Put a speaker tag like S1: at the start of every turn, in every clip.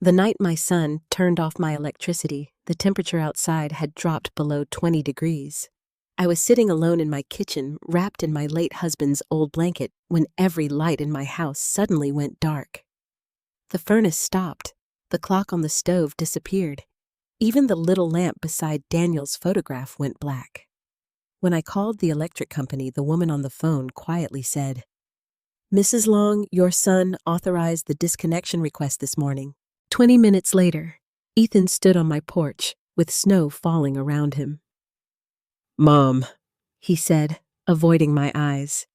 S1: The night my son turned off my electricity, the temperature outside had dropped below 20 degrees. I was sitting alone in my kitchen, wrapped in my late husband's old blanket, when every light in my house suddenly went dark. The furnace stopped. The clock on the stove disappeared. Even the little lamp beside Daniel's photograph went black. When I called the electric company, the woman on the phone quietly said, "Mrs. Long, your son authorized the disconnection request this morning." 20 minutes later, Ethan stood on my porch with snow falling around him. "Mom," he said, avoiding my eyes,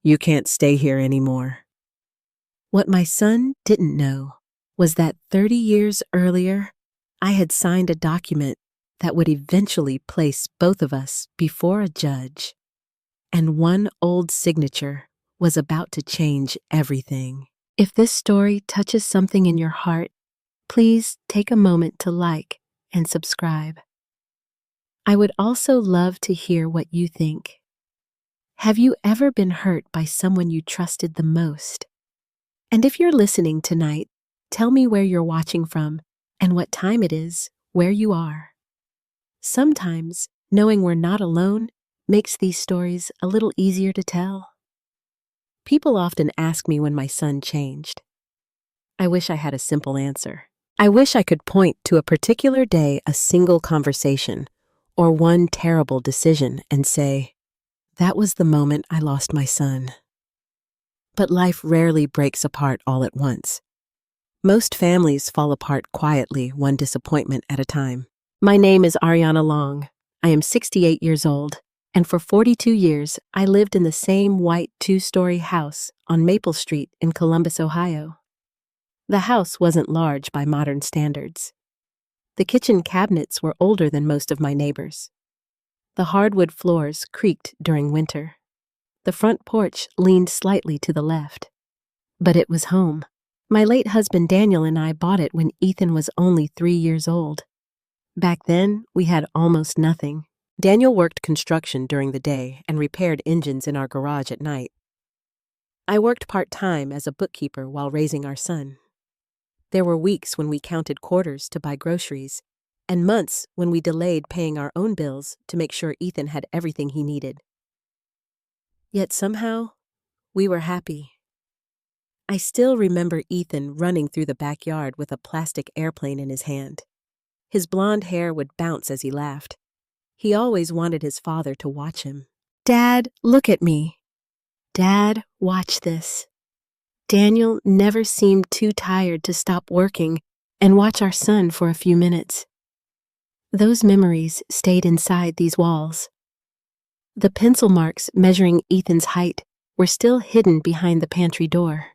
S1: "you can't stay here anymore." What my son didn't know was that 30 years earlier, I had signed a document that would eventually place both of us before a judge. And one old signature was about to change everything. If this story touches something in your heart, please take a moment to like and subscribe. I would also love to hear what you think. Have you ever been hurt by someone you trusted the most? And if you're listening tonight, tell me where you're watching from and what time it is where you are. Sometimes, knowing we're not alone makes these stories a little easier to tell. People often ask me when my son changed. I wish I had a simple answer. I wish I could point to a particular day, a single conversation, or one terrible decision and say, that was the moment I lost my son. But life rarely breaks apart all at once. Most families fall apart quietly, one disappointment at a time. My name is Ariana Long. I am 68 years old, and for 42 years, I lived in the same white 2-story house on Maple Street in Columbus, Ohio. The house wasn't large by modern standards. The kitchen cabinets were older than most of my neighbors. The hardwood floors creaked during winter. The front porch leaned slightly to the left. But it was home. My late husband Daniel and I bought it when Ethan was only 3 years old. Back then, we had almost nothing. Daniel worked construction during the day and repaired engines in our garage at night. I worked part-time as a bookkeeper while raising our son. There were weeks when we counted quarters to buy groceries, and months when we delayed paying our own bills to make sure Ethan had everything he needed. Yet somehow, we were happy. I still remember Ethan running through the backyard with a plastic airplane in his hand. His blonde hair would bounce as he laughed. He always wanted his father to watch him. "Dad, look at me. Dad, watch this." Daniel never seemed too tired to stop working and watch our son for a few minutes. Those memories stayed inside these walls. The pencil marks measuring Ethan's height were still hidden behind the pantry door.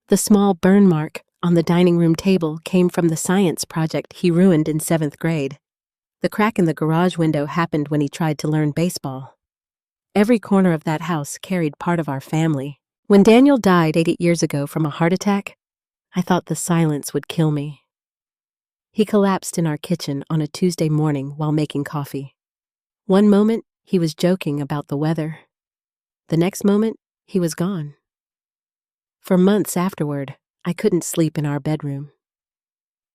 S1: The small burn mark on the dining room table came from the science project he ruined in 7th grade. The crack in the garage window happened when he tried to learn baseball. Every corner of that house carried part of our family. When Daniel died 8 years ago from a heart attack, I thought the silence would kill me. He collapsed in our kitchen on a Tuesday morning while making coffee. One moment, he was joking about the weather. The next moment, he was gone. For months afterward, I couldn't sleep in our bedroom.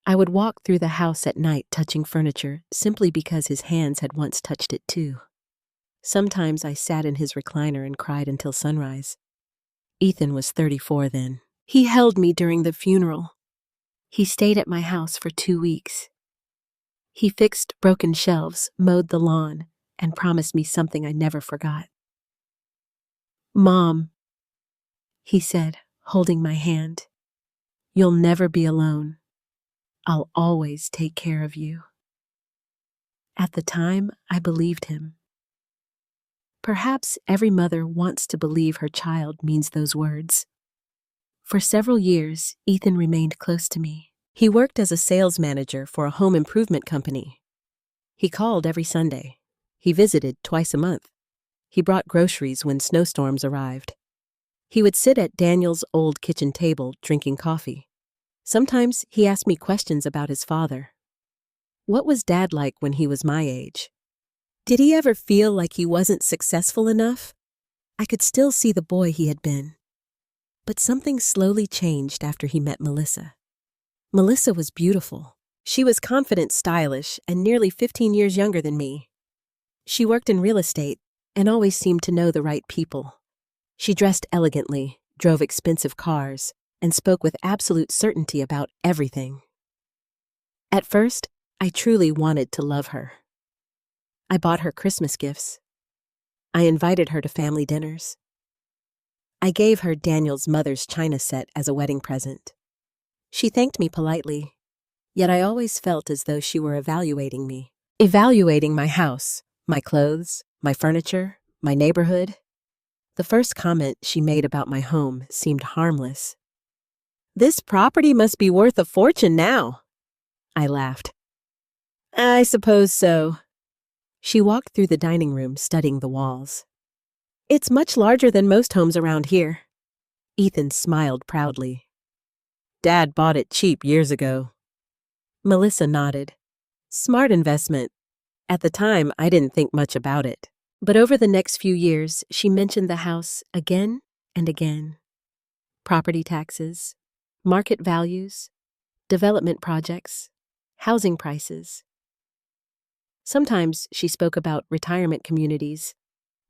S1: I would walk through the house at night touching furniture simply because his hands had once touched it too. Sometimes I sat in his recliner and cried until sunrise. Ethan was 34 then. He held me during the funeral. He stayed at my house for 2 weeks. He fixed broken shelves, mowed the lawn, and promised me something I never forgot. "Mom," he said, holding my hand, "you'll never be alone. I'll always take care of you." At the time, I believed him. Perhaps every mother wants to believe her child means those words. For several years, Ethan remained close to me. He worked as a sales manager for a home improvement company. He called every Sunday. He visited twice a month. He brought groceries when snowstorms arrived. He would sit at Daniel's old kitchen table drinking coffee. Sometimes he asked me questions about his father. What was Dad like when he was my age? Did he ever feel like he wasn't successful enough? I could still see the boy he had been. But something slowly changed after he met Melissa. Melissa was beautiful. She was confident, stylish, and nearly 15 years younger than me. She worked in real estate and always seemed to know the right people. She dressed elegantly, drove expensive cars, and spoke with absolute certainty about everything. At first, I truly wanted to love her. I bought her Christmas gifts. I invited her to family dinners. I gave her Daniel's mother's china set as a wedding present. She thanked me politely, yet I always felt as though she were evaluating me. Evaluating my house, my clothes, my furniture, my neighborhood. The first comment she made about my home seemed harmless. "This property must be worth a fortune now." I laughed. "I suppose so." She walked through the dining room, studying the walls. "It's much larger than most homes around here." Ethan smiled proudly. "Dad bought it cheap years ago." Melissa nodded. "Smart investment. At the time, I didn't think much about it. But over the next few years, she mentioned the house again and again. Property taxes, market values, development projects, housing prices. Sometimes she spoke about retirement communities.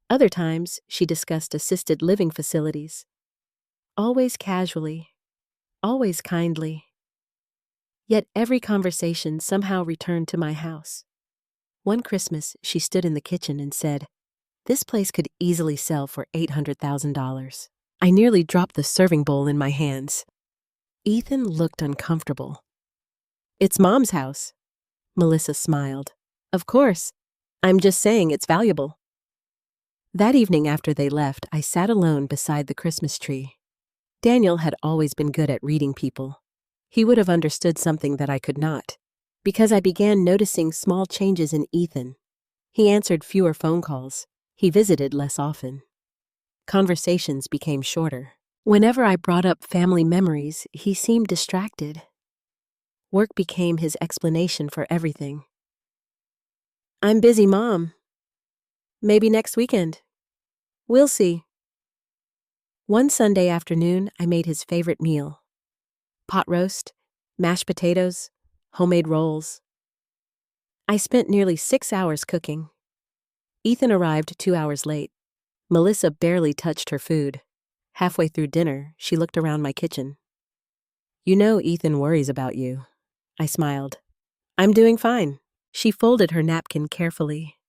S1: Other times, she discussed assisted living facilities. Always casually, always kindly. Yet every conversation somehow returned to my house. One Christmas, she stood in the kitchen and said, "This place could easily sell for $800,000. I nearly dropped the serving bowl in my hands. Ethan looked uncomfortable. "It's Mom's house." Melissa smiled. "Of course. I'm just saying it's valuable." That evening after they left, I sat alone beside the Christmas tree. Daniel had always been good at reading people. He would have understood something that I could not, because I began noticing small changes in Ethan. He answered fewer phone calls. He visited less often. Conversations became shorter. Whenever I brought up family memories, he seemed distracted. Work became his explanation for everything. "I'm busy, Mom. Maybe next weekend. We'll see." One Sunday afternoon, I made his favorite meal. Pot roast, mashed potatoes, homemade rolls. I spent nearly 6 hours cooking. Ethan arrived 2 hours late. Melissa barely touched her food. Halfway through dinner, she looked around my kitchen. "You know Ethan worries about you." I smiled. "I'm doing fine." She folded her napkin carefully.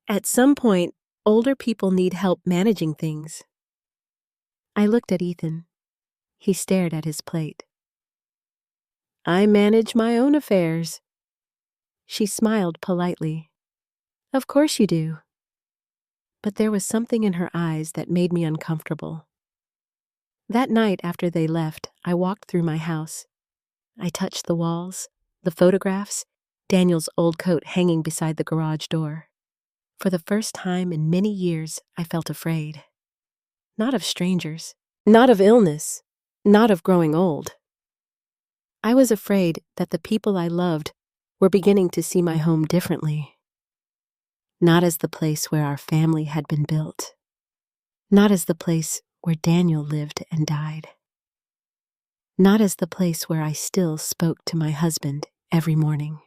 S1: "At some point, older people need help managing things." I looked at Ethan. He stared at his plate. "I manage my own affairs." She smiled politely. "Of course you do." But there was something in her eyes that made me uncomfortable. That night after they left, I walked through my house. I touched the walls, the photographs, Daniel's old coat hanging beside the garage door. For the first time in many years, I felt afraid. Not of strangers, not of illness, not of growing old. I was afraid that the people I loved were beginning to see my home differently. Not as the place where our family had been built. Not as the place where Daniel lived and died. Not as the place where I still spoke to my husband every morning.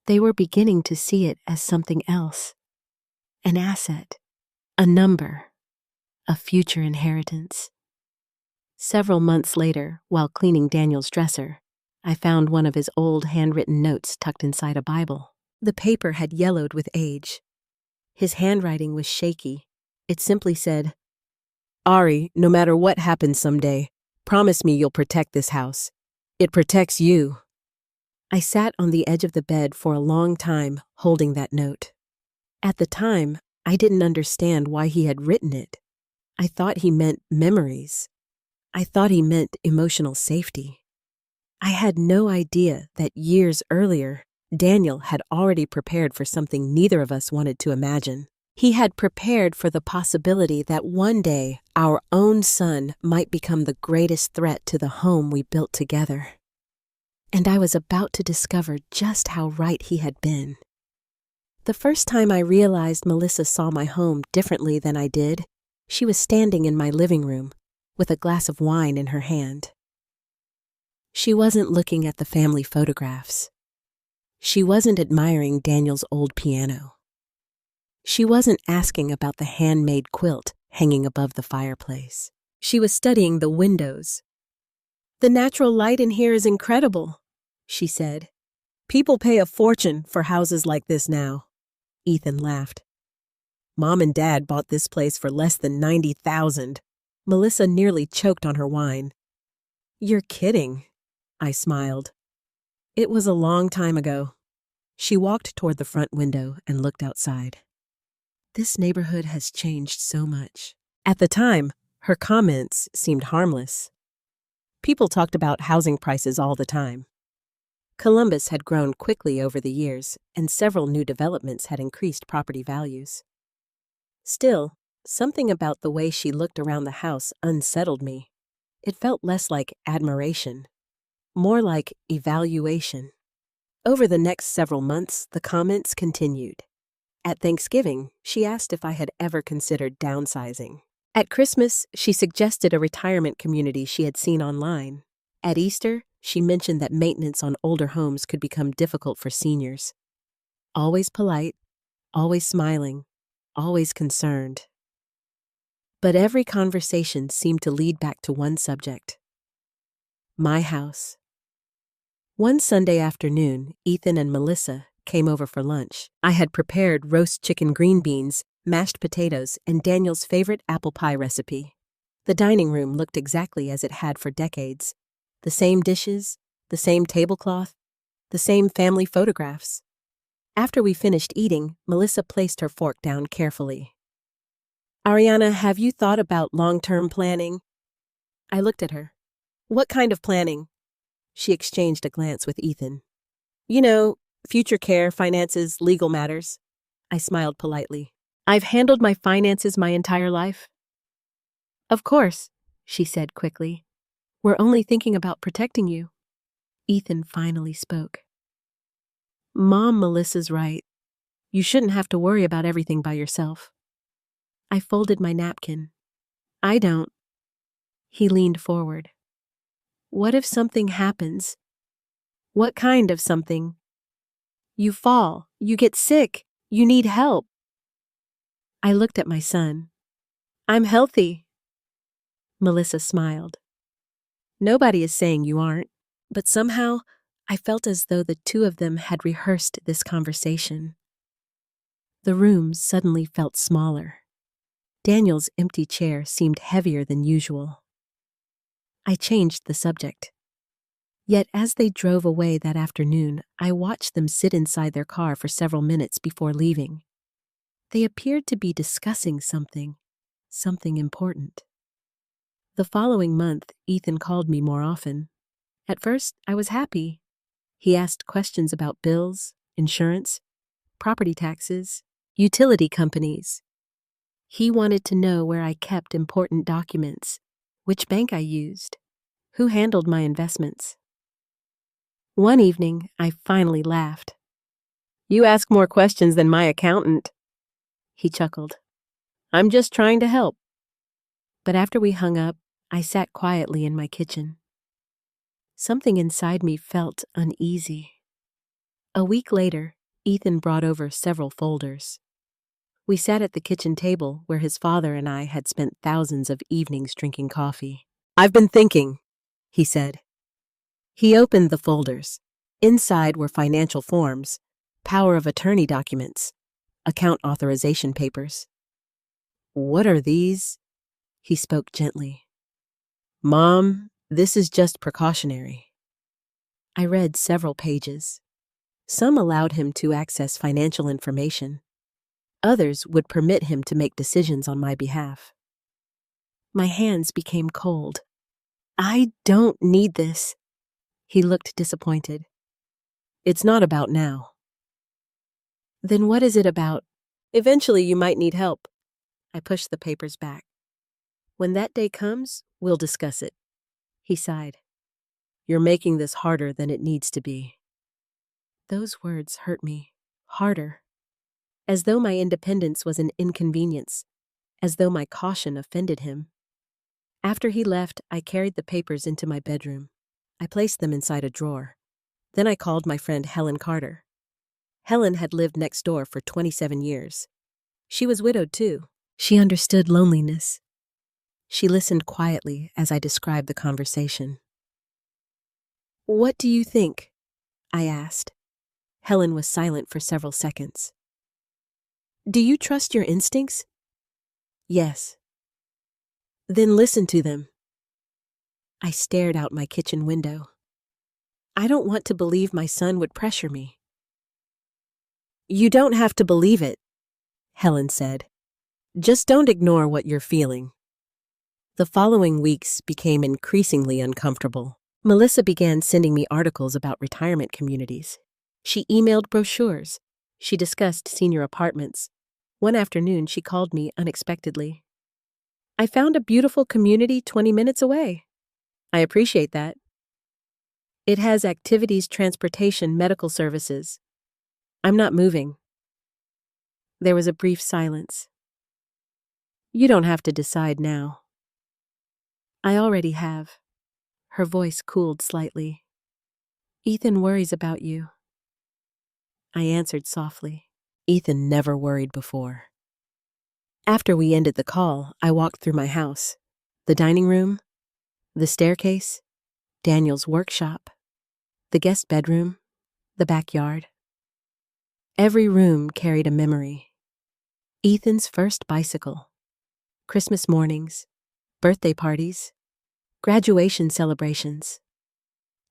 S1: They were beginning to see it as something else. An asset, a number, a future inheritance. Several months later, while cleaning Daniel's dresser, I found one of his old handwritten notes tucked inside a Bible. The paper had yellowed with age. His handwriting was shaky. It simply said, "Ari, no matter what happens someday, promise me you'll protect this house. It protects you." I sat on the edge of the bed for a long time, holding that note. At the time, I didn't understand why he had written it. I thought he meant memories. I thought he meant emotional safety. I had no idea that years earlier, Daniel had already prepared for something neither of us wanted to imagine. He had prepared for the possibility that one day our own son might become the greatest threat to the home we built together. And I was about to discover just how right he had been. The first time I realized Melissa saw my home differently than I did, she was standing in my living room with a glass of wine in her hand. She wasn't looking at the family photographs. She wasn't admiring Daniel's old piano. She wasn't asking about the handmade quilt hanging above the fireplace. She was studying the windows. "The natural light in here is incredible," she said. "People pay a fortune for houses like this now." Ethan laughed. "Mom and Dad bought this place for less than $90,000. Melissa nearly choked on her wine. "You're kidding," I smiled. "It was a long time ago." She walked toward the front window and looked outside. "This neighborhood has changed so much." At the time, her comments seemed harmless. People talked about housing prices all the time. Columbus had grown quickly over the years, and several new developments had increased property values. Still, something about the way she looked around the house unsettled me. It felt less like admiration, more like evaluation. Over the next several months, the comments continued. At Thanksgiving, she asked if I had ever considered downsizing. At Christmas, she suggested a retirement community she had seen online. At Easter, she mentioned that maintenance on older homes could become difficult for seniors. Always polite, always smiling, always concerned. But every conversation seemed to lead back to one subject: my house. One Sunday afternoon, Ethan and Melissa came over for lunch. I had prepared roast chicken green beans, mashed potatoes, and Daniel's favorite apple pie recipe. The dining room looked exactly as it had for decades. The same dishes, the same tablecloth, the same family photographs. After we finished eating, Melissa placed her fork down carefully. "Ariana, have you thought about long-term planning?" I looked at her. "What kind of planning?" She exchanged a glance with Ethan. "You know, future care, finances, legal matters." I smiled politely. "I've handled my finances my entire life." "Of course," she said quickly. "We're only thinking about protecting you." Ethan finally spoke. "Mom, Melissa's right. You shouldn't have to worry about everything by yourself." I folded my napkin. "I don't." He leaned forward. "What if something happens?" "What kind of something?" "You fall, you get sick, you need help." I looked at my son. "I'm healthy." Melissa smiled. "Nobody is saying you aren't," but somehow I felt as though the two of them had rehearsed this conversation. The room suddenly felt smaller. Daniel's empty chair seemed heavier than usual. I changed the subject. Yet as they drove away that afternoon, I watched them sit inside their car for several minutes before leaving. They appeared to be discussing something important. The following month, Ethan called me more often. At first, I was happy. He asked questions about bills, insurance, property taxes, utility companies. He wanted to know where I kept important documents, which bank I used, who handled my investments. One evening, I finally laughed. "You ask more questions than my accountant." He chuckled. "I'm just trying to help." But after we hung up, I sat quietly in my kitchen. Something inside me felt uneasy. A week later, Ethan brought over several folders. We sat at the kitchen table where his father and I had spent thousands of evenings drinking coffee. "I've been thinking," he said. He opened the folders. Inside were financial forms, power of attorney documents, account authorization papers. "What are these?" He spoke gently. "Mom, this is just precautionary." I read several pages. Some allowed him to access financial information. Others would permit him to make decisions on my behalf. My hands became cold. "I don't need this." He looked disappointed. "It's not about now." "Then what is it about?" "Eventually you might need help." I pushed the papers back. "When that day comes, we'll discuss it." He sighed. "You're making this harder than it needs to be." Those words hurt me, harder. As though my independence was an inconvenience, as though my caution offended him. After he left, I carried the papers into my bedroom. I placed them inside a drawer. Then I called my friend Helen Carter. Helen had lived next door for 27 years. She was widowed too. She understood loneliness. She listened quietly as I described the conversation. "What do you think?" I asked. Helen was silent for several seconds. "Do you trust your instincts?" "Yes." "Then listen to them." I stared out my kitchen window. "I don't want to believe my son would pressure me." "You don't have to believe it," Helen said. "Just don't ignore what you're feeling." The following weeks became increasingly uncomfortable. Melissa began sending me articles about retirement communities. She emailed brochures. She discussed senior apartments. One afternoon, she called me unexpectedly. "I found a beautiful community 20 minutes away." "I appreciate that." "It has activities, transportation, medical services." "I'm not moving." There was a brief silence. "You don't have to decide now." "I already have." Her voice cooled slightly. "Ethan worries about you." I answered softly. Ethan never worried before. After we ended the call, I walked through my house. The dining room, the staircase, Daniel's workshop, the guest bedroom, the backyard. Every room carried a memory. Ethan's first bicycle, Christmas mornings, birthday parties, graduation celebrations.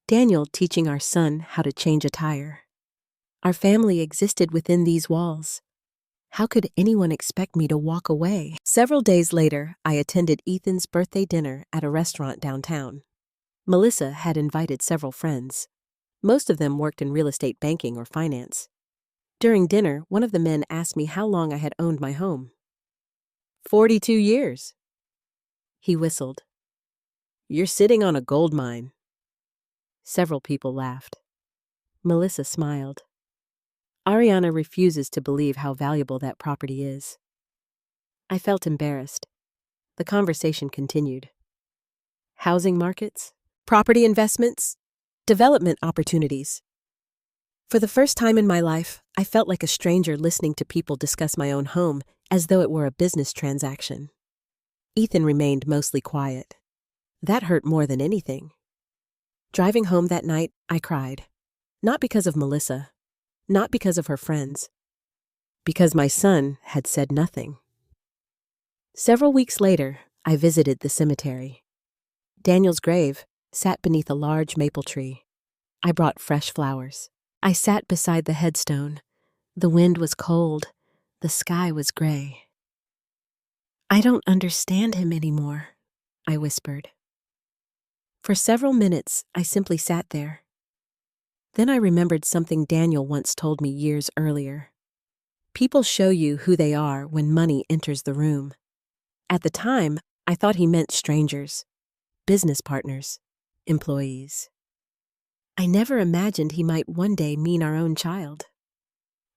S1: Daniel teaching our son how to change a tire. Our family existed within these walls. How could anyone expect me to walk away? Several days later, I attended Ethan's birthday dinner at a restaurant downtown. Melissa had invited several friends. Most of them worked in real estate banking or finance. During dinner, one of the men asked me how long I had owned my home. 42 years. He whistled. "You're sitting on a gold mine." Several people laughed. Melissa smiled. "Ariana refuses to believe how valuable that property is." I felt embarrassed. The conversation continued. Housing markets, property investments, development opportunities. For the first time in my life, I felt like a stranger listening to people discuss my own home as though it were a business transaction. Ethan remained mostly quiet. That hurt more than anything. Driving home that night, I cried. Not because of Melissa, not because of her friends, because my son had said nothing. Several weeks later, I visited the cemetery. Daniel's grave sat beneath a large maple tree. I brought fresh flowers. I sat beside the headstone. The wind was cold. The sky was gray. "I don't understand him anymore," I whispered. For several minutes, I simply sat there. Then I remembered something Daniel once told me years earlier. People show you who they are when money enters the room. At the time, I thought he meant strangers, business partners, employees. I never imagined he might one day mean our own child.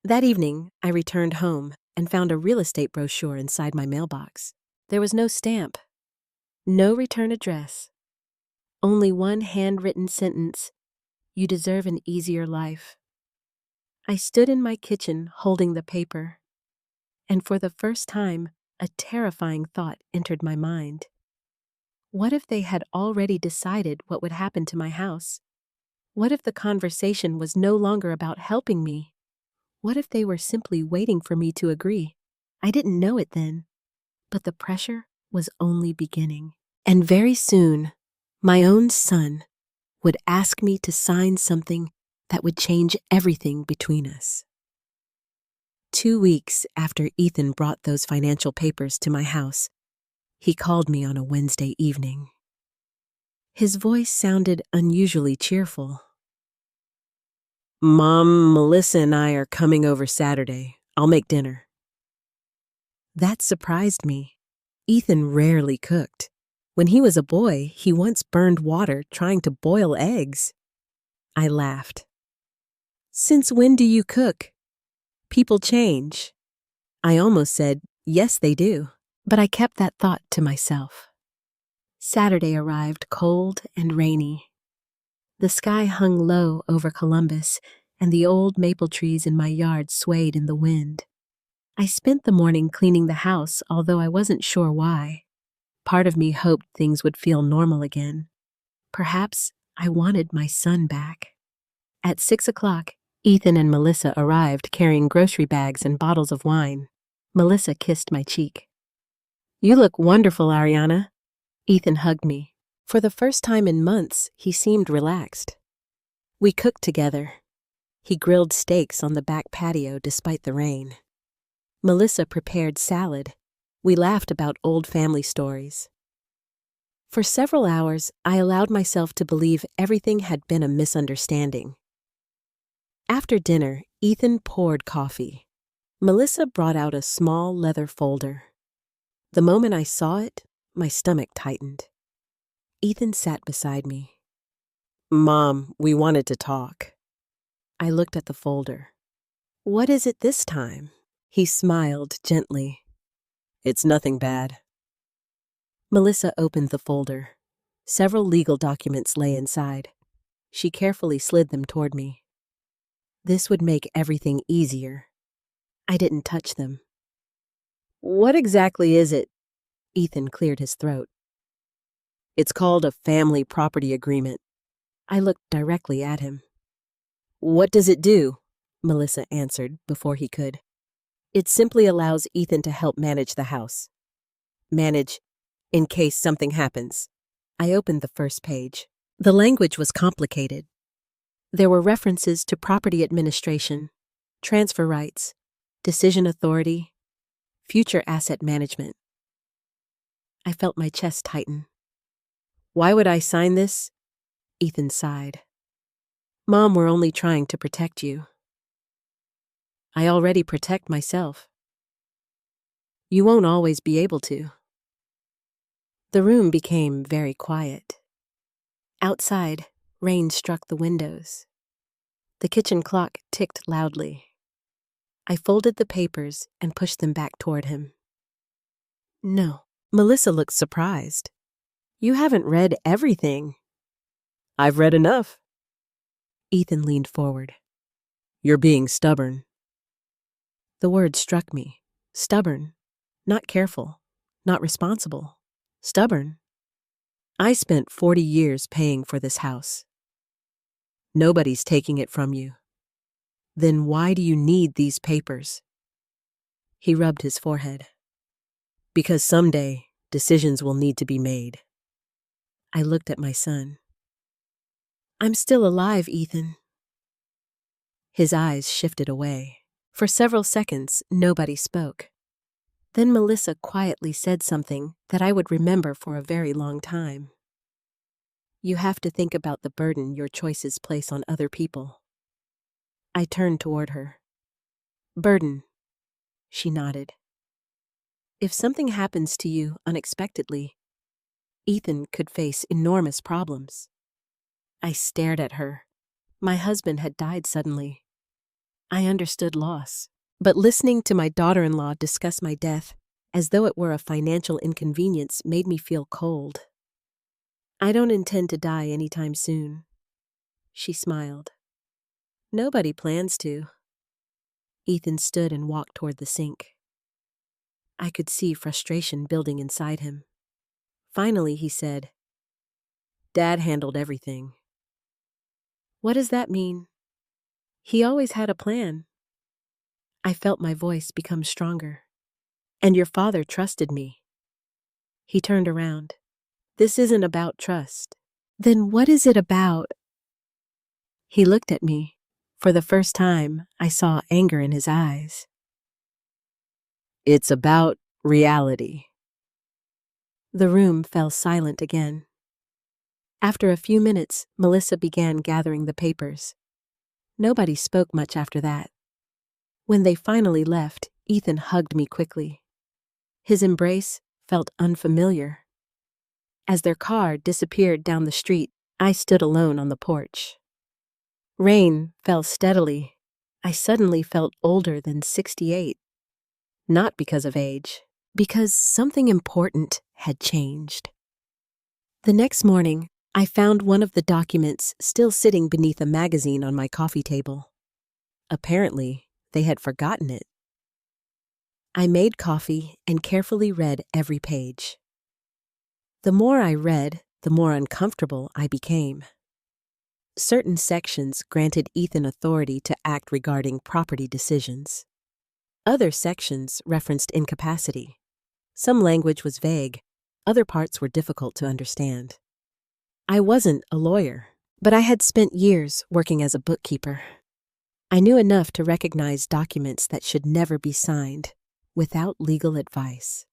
S1: That evening, I returned home and found a real estate brochure inside my mailbox. There was no stamp, no return address, only one handwritten sentence: "You deserve an easier life." I stood in my kitchen holding the paper, and for the first time, a terrifying thought entered my mind. What if they had already decided what would happen to my house? What if the conversation was no longer about helping me? What if they were simply waiting for me to agree? I didn't know it then, but the pressure was only beginning. And very soon, my own son would ask me to sign something that would change everything between us. 2 weeks after Ethan brought those financial papers to my house, he called me on a Wednesday evening. His voice sounded unusually cheerful. "Mom, Melissa and I are coming over Saturday. I'll make dinner." That surprised me. Ethan rarely cooked. When he was a boy, he once burned water trying to boil eggs. I laughed. "Since when do you cook? People change." I almost said, "Yes, they do," but I kept that thought to myself. Saturday arrived cold and rainy. The sky hung low over Columbus, and the old maple trees in my yard swayed in the wind. I spent the morning cleaning the house, although I wasn't sure why. Part of me hoped things would feel normal again. Perhaps I wanted my son back. At 6 o'clock, Ethan and Melissa arrived carrying grocery bags and bottles of wine. Melissa kissed my cheek. "You look wonderful, Ariana." Ethan hugged me. For the first time in months, he seemed relaxed. We cooked together. He grilled steaks on the back patio despite the rain. Melissa prepared salad. We laughed about old family stories. For several hours, I allowed myself to believe everything had been a misunderstanding. After dinner, Ethan poured coffee. Melissa brought out a small leather folder. The moment I saw it, my stomach tightened. Ethan sat beside me. "Mom, we wanted to talk." I looked at the folder. "What is it this time?" He smiled gently. "It's nothing bad." Melissa opened the folder. Several legal documents lay inside. She carefully slid them toward me. This would make everything easier. I didn't touch them. "What exactly is it?" Ethan cleared his throat. "It's called a family property agreement." I looked directly at him. "What does it do?" Melissa answered before he could. "It simply allows Ethan to help manage the house. Manage in case something happens." I opened the first page. The language was complicated. There were references to property administration, transfer rights, decision authority, future asset management. I felt my chest tighten. "Why would I sign this?" Ethan sighed. "Mom, we're only trying to protect you." "I already protect myself." "You won't always be able to." The room became very quiet. Outside, rain struck the windows. The kitchen clock ticked loudly. I folded the papers and pushed them back toward him. "No." Melissa looked surprised. "You haven't read everything." "I've read enough." Ethan leaned forward. "You're being stubborn." The word struck me. Stubborn. Not careful. Not responsible. Stubborn. I spent 40 years paying for this house. Nobody's taking it from you. Then why do you need these papers? He rubbed his forehead. "Because someday, decisions will need to be made." I looked at my son. "I'm still alive, Ethan." His eyes shifted away. For several seconds, nobody spoke. Then Melissa quietly said something that I would remember for a very long time. "You have to think about the burden your choices place on other people." I turned toward her. "Burden." She nodded. "If something happens to you unexpectedly, Ethan could face enormous problems." I stared at her. My husband had died suddenly. I understood loss. But listening to my daughter-in-law discuss my death, as though it were a financial inconvenience, made me feel cold. "I don't intend to die anytime soon." She smiled. "Nobody plans to." Ethan stood and walked toward the sink. I could see frustration building inside him. Finally, he said, "Dad handled everything." "What does that mean?" "He always had a plan." I felt my voice become stronger. "And your father trusted me." He turned around. "This isn't about trust." "Then what is it about?" He looked at me. For the first time, I saw anger in his eyes. "It's about reality." The room fell silent again. After a few minutes, Melissa began gathering the papers. Nobody spoke much after that. When they finally left, Ethan hugged me quickly. His embrace felt unfamiliar. As their car disappeared down the street, I stood alone on the porch. Rain fell steadily. I suddenly felt older than 68. Not because of age, because something important had changed. The next morning, I found one of the documents still sitting beneath a magazine on my coffee table. Apparently, they had forgotten it. I made coffee and carefully read every page. The more I read, the more uncomfortable I became. Certain sections granted Ethan authority to act regarding property decisions. Other sections referenced incapacity. Some language was vague. Other parts were difficult to understand. I wasn't a lawyer, but I had spent years working as a bookkeeper. I knew enough to recognize documents that should never be signed without legal advice.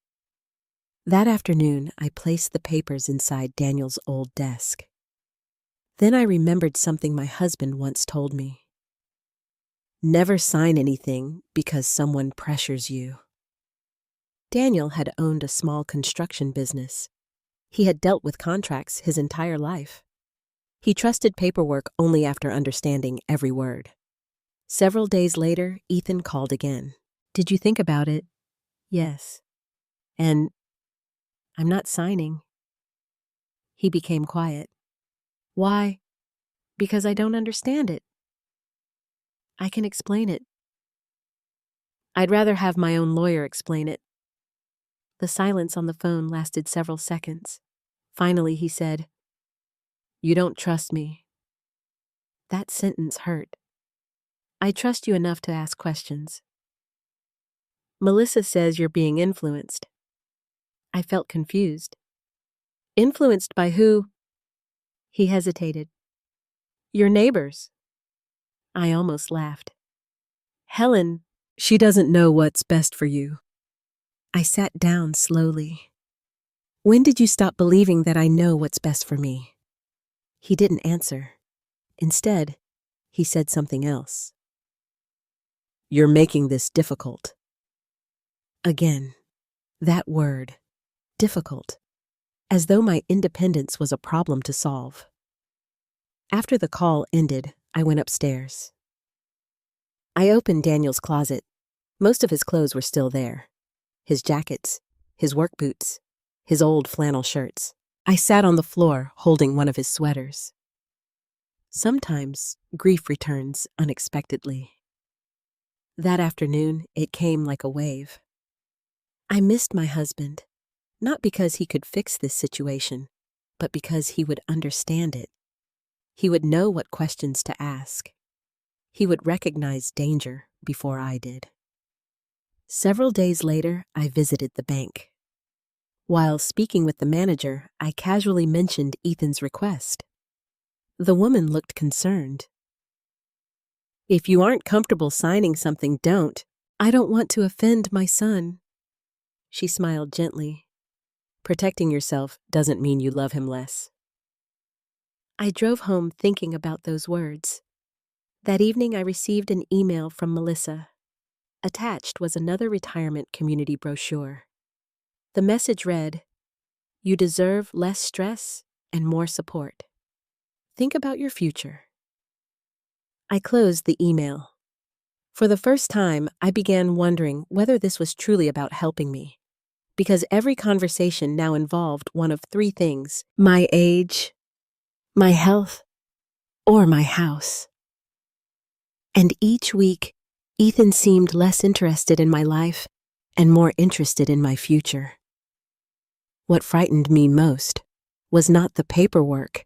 S1: That afternoon, I placed the papers inside Daniel's old desk. Then I remembered something my husband once told me. Never sign anything because someone pressures you. Daniel had owned a small construction business. He had dealt with contracts his entire life. He trusted paperwork only after understanding every word. Several days later, Ethan called again. Did you think about it? Yes. And I'm not signing. He became quiet. Why? Because I don't understand it. I can explain it. I'd rather have my own lawyer explain it. The silence on the phone lasted several seconds. Finally, he said, "You don't trust me." That sentence hurt. I trust you enough to ask questions. Melissa says you're being influenced. I felt confused. Influenced by who? He hesitated. Your neighbors. I almost laughed. Helen, she doesn't know what's best for you. I sat down slowly. When did you stop believing that I know what's best for me? He didn't answer. Instead, he said something else. You're making this difficult. Again, that word, difficult, as though my independence was a problem to solve. After the call ended, I went upstairs. I opened Daniel's closet. Most of his clothes were still there. His jackets, his work boots, his old flannel shirts. I sat on the floor holding one of his sweaters. Sometimes grief returns unexpectedly. That afternoon, it came like a wave. I missed my husband, not because he could fix this situation, but because he would understand it. He would know what questions to ask. He would recognize danger before I did. Several days later, I visited the bank. While speaking with the manager, I casually mentioned Ethan's request. The woman looked concerned. If you aren't comfortable signing something, don't. I don't want to offend my son. She smiled gently. Protecting yourself doesn't mean you love him less. I drove home thinking about those words. That evening, I received an email from Melissa. Attached was another retirement community brochure. The message read, "You deserve less stress and more support. Think about your future." I closed the email. For the first time, I began wondering whether this was truly about helping me, because every conversation now involved one of three things: my age, my health, or my house. And each week, Ethan seemed less interested in my life and more interested in my future. What frightened me most was not the paperwork.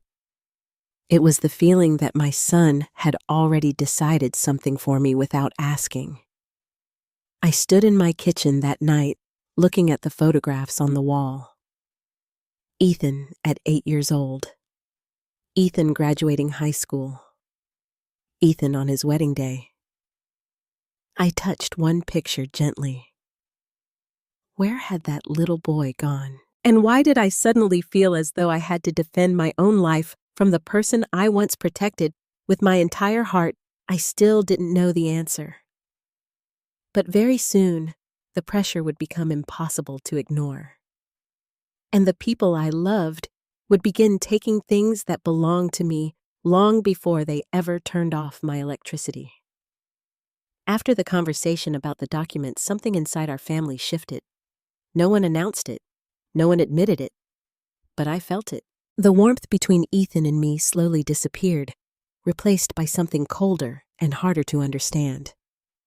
S1: It was the feeling that my son had already decided something for me without asking. I stood in my kitchen that night, looking at the photographs on the wall. Ethan at 8 years old. Ethan graduating high school. Ethan on his wedding day. I touched one picture gently. Where had that little boy gone? And why did I suddenly feel as though I had to defend my own life from the person I once protected with my entire heart? I still didn't know the answer. But very soon, the pressure would become impossible to ignore. And the people I loved would begin taking things that belonged to me long before they ever turned off my electricity. After the conversation about the document, something inside our family shifted. No one announced it. No one admitted it. But I felt it. The warmth between Ethan and me slowly disappeared, replaced by something colder and harder to understand.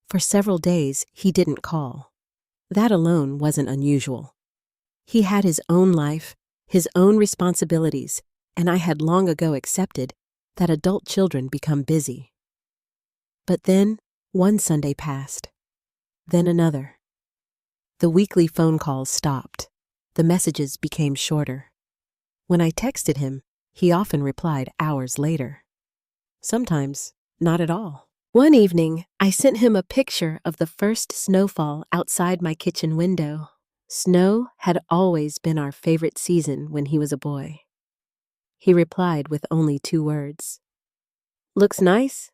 S1: For several days, he didn't call. That alone wasn't unusual. He had his own life, his own responsibilities, and I had long ago accepted that adult children become busy. But then, one Sunday passed. Then another. The weekly phone calls stopped. The messages became shorter. When I texted him, he often replied hours later. Sometimes, not at all. One evening, I sent him a picture of the first snowfall outside my kitchen window. Snow had always been our favorite season when he was a boy. He replied with only 2 words. "Looks nice?"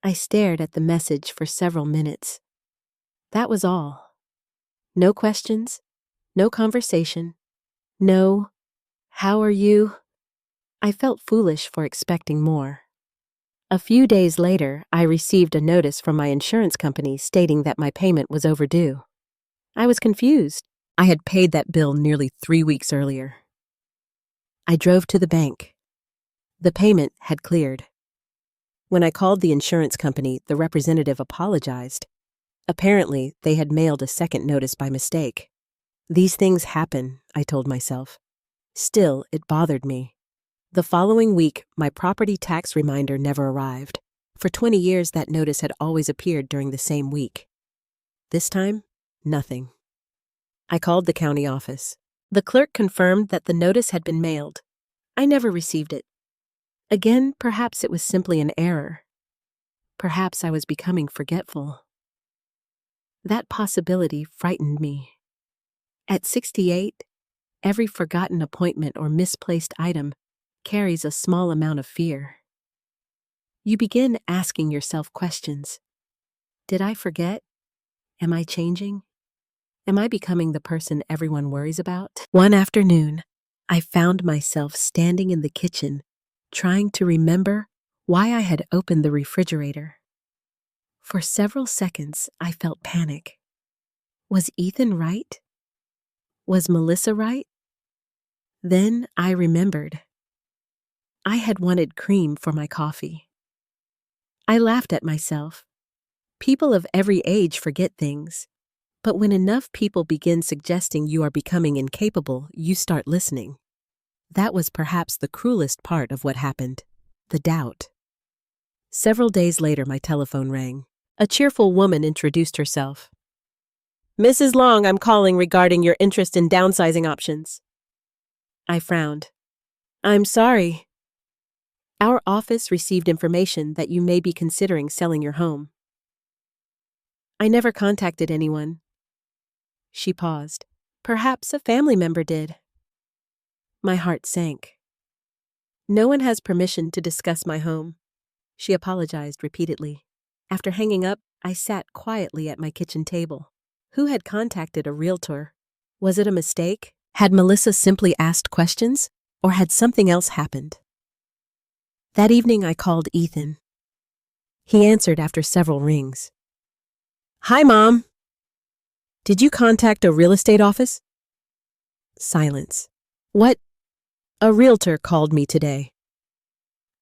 S1: I stared at the message for several minutes. That was all. No questions, no conversation, no, "How are you?" I felt foolish for expecting more. A few days later, I received a notice from my insurance company stating that my payment was overdue. I was confused. I had paid that bill nearly 3 weeks earlier. I drove to the bank. The payment had cleared. When I called the insurance company, the representative apologized. Apparently, they had mailed a second notice by mistake. These things happen, I told myself. Still, it bothered me. The following week, my property tax reminder never arrived. For 20 years, that notice had always appeared during the same week. This time, nothing. I called the county office. The clerk confirmed that the notice had been mailed. I never received it. Again, perhaps it was simply an error. Perhaps I was becoming forgetful. That possibility frightened me. At 68, every forgotten appointment or misplaced item carries a small amount of fear. You begin asking yourself questions. Did I forget? Am I changing? Am I becoming the person everyone worries about? One afternoon, I found myself standing in the kitchen, trying to remember why I had opened the refrigerator. For several seconds, I felt panic. Was Ethan right? Was Melissa right? Then I remembered. I had wanted cream for my coffee. I laughed at myself. People of every age forget things, but when enough people begin suggesting you are becoming incapable, you start listening. That was perhaps the cruelest part of what happened, the doubt. Several days later, my telephone rang. A cheerful woman introduced herself. "Mrs. Long, I'm calling regarding your interest in downsizing options." I frowned. "I'm sorry. Our office received information that you may be considering selling your home." "I never contacted anyone." She paused. "Perhaps a family member did." My heart sank. "No one has permission to discuss my home." She apologized repeatedly. After hanging up, I sat quietly at my kitchen table. Who had contacted a realtor? Was it a mistake? Had Melissa simply asked questions? Or had something else happened? That evening, I called Ethan. He answered after several rings. "Hi, Mom. Did you contact a real estate office?" Silence. "What?" "A realtor called me today."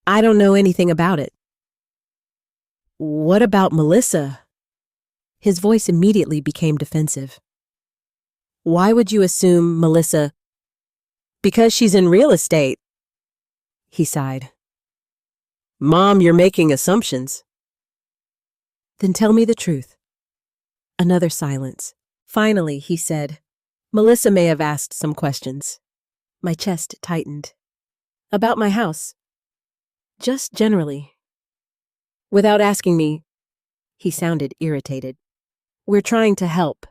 S1: "I don't know anything about it." "What about Melissa?" His voice immediately became defensive. "Why would you assume Melissa?" "Because she's in real estate." He sighed. "Mom, you're making assumptions." "Then tell me the truth." Another silence. Finally, he said, "Melissa may have asked some questions." My chest tightened. "About my house?" "Just generally." "Without asking me?" He sounded irritated. "We're trying to help."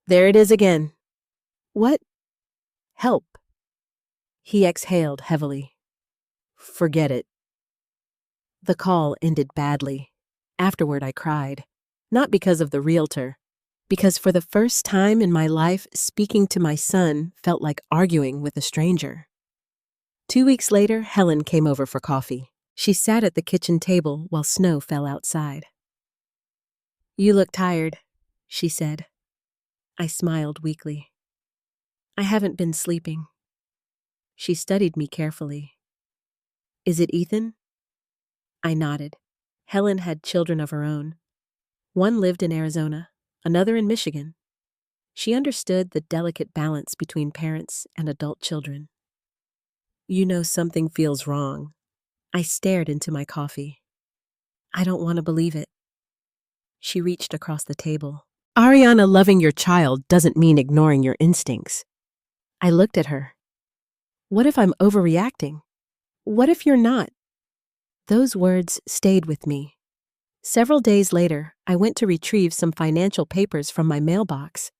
S1: There it is again. "What? Help?" He exhaled heavily. "Forget it." The call ended badly. Afterward, I cried. Not because of the realtor, because for the first time in my life, speaking to my son felt like arguing with a stranger. 2 weeks later, Helen came over for coffee. She sat at the kitchen table while snow fell outside. "You look tired," she said. I smiled weakly. "I haven't been sleeping." She studied me carefully. Is it Ethan? I nodded. Helen had children of her own. One lived in Arizona, another in Michigan. She understood the delicate balance between parents and adult children. You know something feels wrong. I stared into my coffee. I don't want to believe it. She reached across the table. Ariana, loving your child doesn't mean ignoring your instincts. I looked at her. What if I'm overreacting? What if you're not? Those words stayed with me. Several days later, I went to retrieve some financial papers from my mailbox.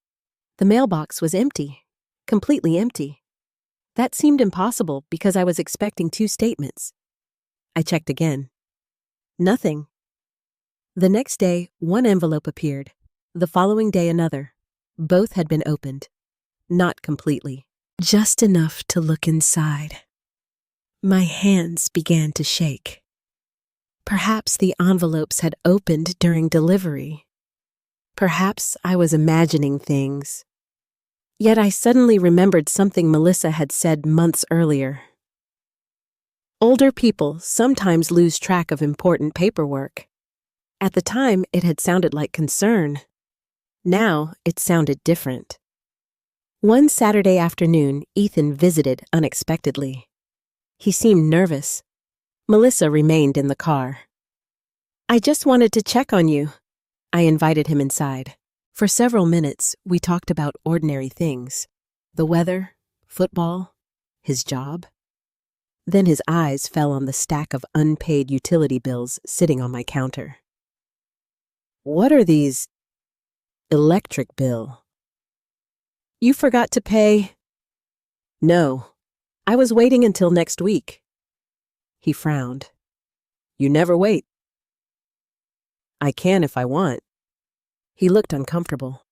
S1: The mailbox was empty, completely empty. That seemed impossible because I was expecting 2 statements. I checked again. Nothing. The next day, one envelope appeared. The following day, another. Both had been opened. Not completely. Just enough to look inside. My hands began to shake. Perhaps the envelopes had opened during delivery. Perhaps I was imagining things. Yet I suddenly remembered something Melissa had said months earlier. Older people sometimes lose track of important paperwork. At the time, it had sounded like concern. Now, it sounded different. One Saturday afternoon, Ethan visited unexpectedly. He seemed nervous. Melissa remained in the car. I just wanted to check on you. I invited him inside. For several minutes, we talked about ordinary things. The weather, football, his job. Then his eyes fell on the stack of unpaid utility bills sitting on my counter. What are these? Electric bill. You forgot to pay? No. I was waiting until next week. He frowned. You never wait. I can if I want. He looked uncomfortable.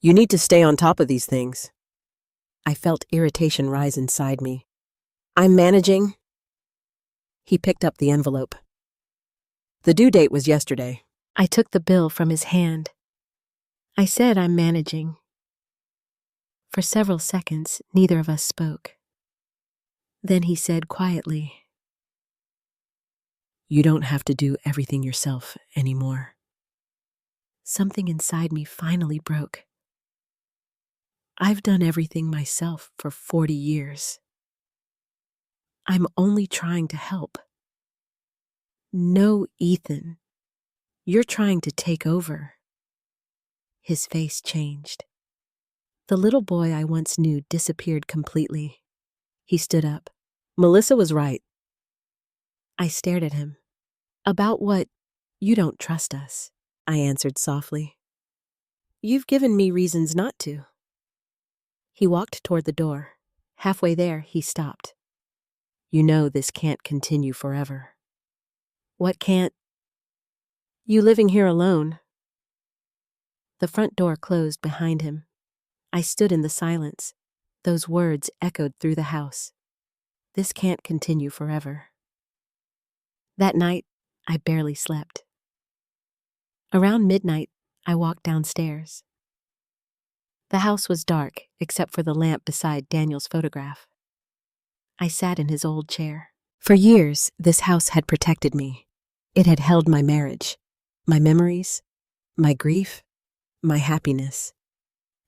S1: You need to stay on top of these things. I felt irritation rise inside me. I'm managing. He picked up the envelope. The due date was yesterday. I took the bill from his hand. I said I'm managing. For several seconds, neither of us spoke. Then he said quietly, You don't have to do everything yourself anymore. Something inside me finally broke. I've done everything myself for 40 years. I'm only trying to help. No, Ethan. You're trying to take over. His face changed. The little boy I once knew disappeared completely. He stood up. Melissa was right. I stared at him. About what? You don't trust us, I answered softly. You've given me reasons not to. He walked toward the door. Halfway there, he stopped. You know this can't continue forever. What can't? You living here alone. The front door closed behind him. I stood in the silence. Those words echoed through the house. This can't continue forever. That night, I barely slept. Around midnight, I walked downstairs. The house was dark, except for the lamp beside Daniel's photograph. I sat in his old chair. For years, this house had protected me. It had held my marriage, my memories, my grief, my happiness.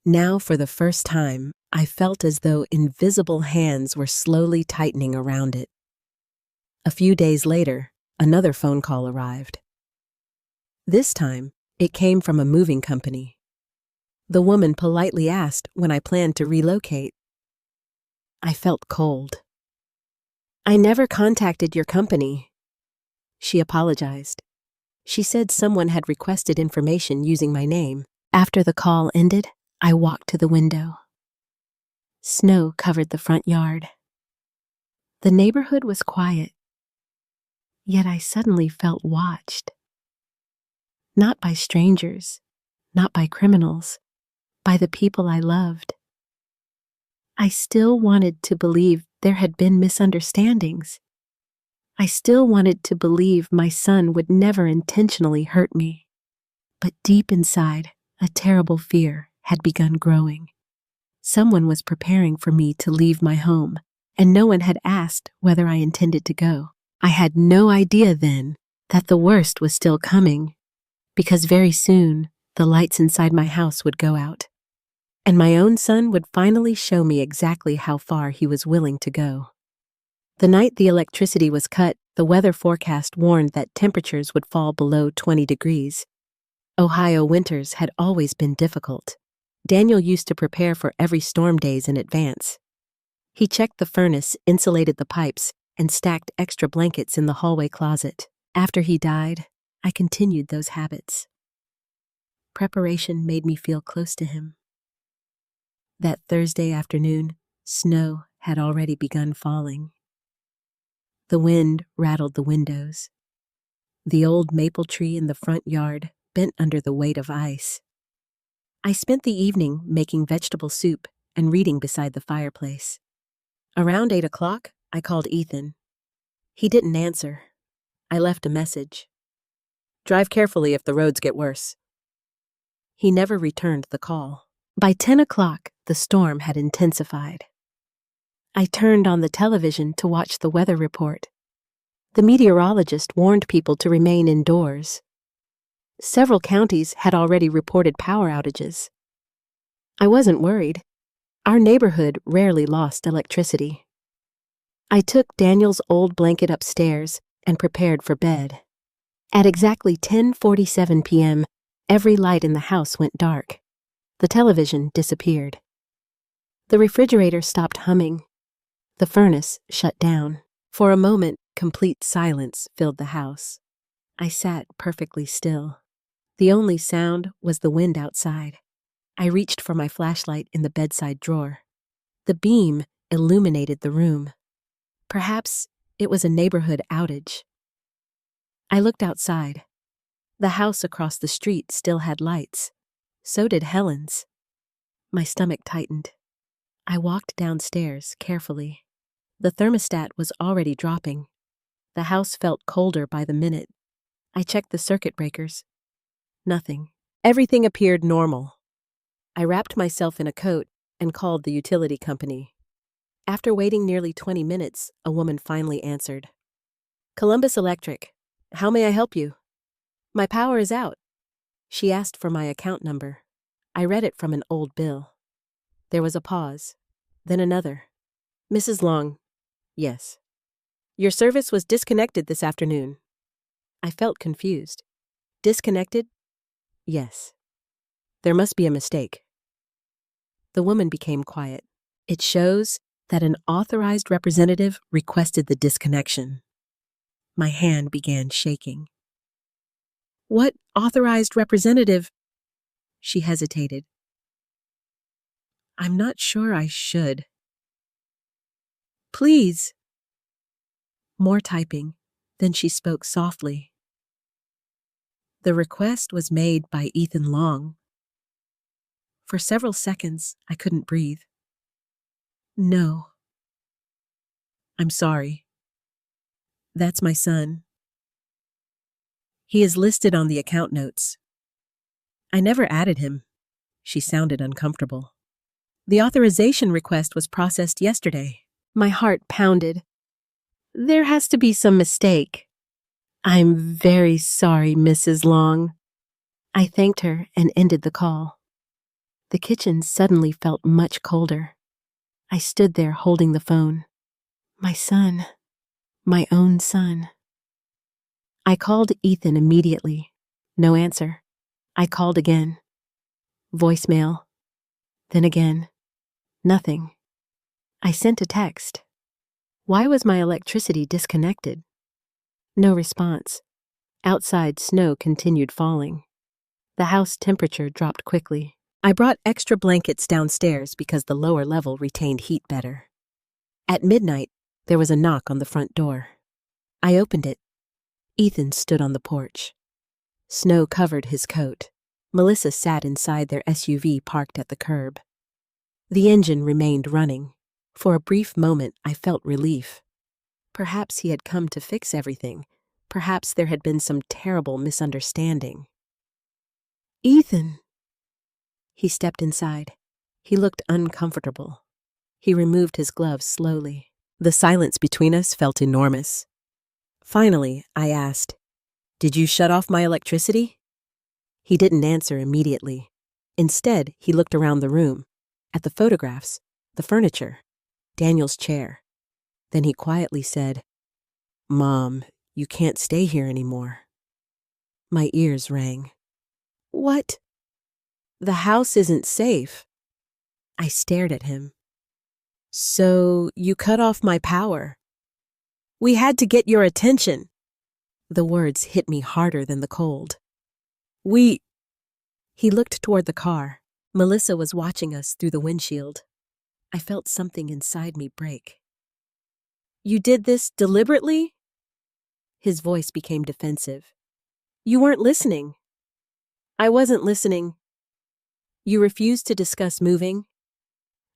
S1: Now, for the first time, I felt as though invisible hands were slowly tightening around it. A few days later, another phone call arrived. This time, it came from a moving company. The woman politely asked when I planned to relocate. I felt cold. I never contacted your company. She apologized. She said someone had requested information using my name. After the call ended, I walked to the window. Snow covered the front yard. The neighborhood was quiet. Yet I suddenly felt watched. Not by strangers, not by criminals, by the people I loved. I still wanted to believe there had been misunderstandings. I still wanted to believe my son would never intentionally hurt me. But deep inside, a terrible fear had begun growing. Someone was preparing for me to leave my home, and no one had asked whether I intended to go. I had no idea then that the worst was still coming, because very soon the lights inside my house would go out, and my own son would finally show me exactly how far he was willing to go. The night the electricity was cut, the weather forecast warned that temperatures would fall below 20 degrees. Ohio winters had always been difficult. Daniel used to prepare for every storm days in advance. He checked the furnace, insulated the pipes, and stacked extra blankets in the hallway closet. After he died, I continued those habits. Preparation made me feel close to him. That Thursday afternoon, snow had already begun falling. The wind rattled the windows. The old maple tree in the front yard bent under the weight of ice. I spent the evening making vegetable soup and reading beside the fireplace. Around 8 o'clock, I called Ethan. He didn't answer. I left a message. "Drive carefully if the roads get worse." He never returned the call. By 10 o'clock, the storm had intensified. I turned on the television to watch the weather report. The meteorologist warned people to remain indoors. Several counties had already reported power outages. I wasn't worried. Our neighborhood rarely lost electricity. I took Daniel's old blanket upstairs and prepared for bed. At exactly 10:47 p.m., every light in the house went dark. The television disappeared. The refrigerator stopped humming. The furnace shut down. For a moment, complete silence filled the house. I sat perfectly still. The only sound was the wind outside. I reached for my flashlight in the bedside drawer. The beam illuminated the room. Perhaps it was a neighborhood outage. I looked outside. The house across the street still had lights. So did Helen's. My stomach tightened. I walked downstairs carefully. The thermostat was already dropping. The house felt colder by the minute. I checked the circuit breakers. Nothing. Everything appeared normal. I wrapped myself in a coat and called the utility company. After waiting nearly 20 minutes, a woman finally answered. "Columbus Electric. How may I help you?" "My power is out." She asked for my account number. I read it from an old bill. There was a pause, then another. "Mrs. Long." "Yes." "Your service was disconnected this afternoon." I felt confused. "Disconnected?" "Yes." "There must be a mistake." The woman became quiet. "It shows that an authorized representative requested the disconnection." My hand began shaking. "What authorized representative?" She hesitated. "I'm not sure I should." "Please." More typing. Then she spoke softly. "The request was made by Ethan Long." For several seconds, I couldn't breathe. "No." "I'm sorry. That's my son. He is listed on the account notes." "I never added him." She sounded uncomfortable. "The authorization request was processed yesterday." My heart pounded. "There has to be some mistake." "I'm very sorry, Mrs. Long." I thanked her and ended the call. The kitchen suddenly felt much colder. I stood there holding the phone. My son. My own son. I called Ethan immediately. No answer. I called again. Voicemail. Then again. Nothing. I sent a text. Why was my electricity disconnected? No response. Outside, snow continued falling. The house temperature dropped quickly. I brought extra blankets downstairs because the lower level retained heat better. At midnight, there was a knock on the front door. I opened it. Ethan stood on the porch. Snow covered his coat. Melissa sat inside their SUV parked at the curb. The engine remained running. For a brief moment, I felt relief. Perhaps he had come to fix everything. Perhaps there had been some terrible misunderstanding. "Ethan!" He stepped inside. He looked uncomfortable. He removed his gloves slowly. The silence between us felt enormous. Finally, I asked, "Did you shut off my electricity?" He didn't answer immediately. Instead, he looked around the room, at the photographs, the furniture, Daniel's chair. Then he quietly said, "Mom, you can't stay here anymore." My ears rang. "What?" "The house isn't safe." I stared at him. "So you cut off my power?" "We had to get your attention." The words hit me harder than the cold. "We—" He looked toward the car. Melissa was watching us through the windshield. I felt something inside me break. "You did this deliberately?" His voice became defensive. "You weren't listening." "I wasn't listening." "You refused to discuss moving?"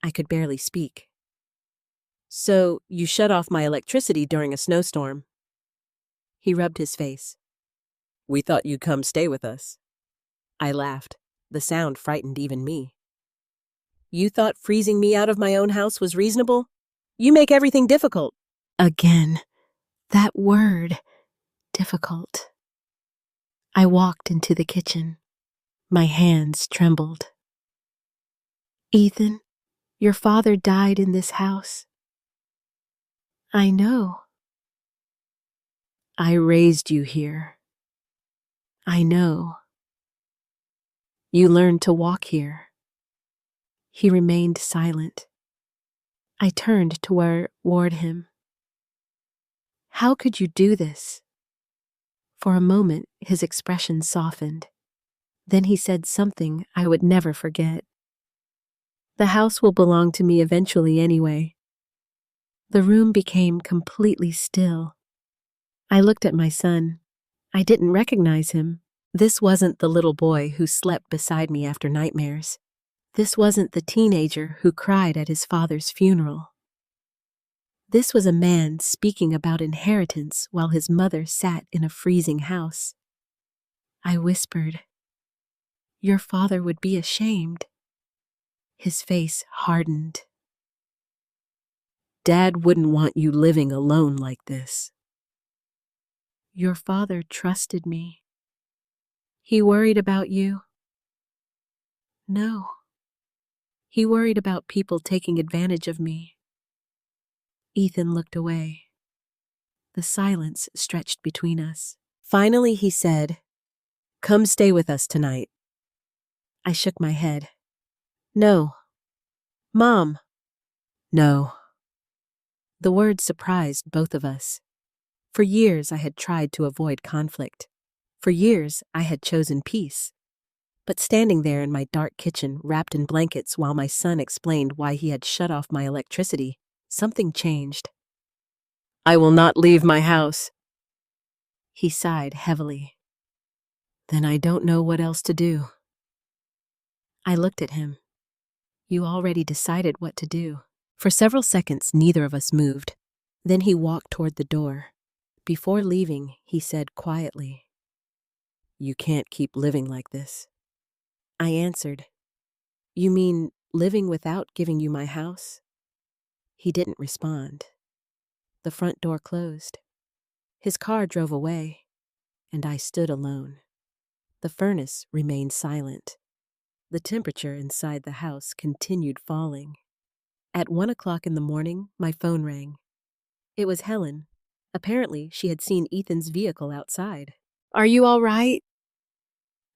S1: I could barely speak. "So you shut off my electricity during a snowstorm?" He rubbed his face. "We thought you'd come stay with us." I laughed. The sound frightened even me. "You thought freezing me out of my own house was reasonable? You make everything difficult." Again, that word, difficult. I walked into the kitchen. My hands trembled. "Ethan, your father died in this house." "I know." "I raised you here." "I know." "You learned to walk here." He remained silent. I turned toward him. "How could you do this?" For a moment, his expression softened. Then he said something I would never forget. "The house will belong to me eventually anyway." The room became completely still. I looked at my son. I didn't recognize him. This wasn't the little boy who slept beside me after nightmares. This wasn't the teenager who cried at his father's funeral. This was a man speaking about inheritance while his mother sat in a freezing house. I whispered, "Your father would be ashamed." His face hardened. "Dad wouldn't want you living alone like this." "Your father trusted me." "He worried about you?" "No. He worried about people taking advantage of me." Ethan looked away. The silence stretched between us. Finally, he said, "Come stay with us tonight." I shook my head. "No." "Mom." "No." The words surprised both of us. For years, I had tried to avoid conflict. For years, I had chosen peace. But standing there in my dark kitchen, wrapped in blankets while my son explained why he had shut off my electricity, something changed. "I will not leave my house." He sighed heavily. "Then I don't know what else to do." I looked at him. "You already decided what to do." For several seconds, neither of us moved. Then he walked toward the door. Before leaving, he said quietly, "You can't keep living like this." I answered, "You mean living without giving you my house?" He didn't respond. The front door closed. His car drove away, and I stood alone. The furnace remained silent. The temperature inside the house continued falling. At 1 o'clock in the morning, my phone rang. It was Helen. Apparently, she had seen Ethan's vehicle outside. "Are you all right?"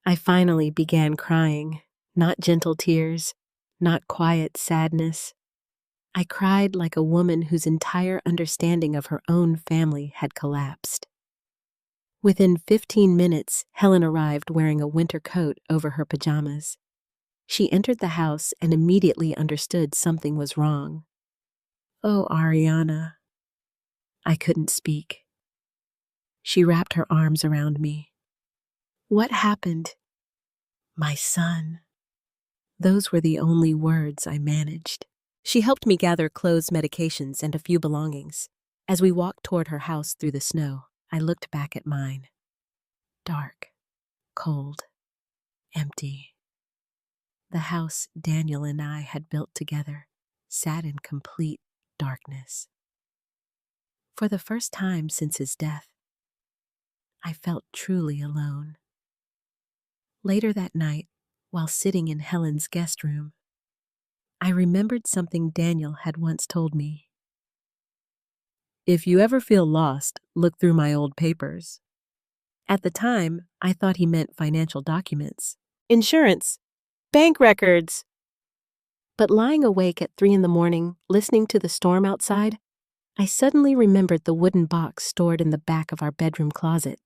S1: I finally began crying, not gentle tears, not quiet sadness. I cried like a woman whose entire understanding of her own family had collapsed. Within 15 minutes, Helen arrived wearing a winter coat over her pajamas. She entered the house and immediately understood something was wrong. "Oh, Ariana." I couldn't speak. She wrapped her arms around me. "What happened?" "My son." Those were the only words I managed. She helped me gather clothes, medications, and a few belongings. As we walked toward her house through the snow, I looked back at mine. Dark, cold, empty. The house Daniel and I had built together sat in complete darkness. For the first time since his death, I felt truly alone. Later that night, while sitting in Helen's guest room, I remembered something Daniel had once told me. If you ever feel lost, look through my old papers. At the time, I thought he meant financial documents, insurance, bank records. But lying awake at 3 a.m, listening to the storm outside, I suddenly remembered the wooden box stored in the back of our bedroom closet.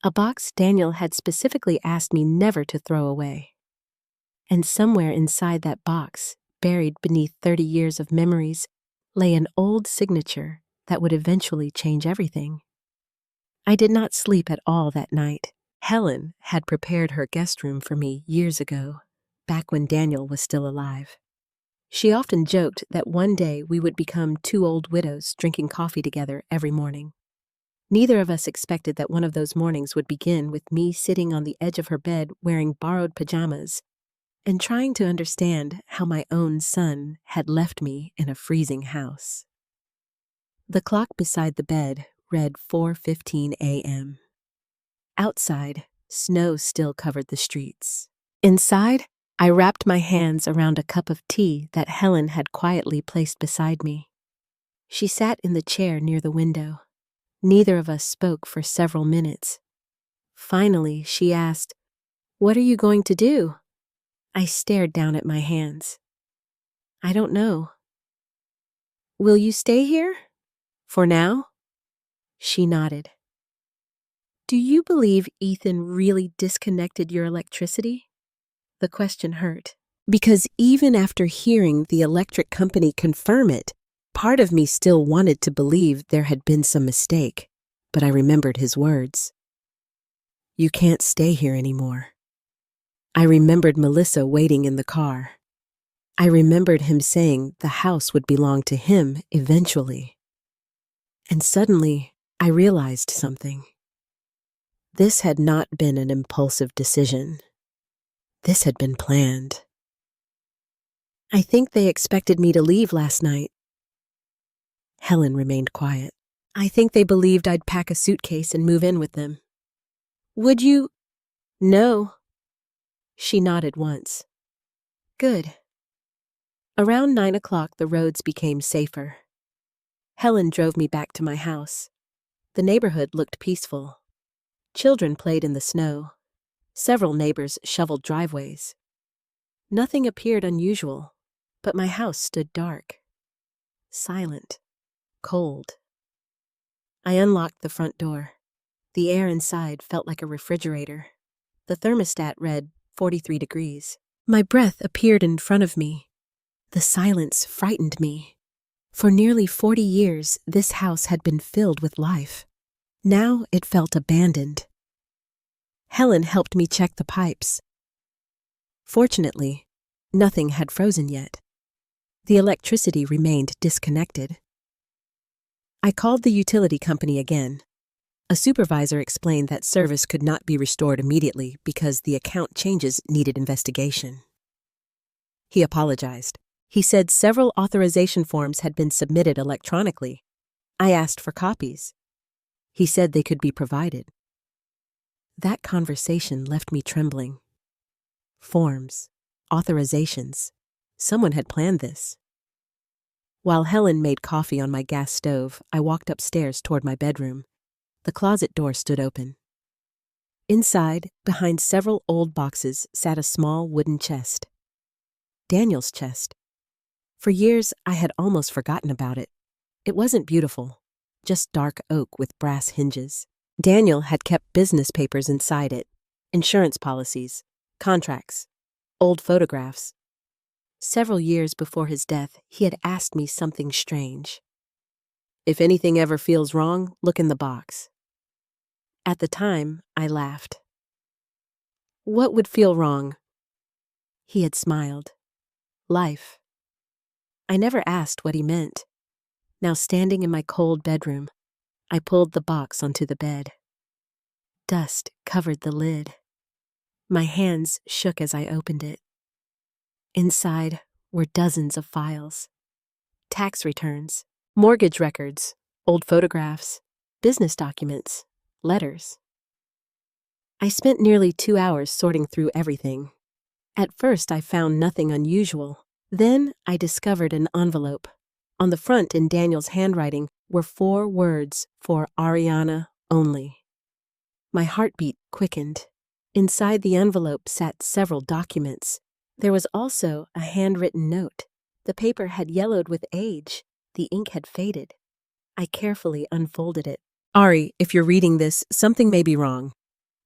S1: A box Daniel had specifically asked me never to throw away. And somewhere inside that box, buried beneath 30 years of memories, lay an old signature that would eventually change everything. I did not sleep at all that night. Helen had prepared her guest room for me years ago, back when Daniel was still alive. She often joked that one day we would become two old widows drinking coffee together every morning. Neither of us expected that one of those mornings would begin with me sitting on the edge of her bed wearing borrowed pajamas and trying to understand how my own son had left me in a freezing house. The clock beside the bed read 4:15 a.m. Outside, snow still covered the streets. Inside, I wrapped my hands around a cup of tea that Helen had quietly placed beside me. She sat in the chair near the window. Neither of us spoke for several minutes. Finally, she asked, "What are you going to do?" I stared down at my hands. "I don't know." "Will you stay here? For now?" She nodded. "Do you believe Ethan really disconnected your electricity?" The question hurt, because even after hearing the electric company confirm it, part of me still wanted to believe there had been some mistake, but I remembered his words. "You can't stay here anymore." I remembered Melissa waiting in the car. I remembered him saying the house would belong to him eventually. And suddenly, I realized something. This had not been an impulsive decision. This had been planned. "I think they expected me to leave last night." Helen remained quiet. "I think they believed I'd pack a suitcase and move in with them." "Would you?" "No." She nodded once. "Good." Around 9 o'clock, the roads became safer. Helen drove me back to my house. The neighborhood looked peaceful. Children played in the snow. Several neighbors shoveled driveways. Nothing appeared unusual, but my house stood dark, silent, cold. I unlocked the front door. The air inside felt like a refrigerator. The thermostat read 43 degrees. My breath appeared in front of me. The silence frightened me. For nearly 40 years, this house had been filled with life. Now it felt abandoned. Helen helped me check the pipes. Fortunately, nothing had frozen yet. The electricity remained disconnected. I called the utility company again. A supervisor explained that service could not be restored immediately because the account changes needed investigation. He apologized. He said several authorization forms had been submitted electronically. I asked for copies. He said they could be provided. That conversation left me trembling. Forms, authorizations. Someone had planned this. While Helen made coffee on my gas stove, I walked upstairs toward my bedroom. The closet door stood open. Inside, behind several old boxes, sat a small wooden chest. Daniel's chest. For years, I had almost forgotten about it. It wasn't beautiful, just dark oak with brass hinges. Daniel had kept business papers inside it, insurance policies, contracts, old photographs. Several years before his death, he had asked me something strange. "If anything ever feels wrong, look in the box." At the time, I laughed. "What would feel wrong?" He had smiled. "Life." I never asked what he meant. Now, standing in my cold bedroom, I pulled the box onto the bed. Dust covered the lid. My hands shook as I opened it. Inside were dozens of files. Tax returns, mortgage records, old photographs, business documents, letters. I spent nearly 2 hours sorting through everything. At first, I found nothing unusual. Then, I discovered an envelope. On the front, in Daniel's handwriting, were 4 words for Ariana only. My heartbeat quickened. Inside the envelope sat several documents. There was also a handwritten note. The paper had yellowed with age. The ink had faded. I carefully unfolded it. Ari, if you're reading this, something may be wrong.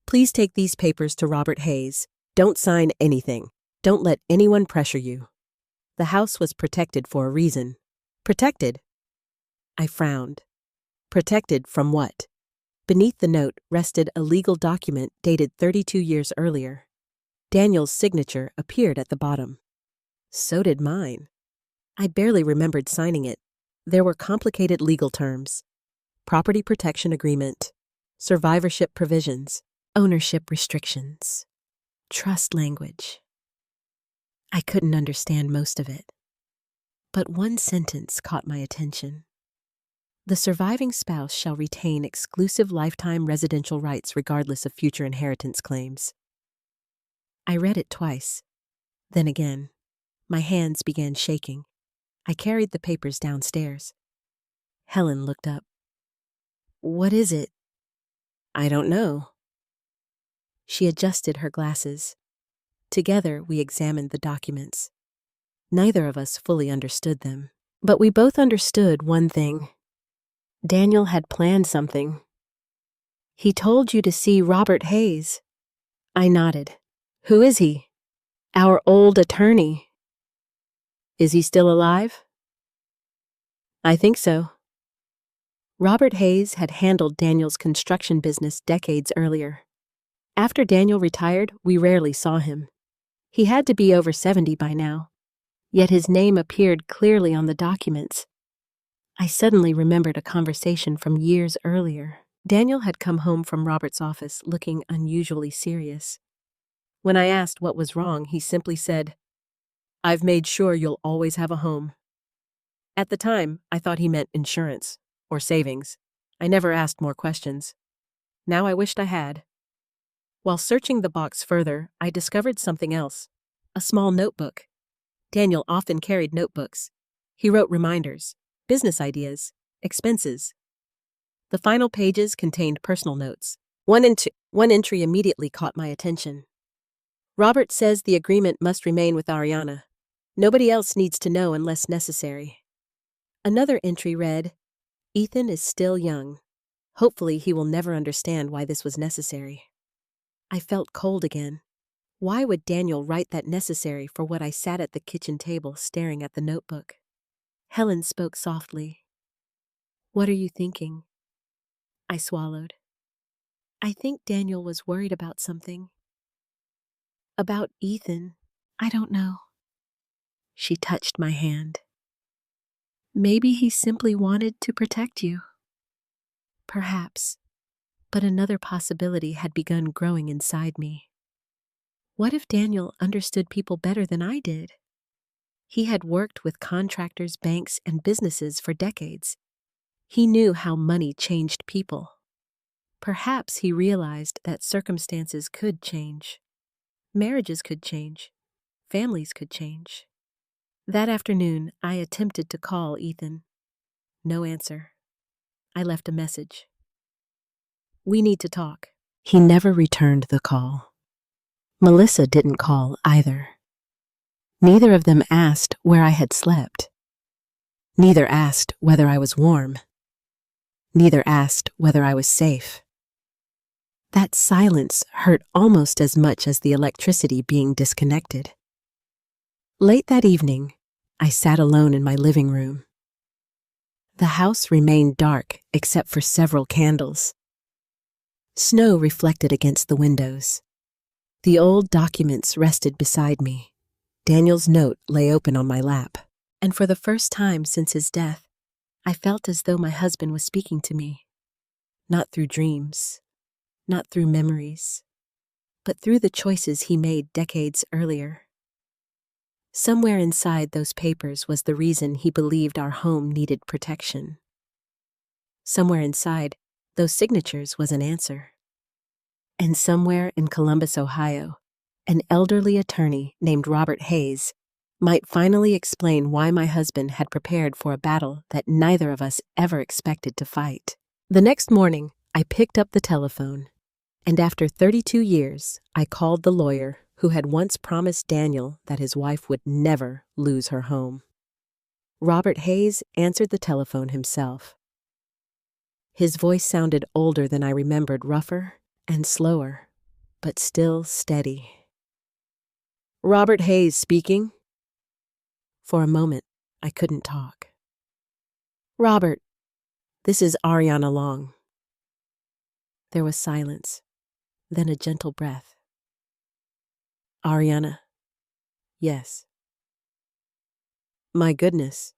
S1: Please take these papers to Robert Hayes. Don't sign anything. Don't let anyone pressure you. The house was protected for a reason. Protected? I frowned. Protected from what? Beneath the note rested a legal document dated 32 years earlier. Daniel's signature appeared at the bottom. So did mine. I barely remembered signing it. There were complicated legal terms: property protection agreement, survivorship provisions, ownership restrictions, trust language. I couldn't understand most of it. But one sentence caught my attention. The surviving spouse shall retain exclusive lifetime residential rights regardless of future inheritance claims. I read it twice. Then again, my hands began shaking. I carried the papers downstairs. Helen looked up. What is it? I don't know. She adjusted her glasses. Together, we examined the documents. Neither of us fully understood them, but we both understood one thing. Daniel had planned something. He told you to see Robert Hayes. I nodded. Who is he? Our old attorney. Is he still alive? I think so. Robert Hayes had handled Daniel's construction business decades earlier. After Daniel retired, we rarely saw him. He had to be over 70 by now, yet his name appeared clearly on the documents. I suddenly remembered a conversation from years earlier. Daniel had come home from Robert's office looking unusually serious. When I asked what was wrong, he simply said, "I've made sure you'll always have a home." At the time, I thought he meant insurance or savings. I never asked more questions. Now I wished I had. While searching the box further, I discovered something else: a small notebook. Daniel often carried notebooks. He wrote reminders, business ideas, expenses. The final pages contained personal notes. One entry immediately caught my attention. Robert says the agreement must remain with Ariana. Nobody else needs to know unless necessary. Another entry read, Ethan is still young. Hopefully he will never understand why this was necessary. I felt cold again. Why would Daniel write that necessary for what I sat at the kitchen table staring at the notebook? Helen spoke softly. What are you thinking? I swallowed. I think Daniel was worried about something. About Ethan, I don't know. She touched my hand. Maybe he simply wanted to protect you. Perhaps, but another possibility had begun growing inside me. What if Daniel understood people better than I did? He had worked with contractors, banks, and businesses for decades. He knew how money changed people. Perhaps he realized that circumstances could change. Marriages could change. Families could change. That afternoon, I attempted to call Ethan. No answer. I left a message. We need to talk. He never returned the call. Melissa didn't call either. Neither of them asked where I had slept. Neither asked whether I was warm. Neither asked whether I was safe. That silence hurt almost as much as the electricity being disconnected. Late that evening, I sat alone in my living room. The house remained dark except for several candles. Snow reflected against the windows. The old documents rested beside me. Daniel's note lay open on my lap, and for the first time since his death, I felt as though my husband was speaking to me. Not through dreams, not through memories, but through the choices he made decades earlier. Somewhere inside those papers was the reason he believed our home needed protection. Somewhere inside those signatures was an answer. And somewhere in Columbus, Ohio, an elderly attorney named Robert Hayes might finally explain why my husband had prepared for a battle that neither of us ever expected to fight. The next morning, I picked up the telephone, and after 32 years, I called the lawyer who had once promised Daniel that his wife would never lose her home. Robert Hayes answered the telephone himself. His voice sounded older than I remembered, rougher and slower, but still steady. "Robert Hayes speaking." For a moment, I couldn't talk. "Robert, this is Ariana Long." There was silence, then a gentle breath. "Ariana, yes." "My goodness."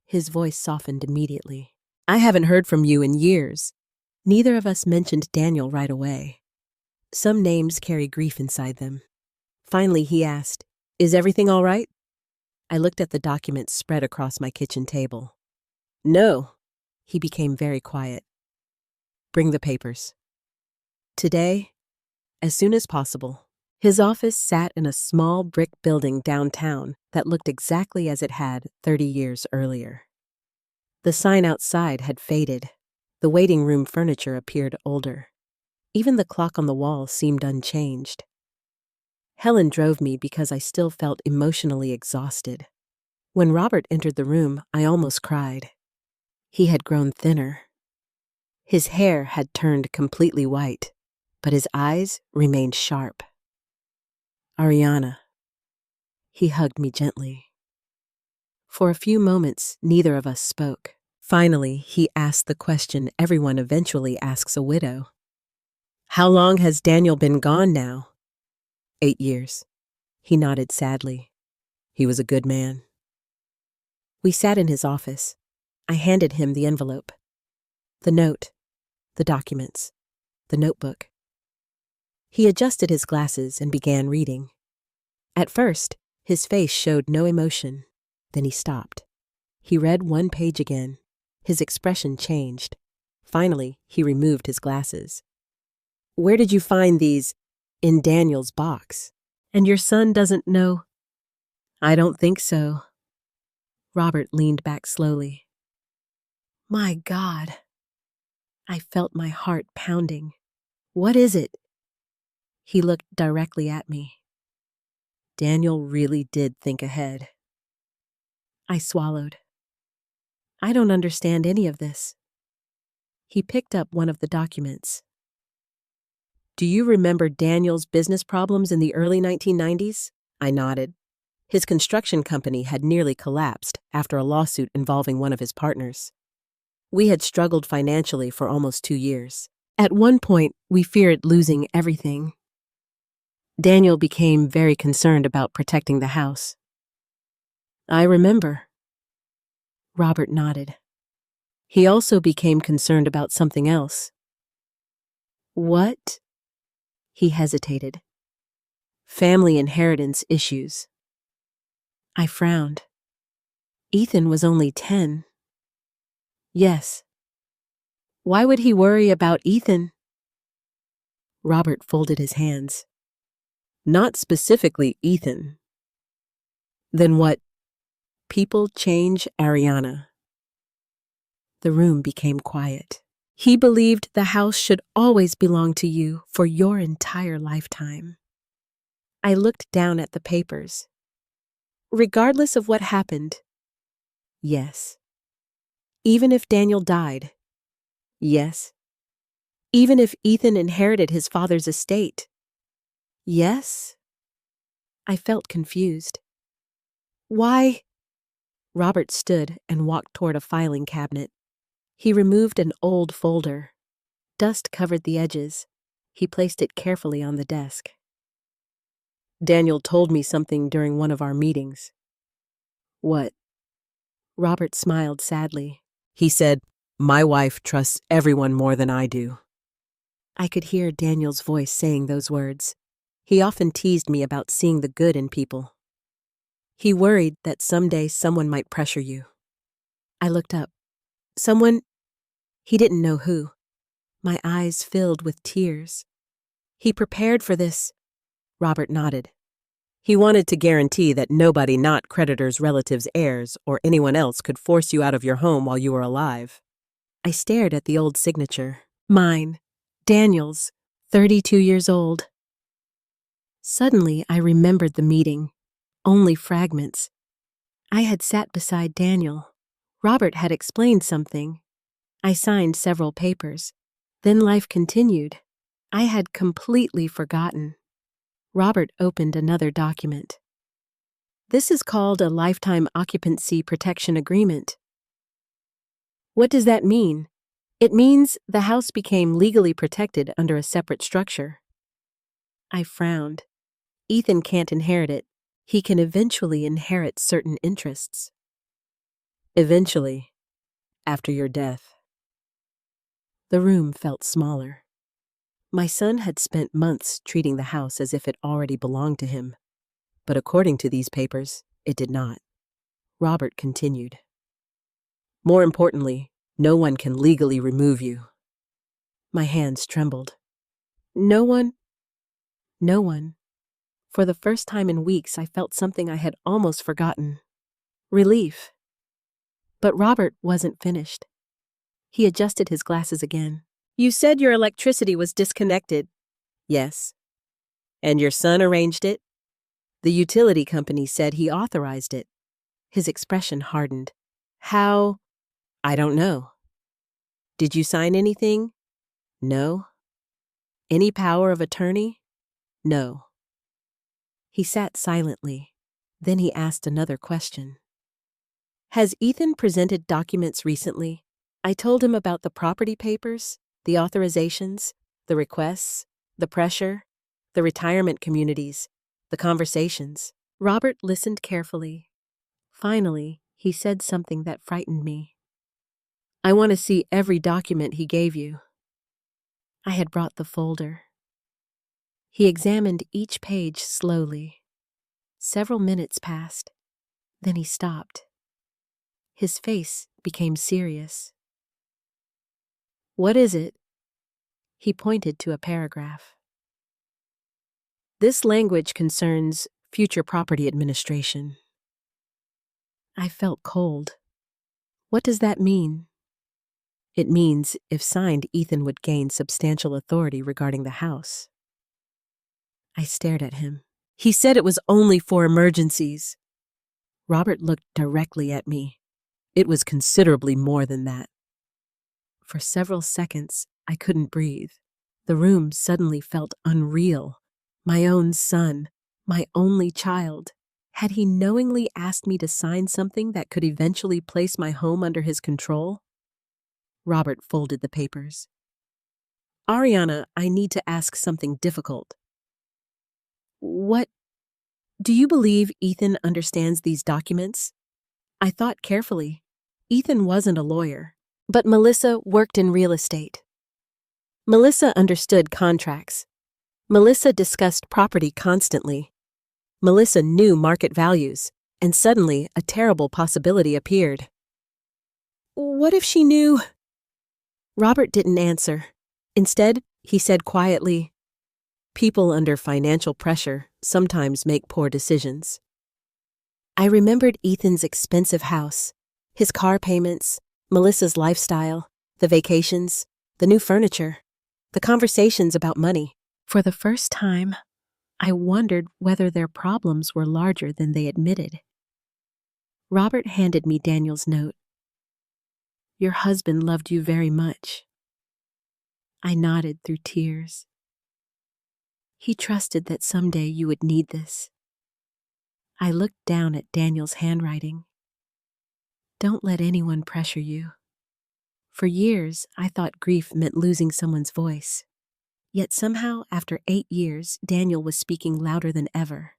S1: His voice softened immediately. "I haven't heard from you in years." Neither of us mentioned Daniel right away. Some names carry grief inside them. Finally, he asked, "Is everything all right?" I looked at the documents spread across my kitchen table. "No." He became very quiet. "Bring the papers." "Today, as soon as possible." His office sat in a small brick building downtown that looked exactly as it had 30 years earlier. The sign outside had faded. The waiting room furniture appeared older. Even the clock on the wall seemed unchanged. Helen drove me because I still felt emotionally exhausted. When Robert entered the room, I almost cried. He had grown thinner. His hair had turned completely white, but his eyes remained sharp. "Ariana." He hugged me gently. For a few moments, neither of us spoke. Finally, he asked the question everyone eventually asks a widow. "How long has Daniel been gone now?" 8 years. He nodded sadly. "He was a good man." We sat in his office. I handed him the envelope, the note, the documents, the notebook. He adjusted his glasses and began reading. At first, his face showed no emotion. Then he stopped. He read one page again. His expression changed. Finally, he removed his glasses. "Where did you find these?" "In Daniel's box." "And your son doesn't know?" "I don't think so." Robert leaned back slowly. My God. I felt my heart pounding. "What is it?" He looked directly at me. Daniel really did think ahead. I swallowed. "I don't understand any of this." He picked up one of the documents. "Do you remember Daniel's business problems in the early 1990s? I nodded. His construction company had nearly collapsed after a lawsuit involving one of his partners. We had struggled financially for almost 2 years. At one point, we feared losing everything. Daniel became very concerned about protecting the house." "I remember." Robert nodded. "He also became concerned about something else." "What?" He hesitated. "Family inheritance issues." I frowned. Ethan was only 10. "Yes." "Why would he worry about Ethan?" Robert folded his hands. "Not specifically Ethan." "Then what?" "People change, Ariana." The room became quiet. "He believed the house should always belong to you for your entire lifetime." I looked down at the papers. "Regardless of what happened?" "Yes." "Even if Daniel died?" "Yes." "Even if Ethan inherited his father's estate?" "Yes." I felt confused. "Why?" Robert stood and walked toward a filing cabinet. He removed an old folder. Dust covered the edges. He placed it carefully on the desk. "Daniel told me something during one of our meetings." "What?" Robert smiled sadly. "He said, 'My wife trusts everyone more than I do.'" I could hear Daniel's voice saying those words. He often teased me about seeing the good in people. He worried that someday someone might pressure you. I looked up. "Someone He didn't know who. My eyes filled with tears. He prepared for this. Robert nodded. He wanted to guarantee that nobody not creditors, relatives, heirs, or anyone else could force you out of your home while you were alive. I stared at the old signature. Mine. Daniel's. 32 years old. Suddenly, I remembered the meeting. Only fragments. I had sat beside Daniel. Robert had explained something. I signed several papers. Then life continued. I had completely forgotten. Robert opened another document. This is called a lifetime occupancy protection agreement. What does that mean? It means the house became legally protected under a separate structure. I frowned. Ethan can't inherit it. He can eventually inherit certain interests. Eventually, after your death. The room felt smaller. My son had spent months treating the house as if it already belonged to him. But according to these papers, it did not. Robert continued. More importantly, no one can legally remove you. My hands trembled. No one? No one. For the first time in weeks, I felt something I had almost forgotten. Relief. But Robert wasn't finished. He adjusted his glasses again. You said your electricity was disconnected. Yes. And your son arranged it? The utility company said he authorized it. His expression hardened. How? I don't know. Did you sign anything? No. Any power of attorney? No. He sat silently. Then he asked another question. Has Ethan presented documents recently? I told him about the property papers, the authorizations, the requests, the pressure, the retirement communities, the conversations. Robert listened carefully. Finally, he said something that frightened me. I want to see every document he gave you. I had brought the folder. He examined each page slowly. Several minutes passed. Then he stopped. His face became serious. What is it? He pointed to a paragraph. This language concerns future property administration. I felt cold. What does that mean? It means, if signed, Ethan would gain substantial authority regarding the house. I stared at him. He said it was only for emergencies. Robert looked directly at me. It was considerably more than that. For several seconds, I couldn't breathe. The room suddenly felt unreal. My own son, my only child. Had he knowingly asked me to sign something that could eventually place my home under his control? Robert folded the papers. Ariana, I need to ask something difficult. What? Do you believe Ethan understands these documents? I thought carefully. Ethan wasn't a lawyer, but Melissa worked in real estate. Melissa understood contracts. Melissa discussed property constantly. Melissa knew market values, and suddenly a terrible possibility appeared. What if she knew? Robert didn't answer. Instead, he said quietly, people under financial pressure sometimes make poor decisions. I remembered Ethan's expensive house, his car payments, Melissa's lifestyle, the vacations, the new furniture, the conversations about money. For the first time, I wondered whether their problems were larger than they admitted. Robert handed me Daniel's note. Your husband loved you very much. I nodded through tears. He trusted that someday you would need this. I looked down at Daniel's handwriting. Don't let anyone pressure you. For years, I thought grief meant losing someone's voice. Yet somehow, after 8 years, Daniel was speaking louder than ever.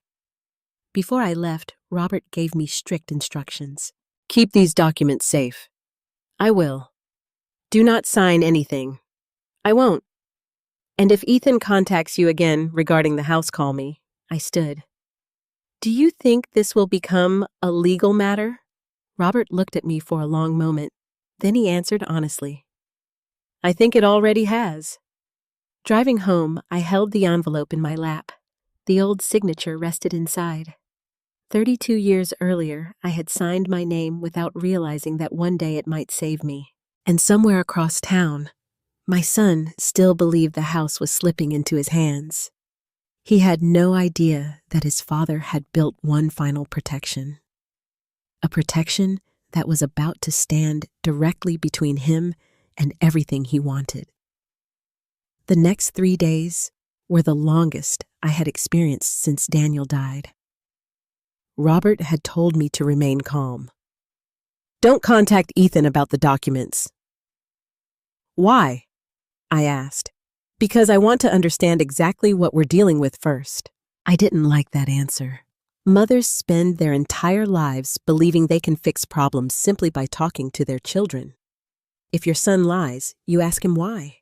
S1: Before I left, Robert gave me strict instructions. Keep these documents safe. I will. Do not sign anything. I won't. And if Ethan contacts you again regarding the house, call me. I stood. Do you think this will become a legal matter? Robert looked at me for a long moment. Then he answered honestly. I think it already has. Driving home, I held the envelope in my lap. The old signature rested inside. 32 years earlier, I had signed my name without realizing that one day it might save me. And somewhere across town, my son still believed the house was slipping into his hands. He had no idea that his father had built one final protection. A protection that was about to stand directly between him and everything he wanted. The next 3 days were the longest I had experienced since Daniel died. Robert had told me to remain calm. Don't contact Ethan about the documents. Why? I asked. Because I want to understand exactly what we're dealing with first. I didn't like that answer. Mothers spend their entire lives believing they can fix problems simply by talking to their children. If your son lies, you ask him why.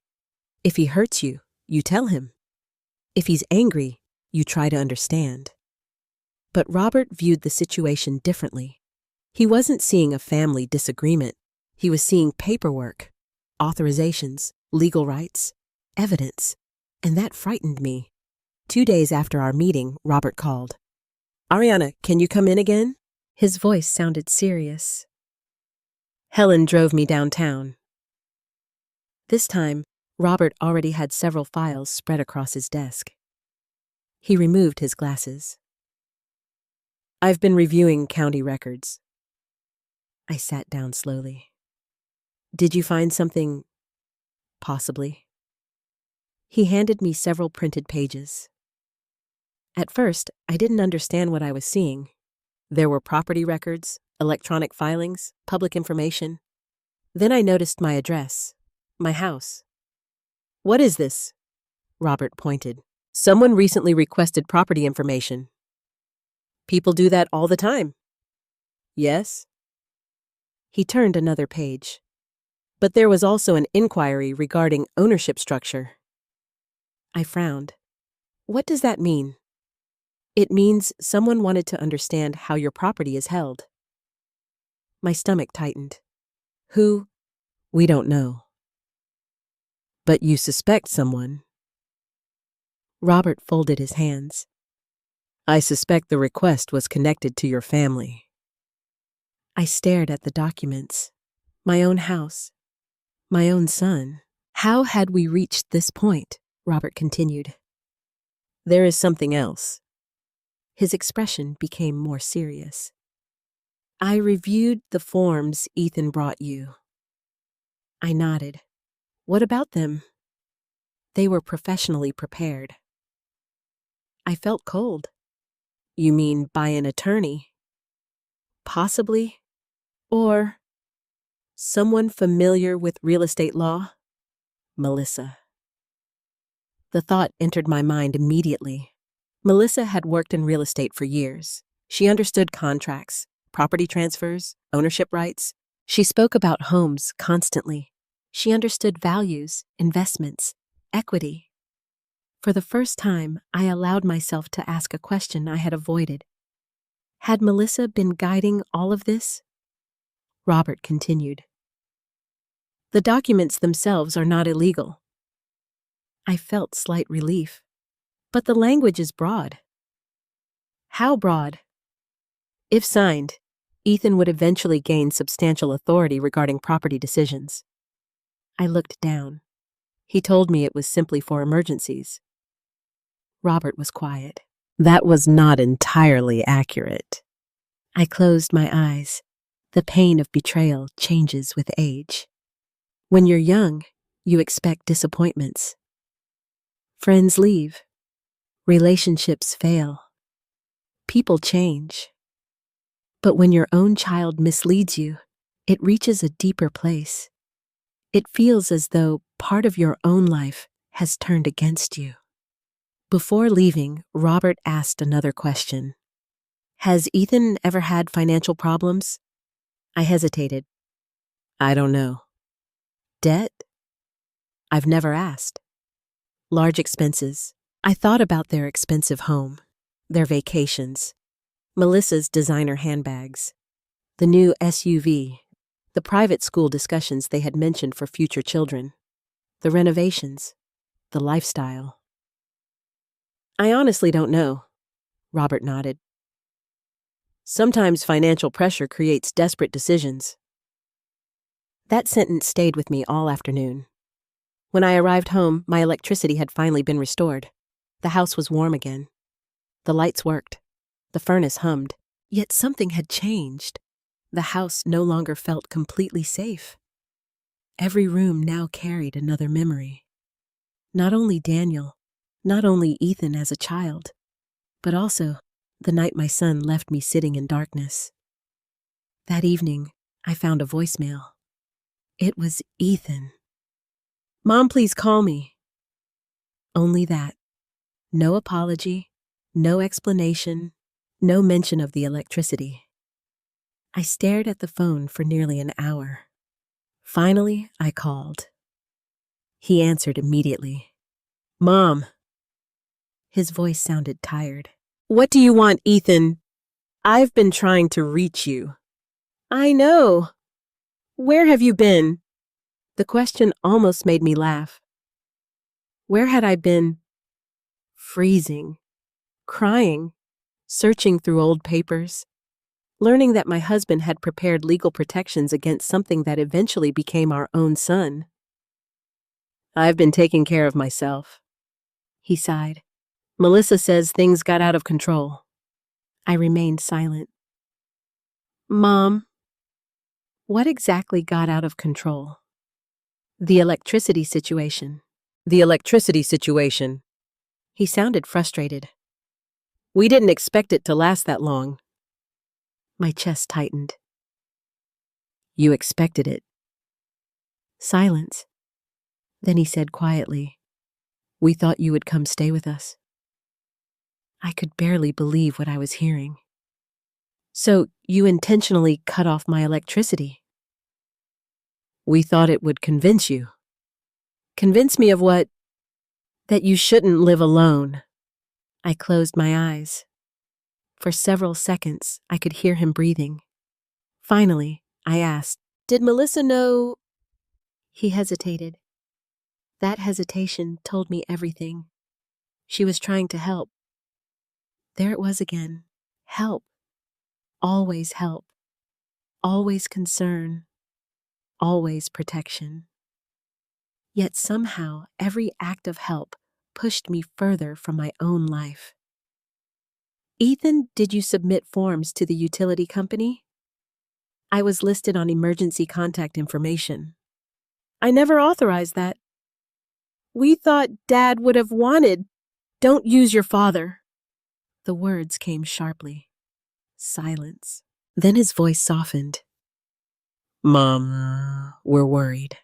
S1: If he hurts you, you tell him. If he's angry, you try to understand. But Robert viewed the situation differently. He wasn't seeing a family disagreement. He was seeing paperwork, authorizations, legal rights, evidence, and that frightened me. 2 days after our meeting, Robert called. Ariana, can you come in again? His voice sounded serious. Helen drove me downtown. This time, Robert already had several files spread across his desk. He removed his glasses. I've been reviewing county records. I sat down slowly. Did you find something? Possibly. He handed me several printed pages. At first, I didn't understand what I was seeing. There were property records, electronic filings, public information. Then I noticed my address, my house. What is this? Robert pointed. Someone recently requested property information. People do that all the time. Yes. He turned another page. But there was also an inquiry regarding ownership structure. I frowned. What does that mean? It means someone wanted to understand how your property is held. My stomach tightened. Who? We don't know. But you suspect someone. Robert folded his hands. I suspect the request was connected to your family. I stared at the documents. My own house. My own son. How had we reached this point? Robert continued. There is something else. His expression became more serious. I reviewed the forms Ethan brought you. I nodded. What about them? They were professionally prepared. I felt cold. You mean by an attorney? Possibly. Or someone familiar with real estate law? Melissa. The thought entered my mind immediately. Melissa had worked in real estate for years. She understood contracts, property transfers, ownership rights. She spoke about homes constantly. She understood values, investments, equity. For the first time, I allowed myself to ask a question I had avoided. Had Melissa been guiding all of this? Robert continued. The documents themselves are not illegal. I felt slight relief. But the language is broad. How broad? If signed, Ethan would eventually gain substantial authority regarding property decisions. I looked down. He told me it was simply for emergencies. Robert was quiet. That was not entirely accurate. I closed my eyes. The pain of betrayal changes with age. When you're young, you expect disappointments. Friends leave. Relationships fail. People change. But when your own child misleads you, it reaches a deeper place. It feels as though part of your own life has turned against you. Before leaving, Robert asked another question. Has Ethan ever had financial problems? I hesitated. I don't know. Debt? I've never asked. Large expenses. I thought about their expensive home, their vacations, Melissa's designer handbags, the new SUV, the private school discussions they had mentioned for future children. The renovations, the lifestyle. I honestly don't know, Robert nodded. Sometimes financial pressure creates desperate decisions. That sentence stayed with me all afternoon. When I arrived home, my electricity had finally been restored. The house was warm again. The lights worked. The furnace hummed. Yet something had changed. The house no longer felt completely safe. Every room now carried another memory. Not only Daniel, not only Ethan as a child, but also the night my son left me sitting in darkness. That evening, I found a voicemail. It was Ethan. "Mom, please call me." Only that. No apology, no explanation, no mention of the electricity. I stared at the phone for nearly an hour. Finally, I called. He answered immediately. "Mom." His voice sounded tired. "What do you want, Ethan? I've been trying to reach you." "I know. Where have you been?" The question almost made me laugh. Where had I been? Freezing, crying, searching through old papers, learning that my husband had prepared legal protections against something that eventually became our own son. "I've been taking care of myself," he sighed. "Melissa says things got out of control." I remained silent. "Mom, what exactly got out of control?" The electricity situation. The electricity situation. He sounded frustrated. "We didn't expect it to last that long." My chest tightened. "You expected it." Silence. Then he said quietly, "We thought you would come stay with us." I could barely believe what I was hearing. "So you intentionally cut off my electricity?" "We thought it would convince you." "Convince me of what?" "That you shouldn't live alone." I closed my eyes. For several seconds, I could hear him breathing. Finally, I asked, "Did Melissa know?" He hesitated. That hesitation told me everything. She was trying to help. There it was again. Help. Always help. Always concern. Always protection. Yet somehow, every act of help pushed me further from my own life. "Ethan, did you submit forms to the utility company?" "I was listed on emergency contact information." "I never authorized that." "We thought Dad would have wanted." "Don't use your father." The words came sharply. Silence. Then his voice softened. "Mom, we're worried."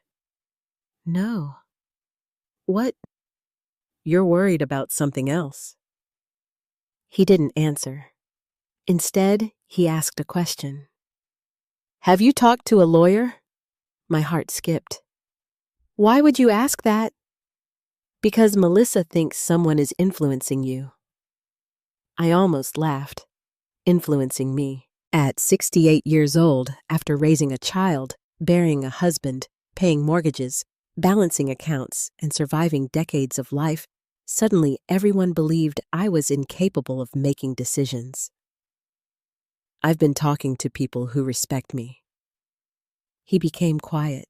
S1: "No." "What?" "You're worried about something else." He didn't answer. Instead, he asked a question. "Have you talked to a lawyer?" My heart skipped. "Why would you ask that?" "Because Melissa thinks someone is influencing you." I almost laughed. Influencing me. At 68 years old, after raising a child, burying a husband, paying mortgages, balancing accounts, and surviving decades of life, suddenly everyone believed I was incapable of making decisions. "I've been talking to people who respect me." He became quiet.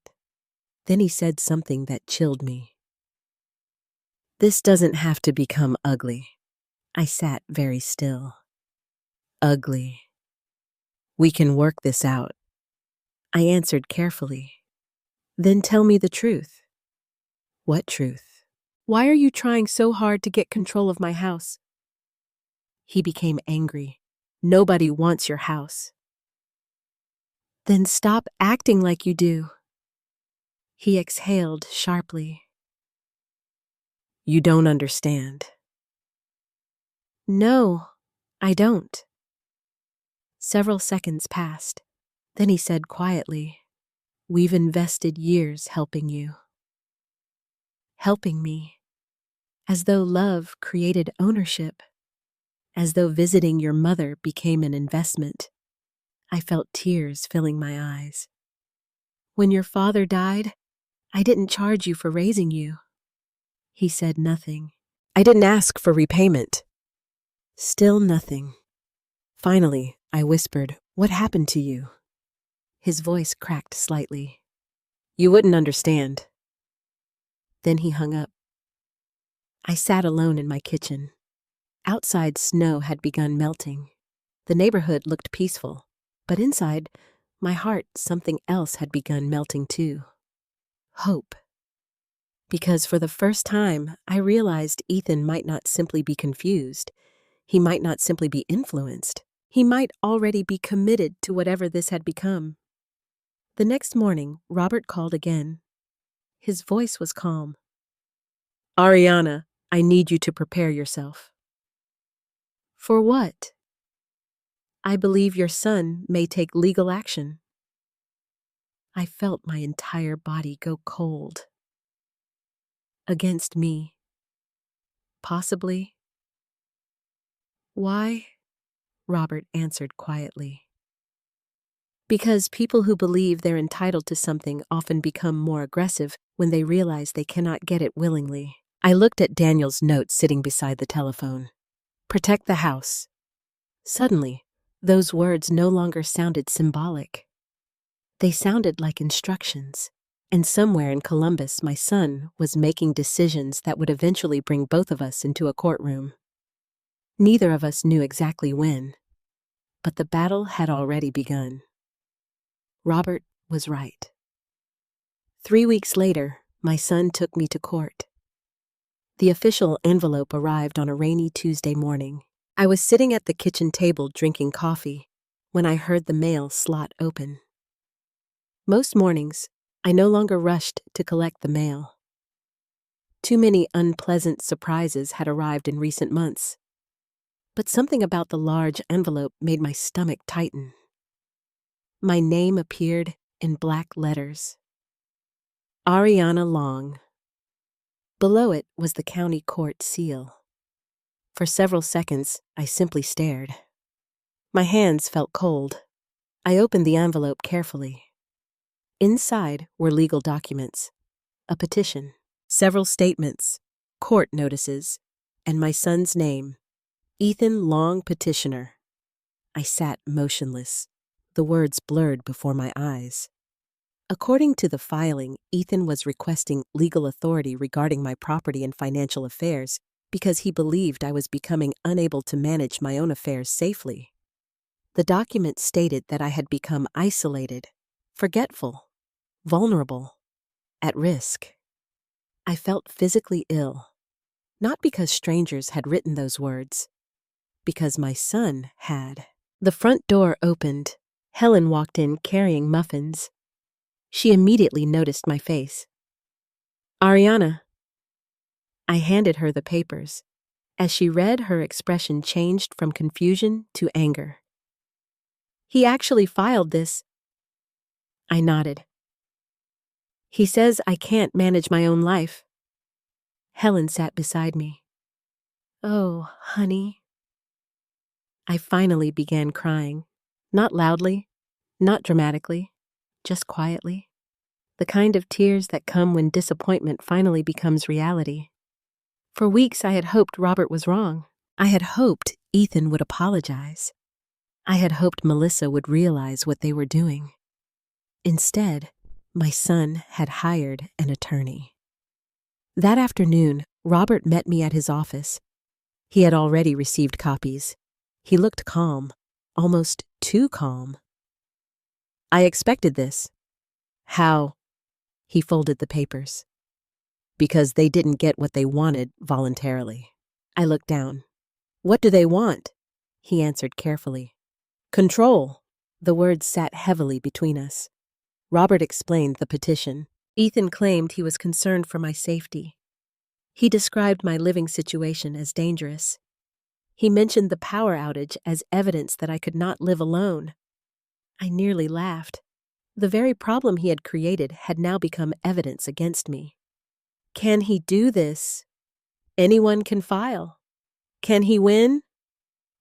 S1: Then he said something that chilled me. "This doesn't have to become ugly." I sat very still. "Ugly. We can work this out." I answered carefully. "Then tell me the truth." "What truth?" "Why are you trying so hard to get control of my house?" He became angry. "Nobody wants your house." "Then stop acting like you do." He exhaled sharply. "You don't understand." "No, I don't." Several seconds passed. Then he said quietly, "We've invested years helping you." Helping me. As though love created ownership. As though visiting your mother became an investment. I felt tears filling my eyes. "When your father died, I didn't charge you for raising you. He said nothing. I didn't ask for repayment. Still nothing. Finally, I whispered, "What happened to you?" His voice cracked slightly. "You wouldn't understand." Then he hung up. I sat alone in my kitchen. Outside, snow had begun melting. The neighborhood looked peaceful, but inside, my heart, something else had begun melting too. Hope. Because for the first time, I realized Ethan might not simply be confused. He might not simply be influenced. He might already be committed to whatever this had become. The next morning, Robert called again. His voice was calm. "Ariana, I need you to prepare yourself." "For what?" "I believe your son may take legal action." I felt my entire body go cold. Against me. Possibly. "Why?" Robert answered quietly. "Because people who believe they're entitled to something often become more aggressive when they realize they cannot get it willingly." I looked at Daniel's note sitting beside the telephone. "Protect the house." Suddenly, those words no longer sounded symbolic. They sounded like instructions. And somewhere in Columbus, my son was making decisions that would eventually bring both of us into a courtroom. Neither of us knew exactly when, but the battle had already begun. Robert was right. 3 weeks later, my son took me to court. The official envelope arrived on a rainy Tuesday morning. I was sitting at the kitchen table drinking coffee when I heard the mail slot open. Most mornings, I no longer rushed to collect the mail. Too many unpleasant surprises had arrived in recent months. But something about the large envelope made my stomach tighten. My name appeared in black letters. Ariana Long. Below it was the county court seal. For several seconds, I simply stared. My hands felt cold. I opened the envelope carefully. Inside were legal documents, a petition, several statements, court notices, and my son's name, Ethan Long, petitioner. I sat motionless, the words blurred before my eyes. According to the filing, Ethan was requesting legal authority regarding my property and financial affairs because he believed I was becoming unable to manage my own affairs safely. The document stated that I had become isolated, forgetful, vulnerable, at risk. I felt physically ill, not because strangers had written those words, because my son had. The front door opened. Helen walked in carrying muffins. She immediately noticed my face. "Ariana." I handed her the papers. As she read, her expression changed from confusion to anger. "He actually filed this." I nodded. "He says I can't manage my own life." Helen sat beside me. "Oh, honey." I finally began crying. Not loudly, not dramatically, just quietly. The kind of tears that come when disappointment finally becomes reality. For weeks I had hoped Robert was wrong. I had hoped Ethan would apologize. I had hoped Melissa would realize what they were doing. Instead, my son had hired an attorney. That afternoon, Robert met me at his office. He had already received copies. He looked calm, almost too calm. "I expected this." "How?" He folded the papers. "Because they didn't get what they wanted voluntarily." I looked down. "What do they want?" He answered carefully. "Control." The words sat heavily between us. Robert explained the petition. Ethan claimed he was concerned for my safety. He described my living situation as dangerous. He mentioned the power outage as evidence that I could not live alone. I nearly laughed. The very problem he had created had now become evidence against me. "Can he do this?" "Anyone can file." "Can he win?"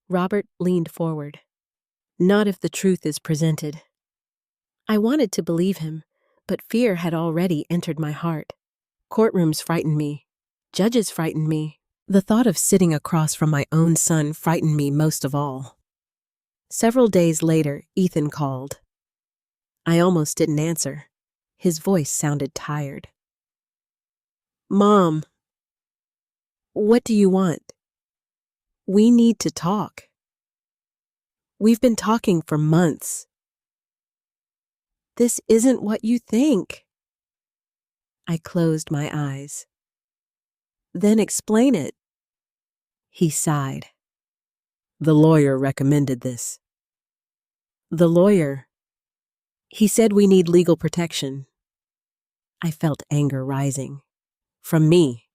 S1: Robert leaned forward. "Not if the truth is presented." I wanted to believe him, But fear had already entered my heart. Courtrooms frightened me. Judges frightened me. The thought of sitting across from my own son frightened me most of all. Several days later, Ethan called. I almost didn't answer. His voice sounded tired. "Mom, what do you want? We need to talk. We've been talking for months. This isn't what you think." I closed my eyes. "Then explain it." He sighed. "The lawyer recommended this." "The lawyer? He said we need legal protection." I felt anger rising. "From me?"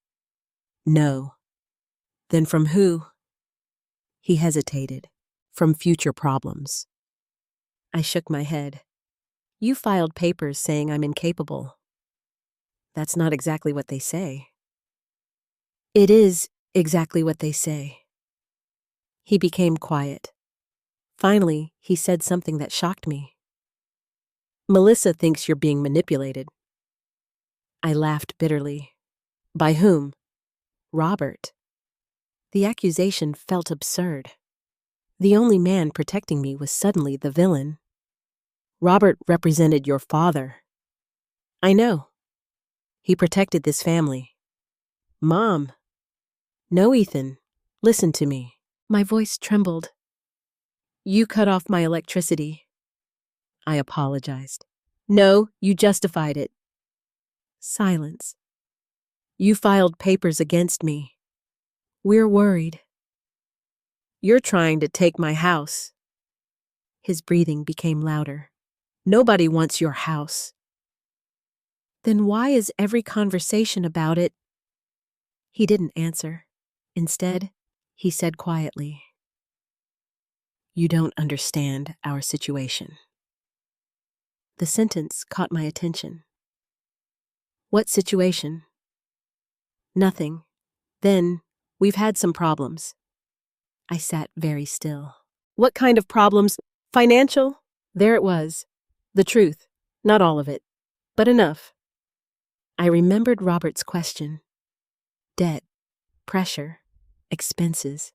S1: "No." "Then from who?" He hesitated. "From future problems." I shook my head. "You filed papers saying I'm incapable." "That's not exactly what they say." "It is exactly what they say." He became quiet. Finally, he said something that shocked me. "Melissa thinks you're being manipulated." I laughed bitterly. "By whom?" "Robert." The accusation felt absurd. The only man protecting me was suddenly the villain. "Robert represented your father." "I know. He protected this family." "Mom." "No, Ethan. Listen to me." My voice trembled. "You cut off my electricity." I apologized. "No, you justified it." Silence. "You filed papers against me." "We're worried." "You're trying to take my house." His breathing became louder. "Nobody wants your house." "Then why is every conversation about it?" He didn't answer. Instead, he said quietly, "You don't understand our situation." The sentence caught my attention. "What situation?" "Nothing. Then, we've had some problems." I sat very still. "What kind of problems? Financial?" There it was. The truth. Not all of it, but enough. I remembered Robert's question. Debt, pressure, expenses.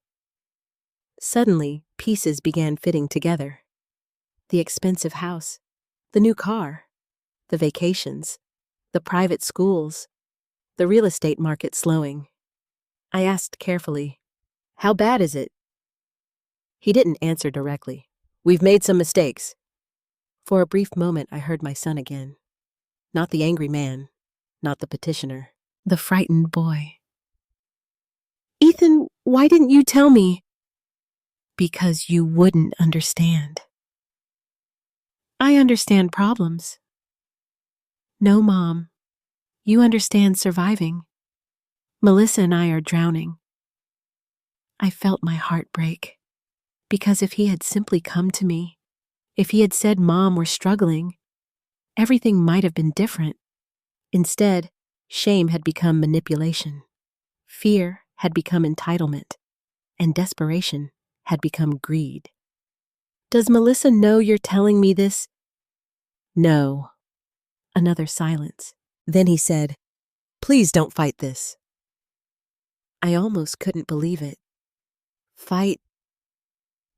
S1: Suddenly, pieces began fitting together. The expensive house, the new car, the vacations, the private schools, the real estate market slowing. I asked carefully, "How bad is it?" He didn't answer directly. "We've made some mistakes." For a brief moment, I heard my son again. Not the angry man, not the petitioner, the frightened boy. "Ethan, why didn't you tell me?" "Because you wouldn't understand." "I understand problems." "No, Mom. You understand surviving. Melissa and I are drowning." I felt my heart break. Because if he had simply come to me, if he had said, "Mom, we're struggling," everything might have been different. Instead, shame had become manipulation. Fear had become entitlement. And desperation had become greed. "Does Melissa know you're telling me this?" "No." Another silence. Then he said, "Please don't fight this." I almost couldn't believe it. "Fight?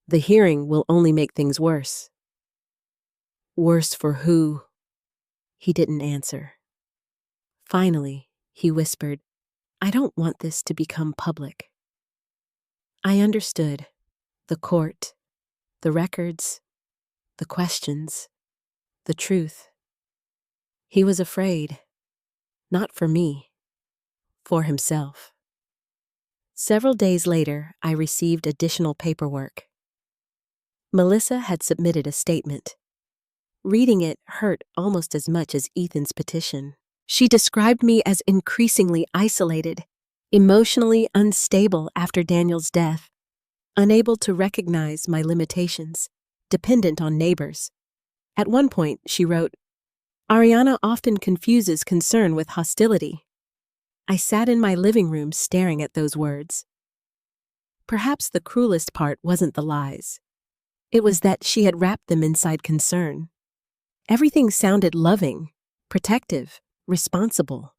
S1: The hearing will only make things worse." "Worse for who?" He didn't answer. Finally, he whispered, "I don't want this to become public." I understood. The court, the records, the questions, the truth. He was afraid. Not for me. For himself. Several days later, I received additional paperwork. Melissa had submitted a statement. Reading it hurt almost as much as Ethan's petition. She described me as increasingly isolated, emotionally unstable after Daniel's death, unable to recognize my limitations, dependent on neighbors. At one point, she wrote, "Ariana often confuses concern with hostility." I sat in my living room staring at those words. Perhaps the cruelest part wasn't the lies. It was that she had wrapped them inside concern. Everything sounded loving, protective, responsible.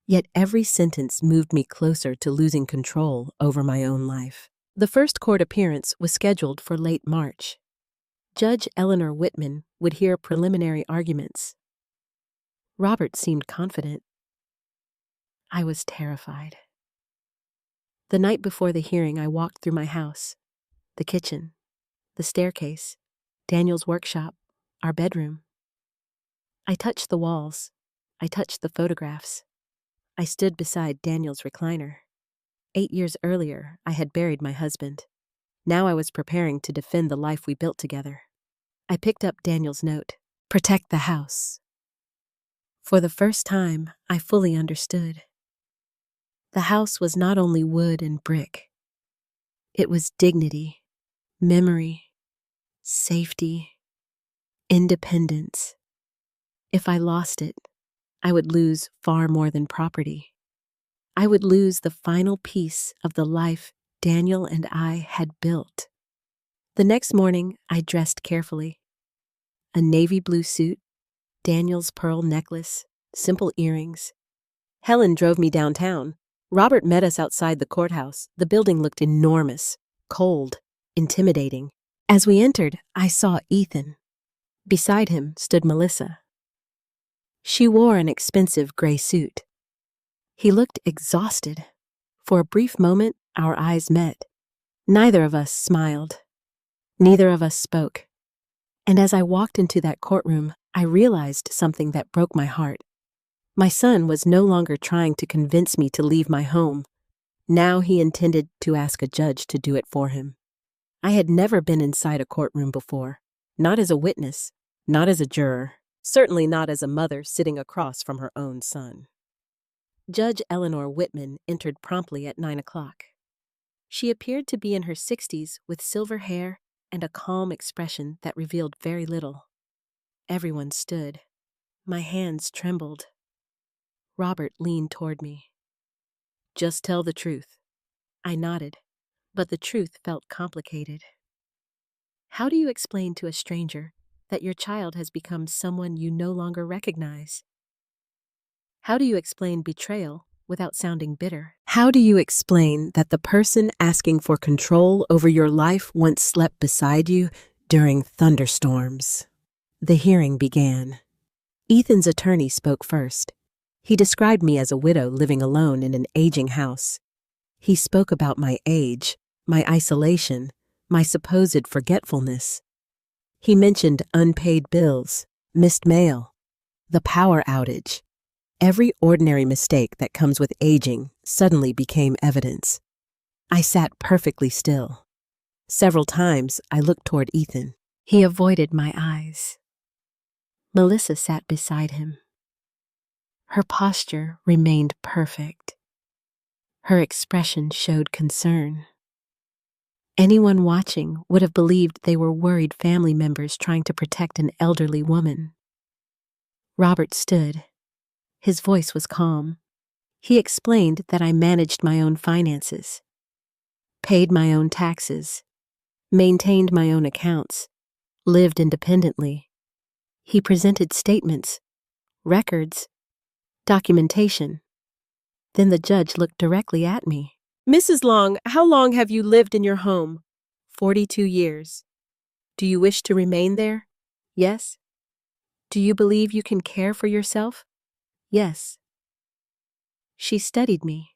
S1: Yet every sentence moved me closer to losing control over my own life. The first court appearance was scheduled for late March. Judge Eleanor Whitman would hear preliminary arguments. Robert seemed confident. I was terrified. The night before the hearing, I walked through my house, the kitchen, the staircase, Daniel's workshop, our bedroom. I touched the walls. I touched the photographs. I stood beside Daniel's recliner. 8 years earlier, I had buried my husband. Now I was preparing to defend the life we built together. I picked up Daniel's note, "Protect the house." For the first time, I fully understood. The house was not only wood and brick. It was dignity, memory, safety, independence. If I lost it, I would lose far more than property. I would lose the final piece of the life Daniel and I had built. The next morning, I dressed carefully. A navy blue suit, Daniel's pearl necklace, simple earrings. Helen drove me downtown. Robert met us outside the courthouse. The building looked enormous, cold, intimidating. As we entered, I saw Ethan. Beside him stood Melissa. She wore an expensive gray suit. He looked exhausted. For a brief moment, our eyes met. Neither of us smiled. Neither of us spoke. And as I walked into that courtroom, I realized something that broke my heart. My son was no longer trying to convince me to leave my home. Now he intended to ask a judge to do it for him. I had never been inside a courtroom before, not as a witness, not as a juror, certainly not as a mother sitting across from her own son. Judge Eleanor Whitman entered promptly at 9 o'clock. She appeared to be in her 60s with silver hair and a calm expression that revealed very little. Everyone stood. My hands trembled. Robert leaned toward me. "Just tell the truth." I nodded, but the truth felt complicated. How do you explain to a stranger that your child has become someone you no longer recognize? How do you explain betrayal without sounding bitter? How do you explain that the person asking for control over your life once slept beside you during thunderstorms? The hearing began. Ethan's attorney spoke first. He described me as a widow living alone in an aging house. He spoke about my age, my isolation, my supposed forgetfulness. He mentioned unpaid bills, missed mail, the power outage. Every ordinary mistake that comes with aging suddenly became evidence. I sat perfectly still. Several times I looked toward Ethan. He avoided my eyes. Melissa sat beside him. Her posture remained perfect. Her expression showed concern. Anyone watching would have believed they were worried family members trying to protect an elderly woman. Robert stood. His voice was calm. He explained that I managed my own finances, paid my own taxes, maintained my own accounts, lived independently. He presented statements, records, documentation. Then the judge looked directly at me. "Mrs. Long, how long have you lived in your home?" 42 years. "Do you wish to remain there?" "Yes." "Do you believe you can care for yourself?" "Yes." She studied me.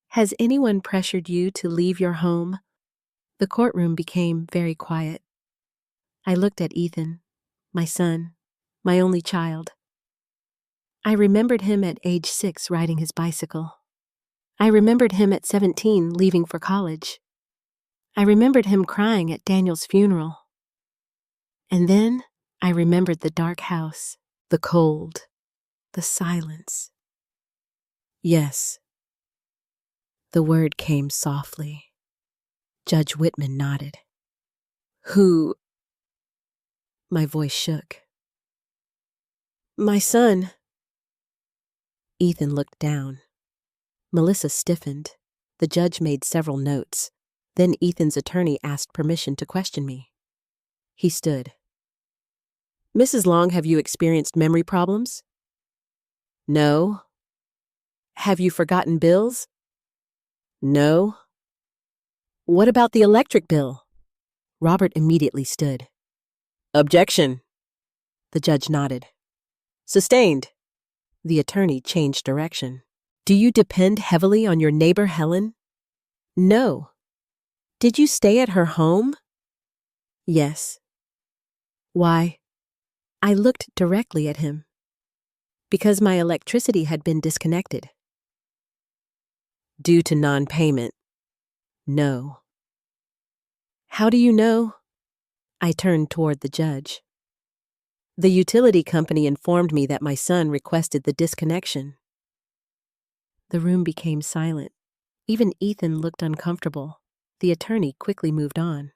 S1: "Has anyone pressured you to leave your home?" The courtroom became very quiet. I looked at Ethan, my son, my only child. I remembered him at age 6 riding his bicycle. I remembered him at 17 leaving for college. I remembered him crying at Daniel's funeral. And then I remembered the dark house, the cold, the silence. "Yes." The word came softly. Judge Whitman nodded. "Who?" My voice shook. "My son." Ethan looked down. Melissa stiffened. The judge made several notes. Then Ethan's attorney asked permission to question me. He stood. "Mrs. Long, have you experienced memory problems?" No. Have you forgotten bills? No. What about the electric bill? Robert immediately stood. Objection. The judge nodded. Sustained. The attorney changed direction. Do you depend heavily on your neighbor Helen? No. Did you stay at her home? Yes. Why? I looked directly at him. Because my electricity had been disconnected. Due to non-payment. No. How do you know? I turned toward the judge. The utility company informed me that my son requested the disconnection. The room became silent. Even Ethan looked uncomfortable. The attorney quickly moved on.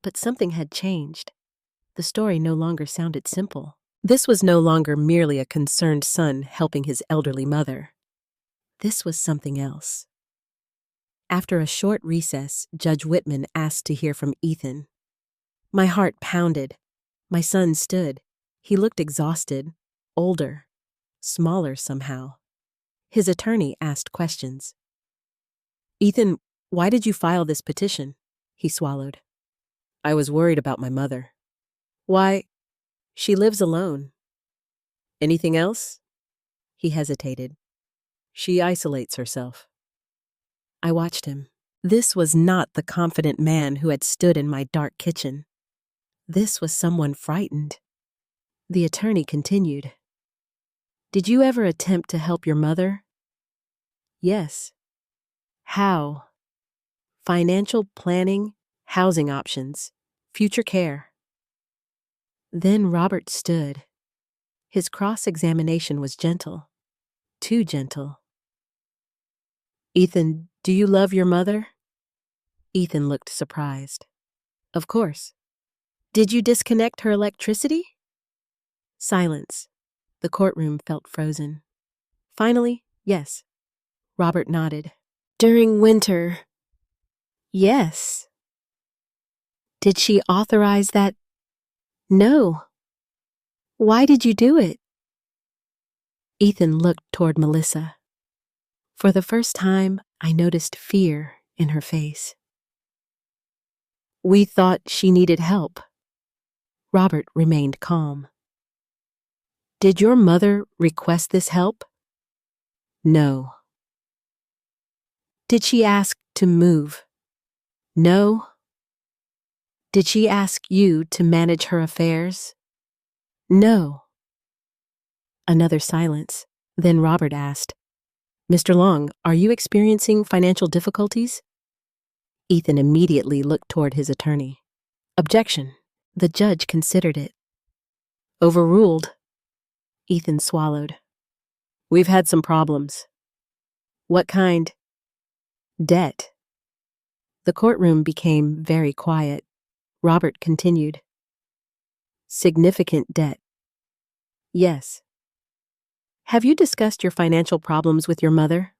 S1: But something had changed. The story no longer sounded simple. This was no longer merely a concerned son helping his elderly mother. This was something else. After a short recess, Judge Whitman asked to hear from Ethan. My heart pounded. My son stood. He looked exhausted, older, smaller somehow. His attorney asked questions. Ethan, why did you file this petition? He swallowed. I was worried about my mother. Why? She lives alone. Anything else? He hesitated. She isolates herself. I watched him. This was not the confident man who had stood in my dark kitchen. This was someone frightened. The attorney continued. Did you ever attempt to help your mother? Yes. How? Financial planning, housing options, future care. Then Robert stood. His cross-examination was gentle. Too gentle. Ethan, do you love your mother? Ethan looked surprised. Of course. Did you disconnect her electricity? Silence. The courtroom felt frozen. Finally, yes. Robert nodded. During winter. Yes. Did she authorize that? No. Why did you do it? Ethan looked toward Melissa. For the first time, I noticed fear in her face. We thought she needed help. Robert remained calm. Did your mother request this help? No. Did she ask to move? No. Did she ask you to manage her affairs? No. Another silence. Then Robert asked, Mr. Long, are you experiencing financial difficulties? Ethan immediately looked toward his attorney. Objection. The judge considered it. Overruled. Ethan swallowed. We've had some problems. What kind? Debt. The courtroom became very quiet. Robert continued. Significant debt. Yes. Have you discussed your financial problems with your mother?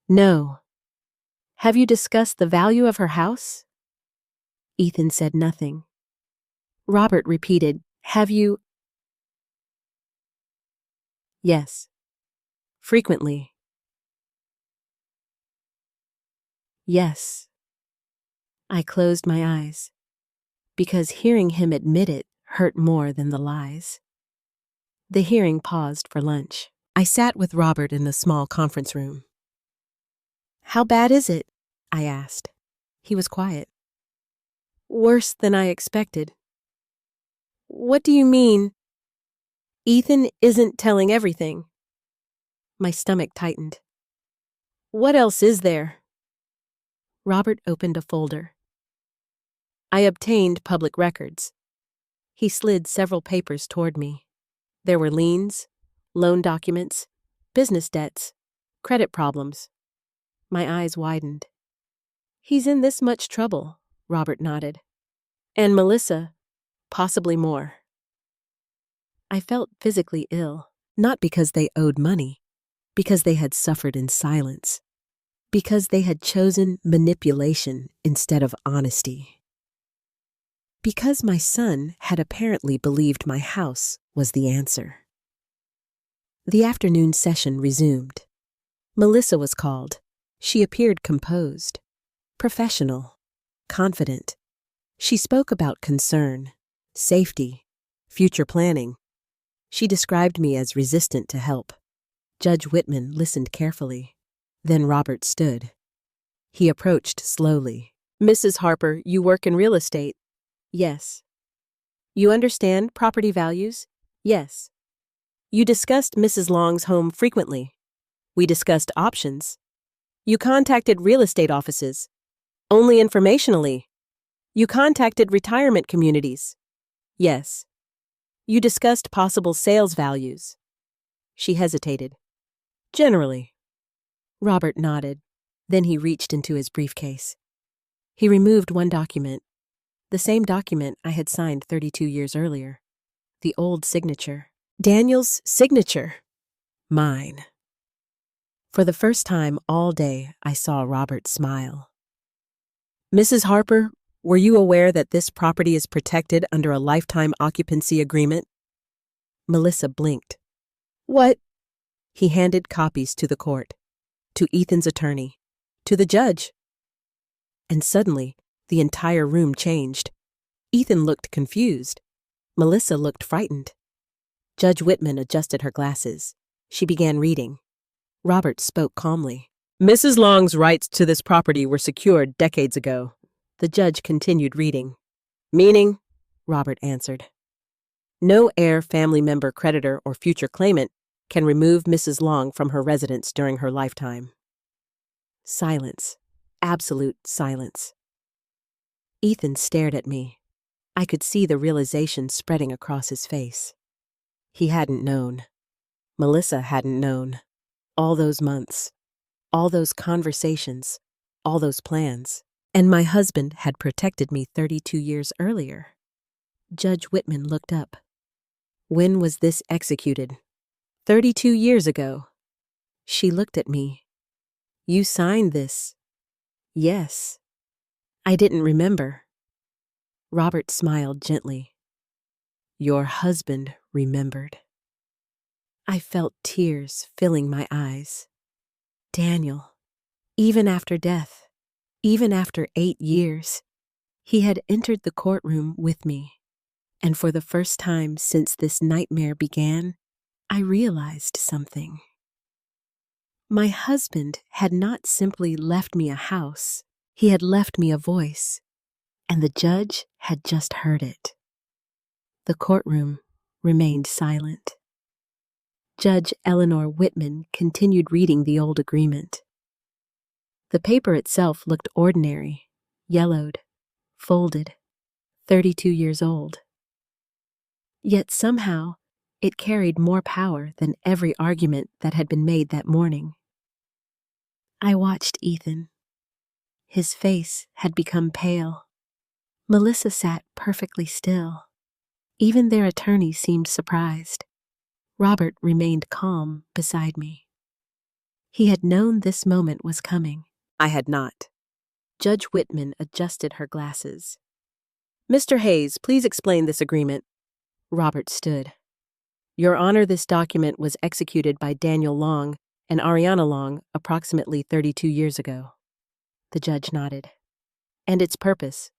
S1: No. Have you discussed the value of her house? Ethan said nothing. Robert repeated, Have you? Yes. Frequently. Yes. I closed my eyes, because hearing him admit it hurt more than the lies. The hearing paused for lunch. I sat with Robert in the small conference room. How bad is it? I asked. He was quiet. Worse than I expected. What do you mean? Ethan isn't telling everything. My stomach tightened. What else is there? Robert opened a folder. I obtained public records. He slid several papers toward me. There were liens, loan documents, business debts, credit problems. My eyes widened. He's in this much trouble, Robert nodded. And Melissa, possibly more. I felt physically ill, not because they owed money, because they had suffered in silence, because they had chosen manipulation instead of honesty. Because my son had apparently believed my house was the answer. The afternoon session resumed. Melissa was called. She appeared composed, professional, confident. She spoke about concern, safety, future planning. She described me as resistant to help. Judge Whitman listened carefully. Then Robert stood. He approached slowly. Mrs. Harper, you work in real estate? Yes. You understand property values? Yes. You discussed Mrs. Long's home frequently. We discussed options. You contacted real estate offices. Only informationally. You contacted retirement communities. Yes. You discussed possible sales values. She hesitated. Generally. Robert nodded. Then he reached into his briefcase. He removed one document, the same document I had signed 32 years earlier. The old signature. Daniel's signature. Mine. For the first time all day, I saw Robert smile. Mrs. Harper, were you aware that this property is protected under a lifetime occupancy agreement? Melissa blinked. What? He handed copies to the court, to Ethan's attorney, to the judge. And suddenly, the entire room changed. Ethan looked confused. Melissa looked frightened. Judge Whitman adjusted her glasses. She began reading. Robert spoke calmly. Mrs. Long's rights to this property were secured decades ago. The judge continued reading. Meaning? Robert answered. No heir, family member, creditor, or future claimant can remove Mrs. Long from her residence during her lifetime. Silence. Absolute silence. Ethan stared at me. I could see the realization spreading across his face. He hadn't known. Melissa hadn't known. All those months, all those conversations, all those plans. And my husband had protected me 32 years earlier. Judge Whitman looked up. When was this executed? 32 years ago. She looked at me. You signed this. Yes. I didn't remember. Robert smiled gently. Your husband remembered. I felt tears filling my eyes. Daniel, even after death, even after 8 years, he had entered the courtroom with me. And for the first time since this nightmare began, I realized something. My husband had not simply left me a house, he had left me a voice, and the judge had just heard it. The courtroom remained silent. Judge Eleanor Whitman continued reading the old agreement. The paper itself looked ordinary, yellowed, folded, 32 years old. Yet somehow, it carried more power than every argument that had been made that morning. I watched Ethan. His face had become pale. Melissa sat perfectly still. Even their attorney seemed surprised. Robert remained calm beside me. He had known this moment was coming. I had not. Judge Whitman adjusted her glasses. Mr. Hayes, please explain this agreement. Robert stood. Your Honor, this document was executed by Daniel Long and Ariana Long approximately 32 years ago. The judge nodded. And its purpose?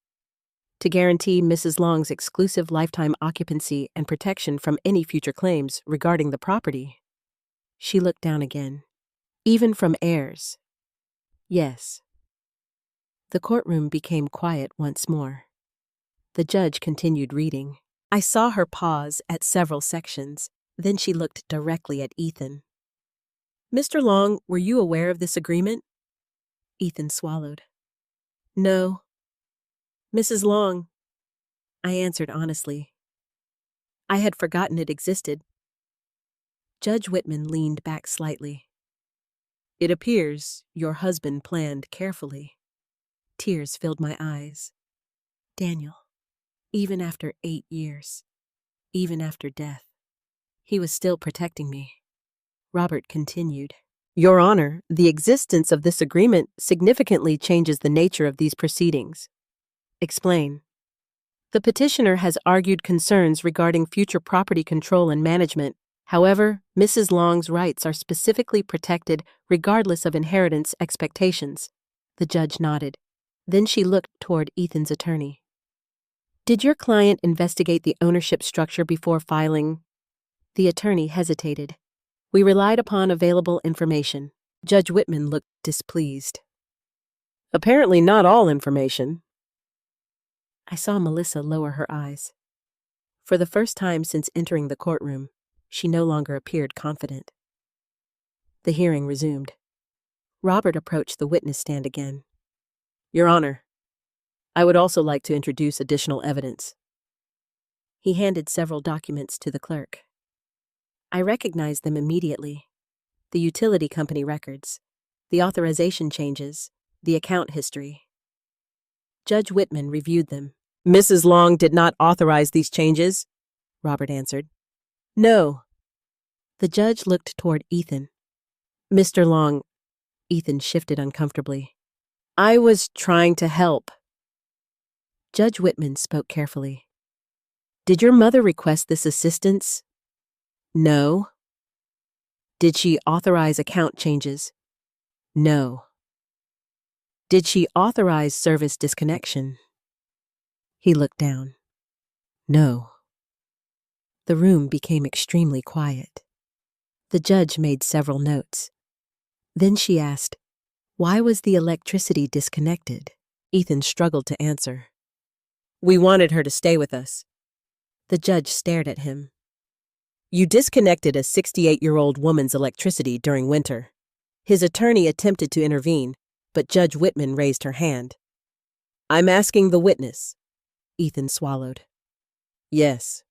S1: To guarantee Mrs. Long's exclusive lifetime occupancy and protection from any future claims regarding the property. She looked down again. Even from heirs. Yes. The courtroom became quiet once more. The judge continued reading. I saw her pause at several sections. Then she looked directly at Ethan. Mr. Long, were you aware of this agreement? Ethan swallowed. No. Mrs. Long, I answered honestly. I had forgotten it existed. Judge Whitman leaned back slightly. It appears your husband planned carefully. Tears filled my eyes. Daniel, even after 8 years, even after death, he was still protecting me. Robert continued. Your Honor, the existence of this agreement significantly changes the nature of these proceedings. Explain. The petitioner has argued concerns regarding future property control and management However, Mrs. Long's rights are specifically protected regardless of inheritance expectations. The judge nodded. Then she looked toward Ethan's attorney. Did your client investigate the ownership structure before filing? The attorney hesitated. We relied upon available information. Judge Whitman looked displeased. Apparently not all information. I saw Melissa lower her eyes. For the first time since entering the courtroom, she no longer appeared confident. The hearing resumed. Robert approached the witness stand again. Your Honor, I would also like to introduce additional evidence. He handed several documents to the clerk. I recognized them immediately. The utility company records, the authorization changes, the account history. Judge Whitman reviewed them. Mrs. Long did not authorize these changes, Robert answered. No. The judge looked toward Ethan. Mr. Long, Ethan shifted uncomfortably. I was trying to help. Judge Whitman spoke carefully. Did your mother request this assistance? No. Did she authorize account changes? No. Did she authorize service disconnection? He looked down. No. The room became extremely quiet. The judge made several notes. Then she asked, why was the electricity disconnected? Ethan struggled to answer. We wanted her to stay with us. The judge stared at him. You disconnected a 68-year-old woman's electricity during winter. His attorney attempted to intervene, but Judge Whitman raised her hand. I'm asking the witness. Ethan swallowed. Yes.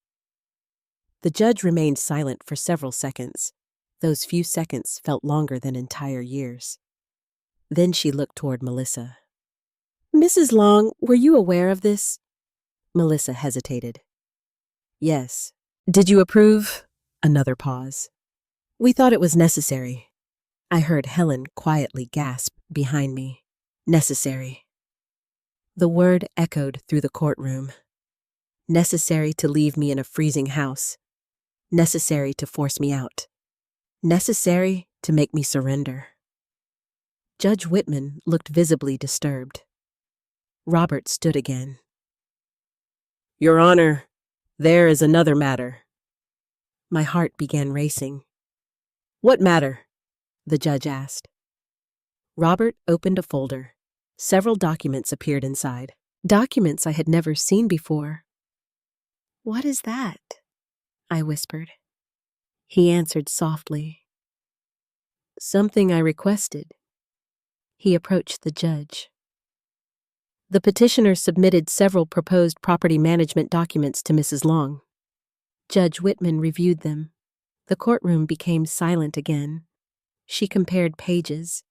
S1: The judge remained silent for several seconds. Those few seconds felt longer than entire years. Then she looked toward Melissa. Mrs. Long, were you aware of this? Melissa hesitated. Yes. Did you approve? Another pause. We thought it was necessary. I heard Helen quietly gasp behind me. Necessary. The word echoed through the courtroom. Necessary to leave me in a freezing house. Necessary to force me out. Necessary to make me surrender. Judge Whitman looked visibly disturbed. Robert stood again. Your Honor, there is another matter. My heart began racing. What matter? The judge asked. Robert opened a folder. Several documents appeared inside. Documents I had never seen before. What is that? I whispered. He answered softly. Something I requested. He approached the judge. The petitioner submitted several proposed property management documents to Mrs. Long. Judge Whitman reviewed them. The courtroom became silent again. She compared pages.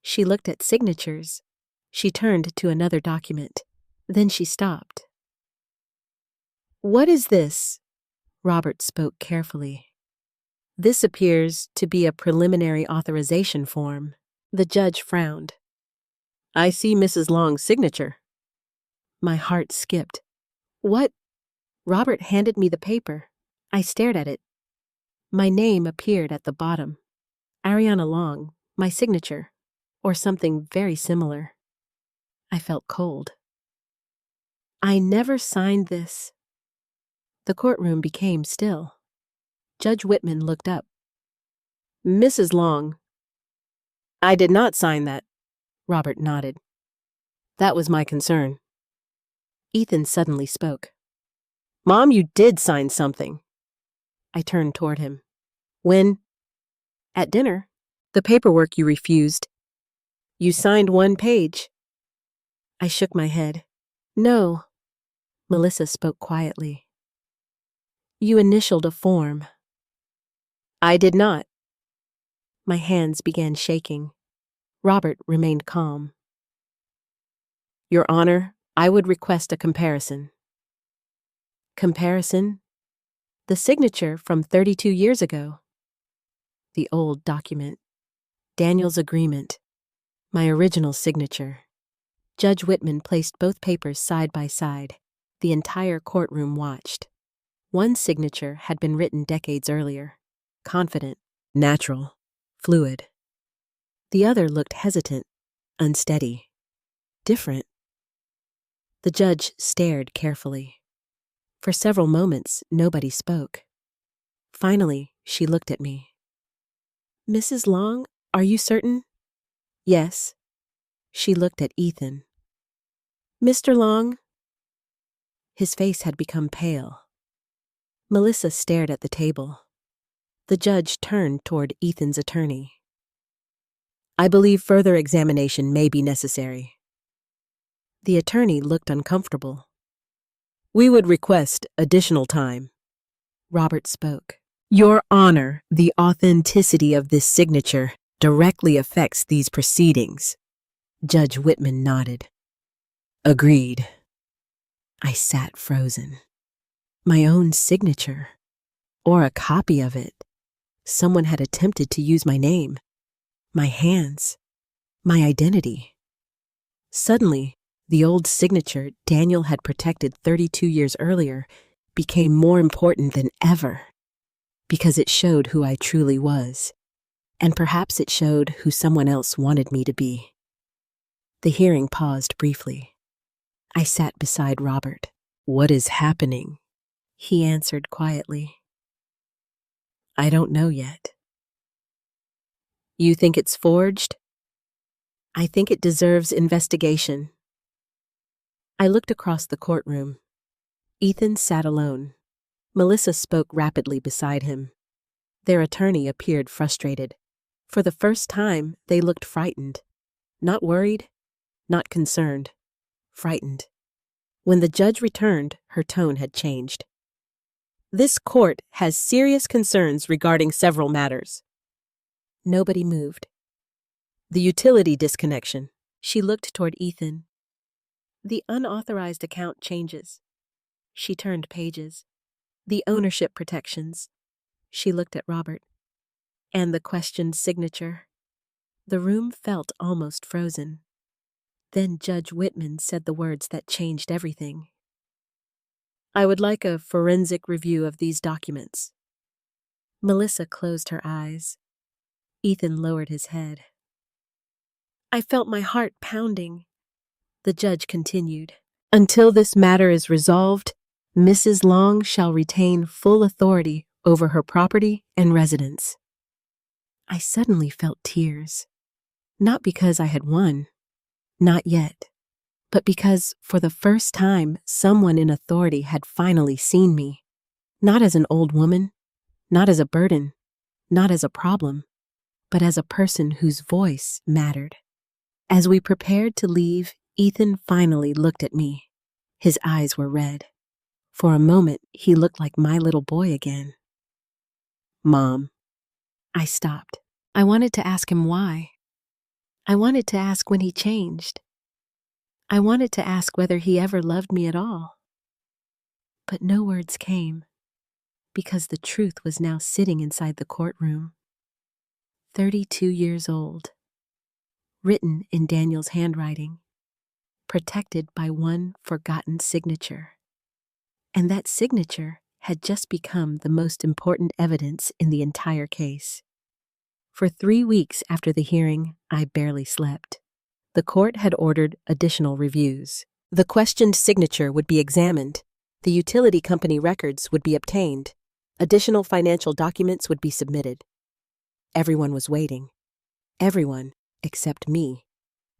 S1: She looked at signatures. She turned to another document. Then she stopped. What is this? Robert spoke carefully. This appears to be a preliminary authorization form. The judge frowned. I see Mrs. Long's signature. My heart skipped. What? Robert handed me the paper. I stared at it. My name appeared at the bottom. Ariana Long, my signature, or something very similar. I felt cold. I never signed this. The courtroom became still. Judge Whitman looked up. Mrs. Long. I did not sign that. Robert nodded. That was my concern. Ethan suddenly spoke. Mom, you did sign something. I turned toward him. When? At dinner. The paperwork you refused. You signed one page. I shook my head. No. Melissa spoke quietly. You initialed a form. I did not. My hands began shaking. Robert remained calm. Your Honor, I would request a comparison. Comparison? The signature from 32 years ago. The old document. Daniel's agreement. My original signature. Judge Whitman placed both papers side by side. The entire courtroom watched. One signature had been written decades earlier. confident, natural, fluid. The other looked hesitant, unsteady, different. The judge stared carefully. For several moments, nobody spoke. Finally, she looked at me. "Mrs. Long, are you certain?" "Yes." She looked at Ethan. "Mr. Long?" His face had become pale. Melissa stared at the table. The judge turned toward Ethan's attorney. "I believe further examination may be necessary." The attorney looked uncomfortable. "We would request additional time." Robert spoke. "Your Honor, the authenticity of this signature directly affects these proceedings." Judge Whitman nodded. "Agreed." I sat frozen. My own signature, or a copy of it. Someone had attempted to use my name, my hands, my identity. Suddenly, the old signature Daniel had protected 32 years earlier became more important than ever, because it showed who I truly was, and perhaps it showed who someone else wanted me to be. The hearing paused briefly. I sat beside Robert. "What is happening?" He answered quietly. "I don't know yet." "You think it's forged?" "I think it deserves investigation." I looked across the courtroom. Ethan sat alone. Melissa spoke rapidly beside him. Their attorney appeared frustrated. For the first time, they looked frightened. Not worried, not concerned, frightened. When the judge returned, her tone had changed. "This court has serious concerns regarding several matters." Nobody moved. "The utility disconnection." She looked toward Ethan. "The unauthorized account changes." She turned pages. "The ownership protections." She looked at Robert. "And the questioned signature." The room felt almost frozen. Then Judge Whitman said the words that changed everything. "I would like a forensic review of these documents." Melissa closed her eyes. Ethan lowered his head. I felt my heart pounding. The judge continued. "Until this matter is resolved, Mrs. Long shall retain full authority over her property and residence." I suddenly felt tears. Not because I had won. Not yet. But because, for the first time, someone in authority had finally seen me. Not as an old woman, not as a burden, not as a problem, but as a person whose voice mattered. As we prepared to leave, Ethan finally looked at me. His eyes were red. For a moment, he looked like my little boy again. "Mom." I stopped. I wanted to ask him why. I wanted to ask when he changed. I wanted to ask whether he ever loved me at all. But no words came, because the truth was now sitting inside the courtroom. 32 years old. Written in Daniel's handwriting. Protected by one forgotten signature. And that signature had just become the most important evidence in the entire case. For 3 weeks after the hearing, I barely slept. The court had ordered additional reviews. The questioned signature would be examined. The utility company records would be obtained. Additional financial documents would be submitted. Everyone was waiting. Everyone except me.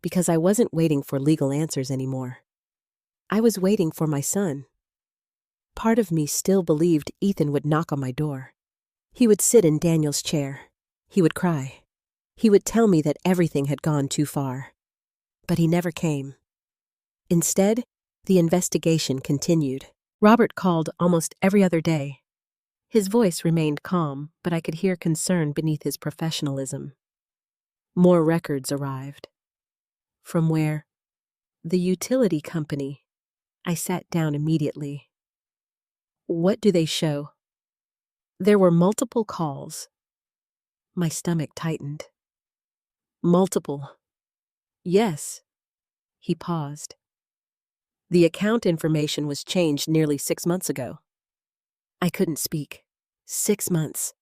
S1: Because I wasn't waiting for legal answers anymore. I was waiting for my son. Part of me still believed Ethan would knock on my door. He would sit in Daniel's chair. He would cry. He would tell me that everything had gone too far. But he never came. Instead, the investigation continued. Robert called almost every other day. His voice remained calm, but I could hear concern beneath his professionalism. More records arrived. From where? The utility company. I sat down immediately. What do they show? There were multiple calls. My stomach tightened. Multiple. Yes. He paused. The account information was changed nearly 6 months ago. I couldn't speak. 6 months.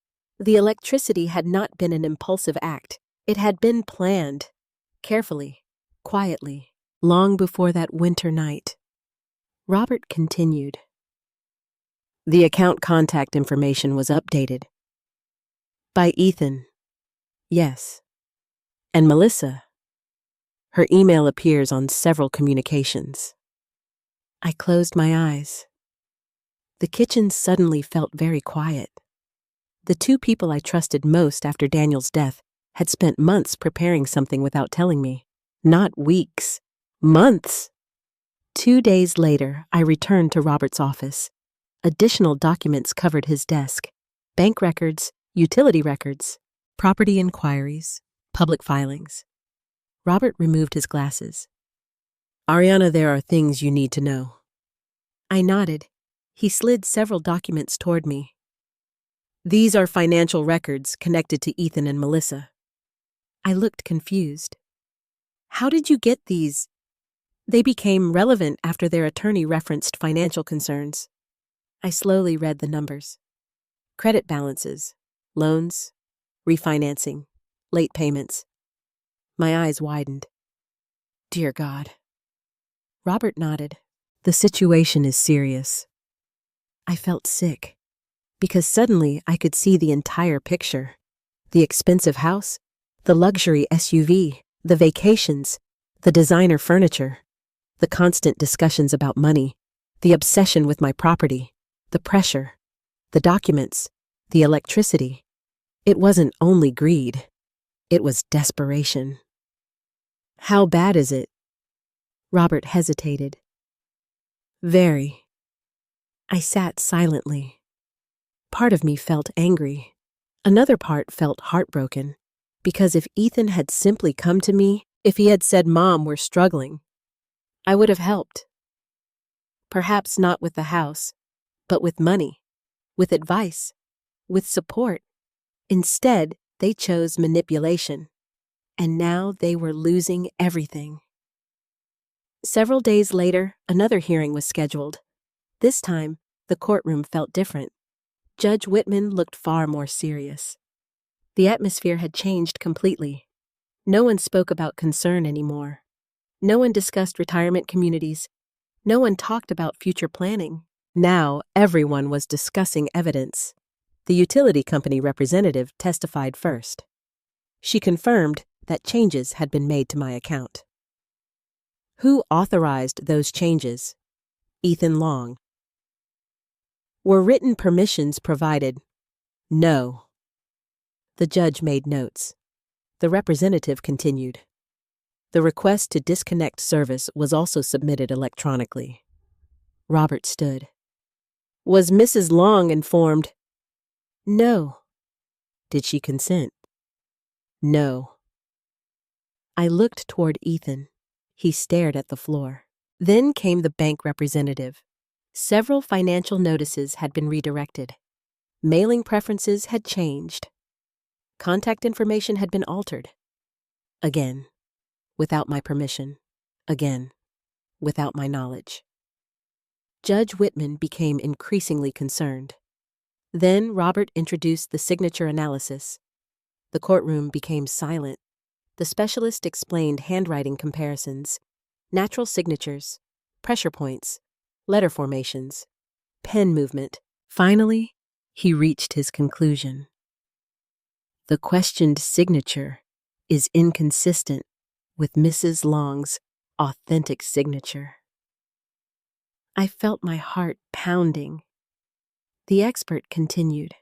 S1: The electricity had not been an impulsive act. It had been planned, carefully, quietly, long before that winter night. Robert continued. The account contact information was updated. By Ethan. Yes. And Melissa. Her email appears on several communications. I closed my eyes. The kitchen suddenly felt very quiet. The two people I trusted most after Daniel's death had spent months preparing something without telling me. Not weeks. Months. 2 days later, I returned to Robert's office. Additional documents covered his desk. Bank records, utility records, property inquiries, public filings. Robert removed his glasses. Ariana, there are things you need to know. I nodded. He slid several documents toward me. These are financial records connected to Ethan and Melissa. I looked confused. How did you get these? They became relevant after their attorney referenced financial concerns. I slowly read the numbers. Credit balances, loans, refinancing, late payments. My eyes widened. Dear God. Robert nodded. The situation is serious. I felt sick, because suddenly I could see the entire picture. The expensive house, the luxury SUV, the vacations, the designer furniture, the constant discussions about money, the obsession with my property, the pressure, the documents, the electricity. It wasn't only greed. It was desperation. How bad is it? Robert hesitated. Very. I sat silently. Part of me felt angry. Another part felt heartbroken, because if Ethan had simply come to me, if he had said, Mom, we're struggling, I would have helped. Perhaps not with the house, but with money, with advice, with support. Instead, they chose manipulation, and now they were losing everything. Several days later, another hearing was scheduled. This time, the courtroom felt different. Judge Whitman looked far more serious. The atmosphere had changed completely. No one spoke about concern anymore. No one discussed retirement communities. No one talked about future planning. Now, everyone was discussing evidence. The utility company representative testified first. She confirmed that changes had been made to my account. Who authorized those changes? Ethan Long. Were written permissions provided? No. The judge made notes. The representative continued. The request to disconnect service was also submitted electronically. Robert stood. Was Mrs. Long informed? No. Did she consent? No. I looked toward Ethan. He stared at the floor. Then came the bank representative. Several financial notices had been redirected. Mailing preferences had changed. Contact information had been altered. Again, without my permission. Again, without my knowledge. Judge Whitman became increasingly concerned. Then Robert introduced the signature analysis. The courtroom became silent. The specialist explained handwriting comparisons, natural signatures, pressure points, letter formations, pen movement. Finally, he reached his conclusion. The questioned signature is inconsistent with Mrs. Long's authentic signature. I felt my heart pounding. The expert continued.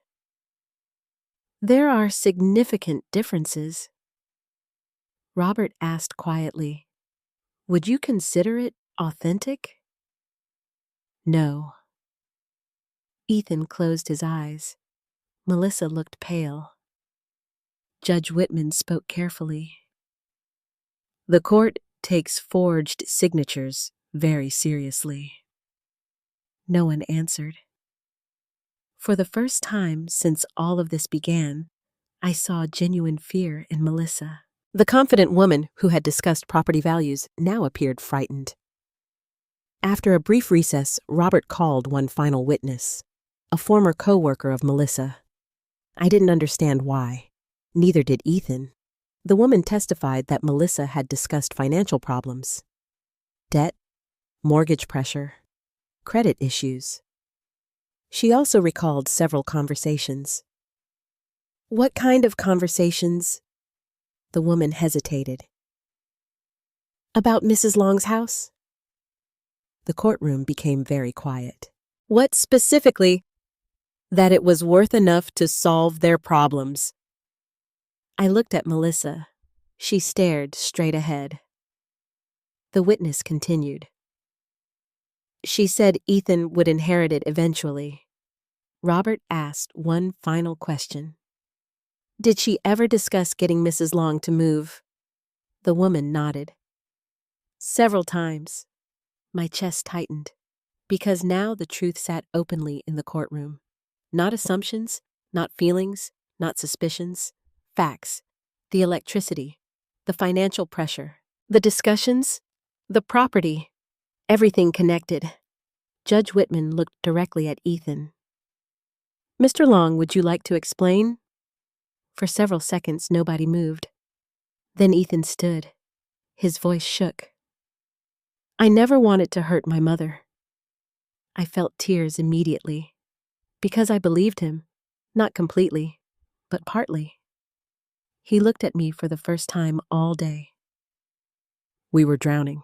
S1: There are significant differences. Robert asked quietly, would you consider it authentic? No. Ethan closed his eyes. Melissa looked pale. Judge Whitman spoke carefully. The court takes forged signatures very seriously. No one answered. For the first time since all of this began, I saw genuine fear in Melissa. The confident woman who had discussed property values now appeared frightened. After a brief recess, Robert called one final witness, a former co-worker of Melissa. I didn't understand why. Neither did Ethan. The woman testified that Melissa had discussed financial problems, debt, mortgage pressure, credit issues. She also recalled several conversations. What kind of conversations? The woman hesitated. About Mrs. Long's house? The courtroom became very quiet. What specifically? That it was worth enough to solve their problems. I looked at Melissa. She stared straight ahead. The witness continued. She said Ethan would inherit it eventually. Robert asked one final question. Did she ever discuss getting Mrs. Long to move? The woman nodded. Several times. My chest tightened, because now the truth sat openly in the courtroom. Not assumptions, not feelings, not suspicions. Facts. The electricity. The financial pressure. The discussions. The property. Everything connected. Judge Whitman looked directly at Ethan. Mr. Long, would you like to explain? For several seconds, nobody moved. Then Ethan stood. His voice shook. I never wanted to hurt my mother. I felt tears immediately, because I believed him, not completely, but partly. He looked at me for the first time all day. We were drowning.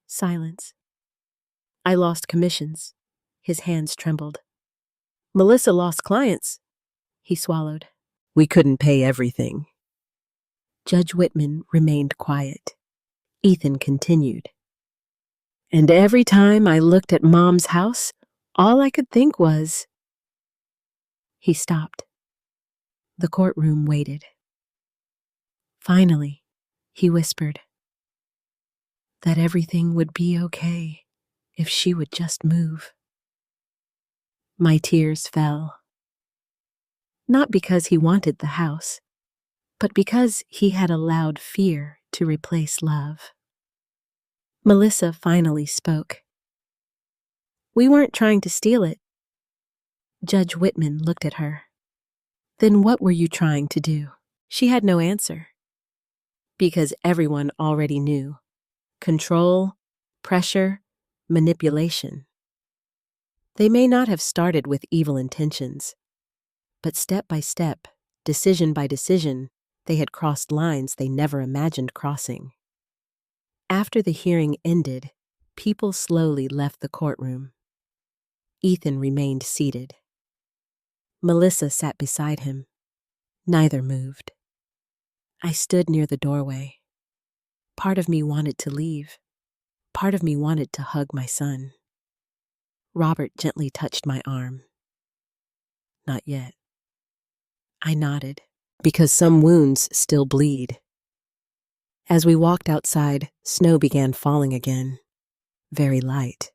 S1: Silence. I lost commissions. His hands trembled. Melissa lost clients. He swallowed. We couldn't pay everything. Judge Whitman remained quiet. Ethan continued. And every time I looked at Mom's house, all I could think was... He stopped. The courtroom waited. Finally, he whispered, that everything would be okay if she would just move. My tears fell. Not because he wanted the house, but because he had allowed fear to replace love. Melissa finally spoke. We weren't trying to steal it. Judge Whitman looked at her. Then what were you trying to do? She had no answer. Because everyone already knew. Control, pressure, manipulation. They may not have started with evil intentions, but step by step, decision by decision, they had crossed lines they never imagined crossing. After the hearing ended, people slowly left the courtroom. Ethan remained seated. Melissa sat beside him. Neither moved. I stood near the doorway. Part of me wanted to leave. Part of me wanted to hug my son. Robert gently touched my arm. Not yet. I nodded, because some wounds still bleed. As we walked outside, snow began falling again. Very light,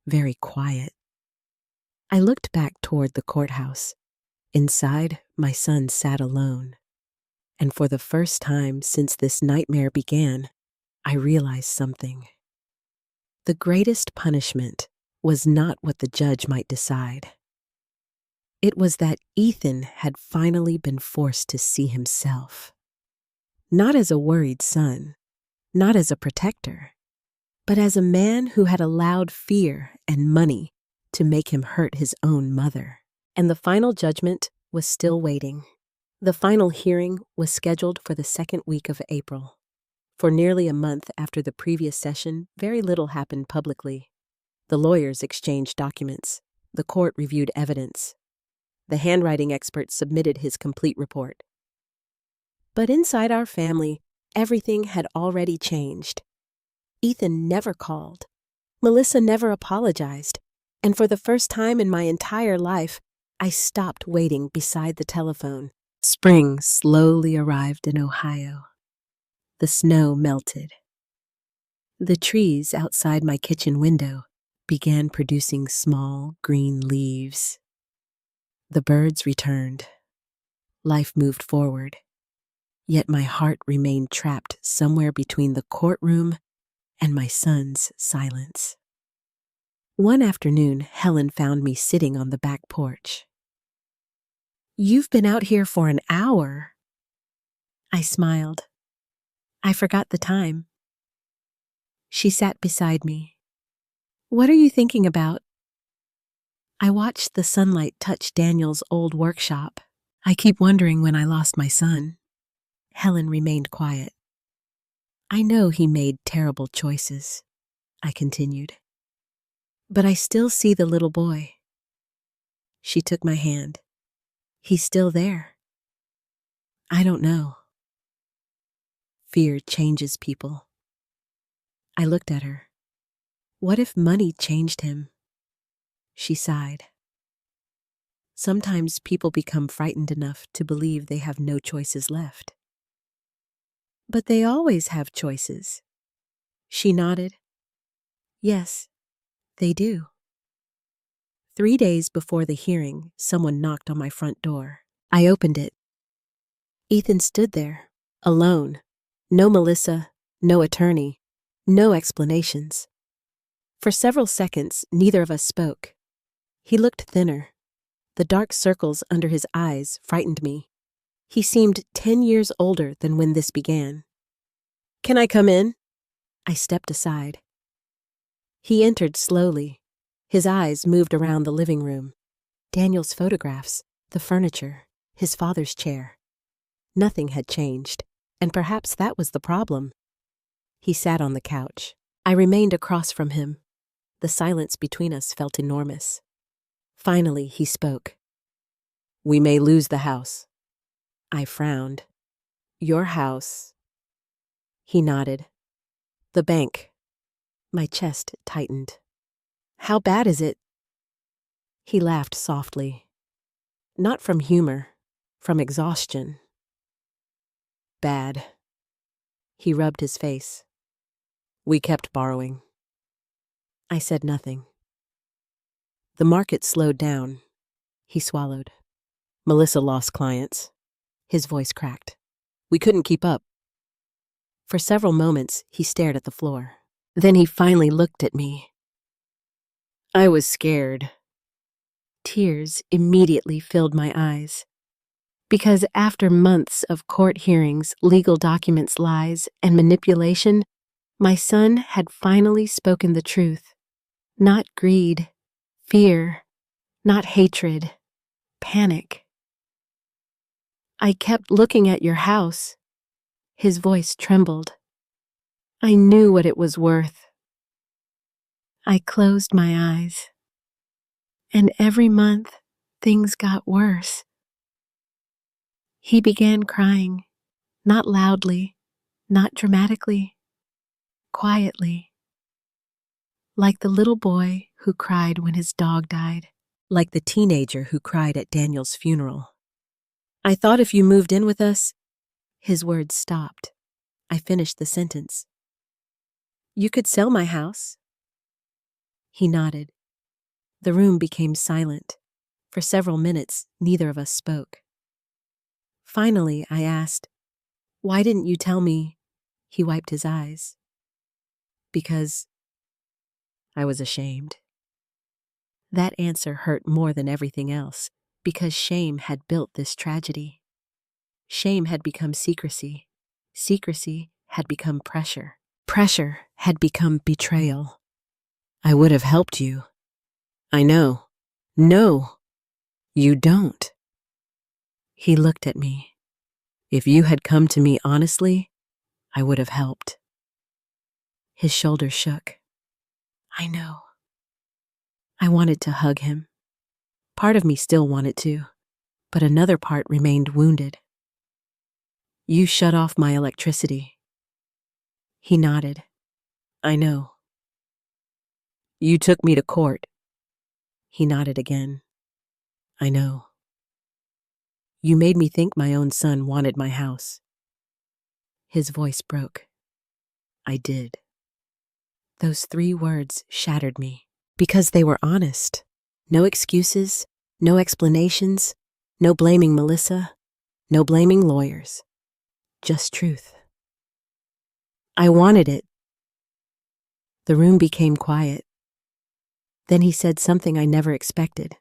S1: very quiet. I looked back toward the courthouse. Inside, my son sat alone. And for the first time since this nightmare began, I realized something. The greatest punishment was not what the judge might decide. It was that Ethan had finally been forced to see himself. Not as a worried son, not as a protector, but as a man who had allowed fear and money to make him hurt his own mother. And the final judgment was still waiting. The final hearing was scheduled for the second week of April. For nearly a month after the previous session, very little happened publicly. The lawyers exchanged documents. The court reviewed evidence. The handwriting expert submitted his complete report. But inside our family, everything had already changed. Ethan never called. Melissa never apologized. And for the first time in my entire life, I stopped waiting beside the telephone. Spring slowly arrived in Ohio. The snow melted. The trees outside my kitchen window began producing small green leaves. The birds returned. Life moved forward. Yet my heart remained trapped somewhere between the courtroom and my son's silence. One afternoon, Helen found me sitting on the back porch. You've been out here for an hour. I smiled. I forgot the time. She sat beside me. What are you thinking about? I watched the sunlight touch Daniel's old workshop. I keep wondering when I lost my son. Helen remained quiet. I know he made terrible choices, I continued. But I still see the little boy. She took my hand. He's still there. I don't know. Fear changes people. I looked at her. What if money changed him? She sighed. Sometimes people become frightened enough to believe they have no choices left. But they always have choices. She nodded. Yes, they do. 3 days before the hearing, someone knocked on my front door. I opened it. Ethan stood there, alone. No Melissa, no attorney, no explanations. For several seconds, neither of us spoke. He looked thinner. The dark circles under his eyes frightened me. He seemed 10 years older than when this began. Can I come in? I stepped aside. He entered slowly. His eyes moved around the living room. Daniel's photographs, the furniture, his father's chair. Nothing had changed, and perhaps that was the problem. He sat on the couch. I remained across from him. The silence between us felt enormous. Finally, he spoke. We may lose the house. I frowned. Your house. He nodded. The bank. My chest tightened. How bad is it? He laughed softly. Not from humor, from exhaustion. Bad. He rubbed his face. We kept borrowing. I said nothing. The market slowed down. He swallowed. Melissa lost clients. His voice cracked. We couldn't keep up. For several moments, he stared at the floor. Then he finally looked at me. I was scared. Tears immediately filled my eyes. Because after months of court hearings, legal documents, lies, and manipulation, my son had finally spoken the truth. Not greed, fear, not hatred, panic. I kept looking at your house. His voice trembled. I knew what it was worth. I closed my eyes. And every month, things got worse. He began crying, not loudly, not dramatically, quietly. Like the little boy who cried when his dog died. Like the teenager who cried at Daniel's funeral. I thought if you moved in with us. His words stopped. I finished the sentence. You could sell my house. He nodded. The room became silent. For several minutes, neither of us spoke. Finally, I asked, why didn't you tell me? He wiped his eyes. Because I was ashamed. That answer hurt more than everything else, because shame had built this tragedy. Shame had become secrecy. Secrecy had become pressure. Pressure had become betrayal. I would have helped you. I know. No, you don't. He looked at me. If you had come to me honestly, I would have helped. His shoulders shook. I know. I wanted to hug him. Part of me still wanted to, but another part remained wounded. You shut off my electricity. He nodded. I know. You took me to court. He nodded again. I know. You made me think my own son wanted my house. His voice broke. I did. Those 3 words shattered me because they were honest. No excuses, no explanations, no blaming Melissa, no blaming lawyers. Just truth. I wanted it. The room became quiet. Then he said something I never expected.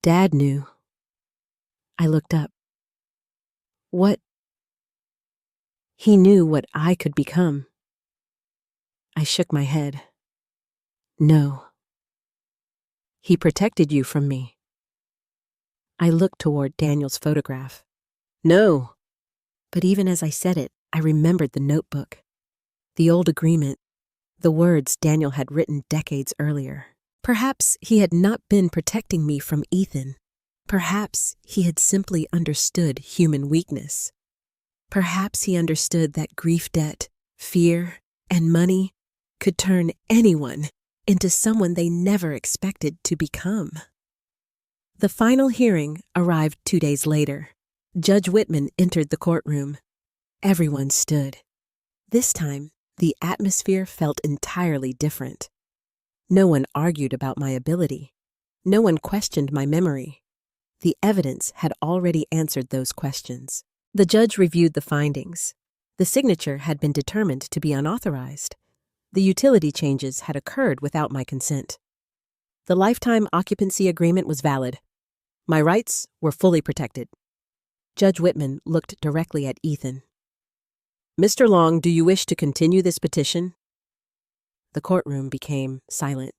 S1: Dad knew. I looked up. What? He knew what I could become. I shook my head. No. He protected you from me. I looked toward Daniel's photograph. No. But even as I said it, I remembered the notebook, the old agreement, the words Daniel had written decades earlier. Perhaps he had not been protecting me from Ethan. Perhaps he had simply understood human weakness. Perhaps he understood that grief debt, fear, and money could turn anyone into someone they never expected to become. The final hearing arrived 2 days later. Judge Whitman entered the courtroom. Everyone stood. This time, the atmosphere felt entirely different. No one argued about my ability. No one questioned my memory. The evidence had already answered those questions. The judge reviewed the findings. The signature had been determined to be unauthorized. The utility changes had occurred without my consent. The lifetime occupancy agreement was valid. My rights were fully protected. Judge Whitman looked directly at Ethan. Mr. Long, do you wish to continue this petition? The courtroom became silent.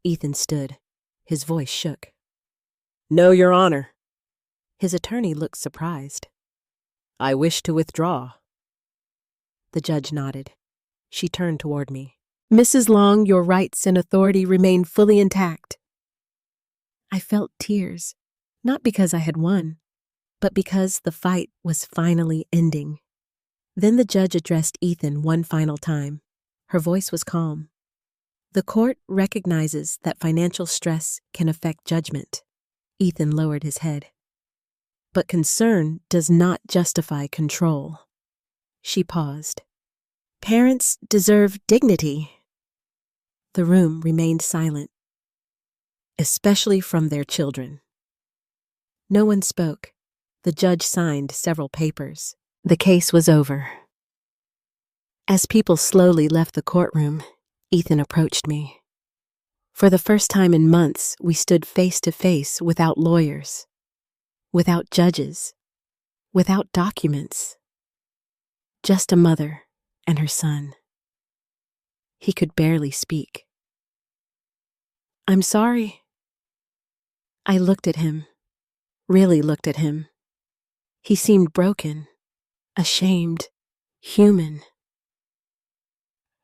S1: Ethan stood. His voice shook. No, Your Honor. His attorney looked surprised. I wish to withdraw. The judge nodded. She turned toward me. Mrs. Long, your rights and authority remain fully intact. I felt tears, not because I had won, but because the fight was finally ending. Then the judge addressed Ethan one final time. Her voice was calm. The court recognizes that financial stress can affect judgment. Ethan lowered his head. But concern does not justify control. She paused. Parents deserve dignity. The room remained silent, especially from their children. No one spoke. The judge signed several papers. The case was over. As people slowly left the courtroom, Ethan approached me. For the first time in months, we stood face to face without lawyers, without judges, without documents. Just a mother and her son. He could barely speak. I'm sorry. I looked at him, really looked at him. He seemed broken, ashamed, human.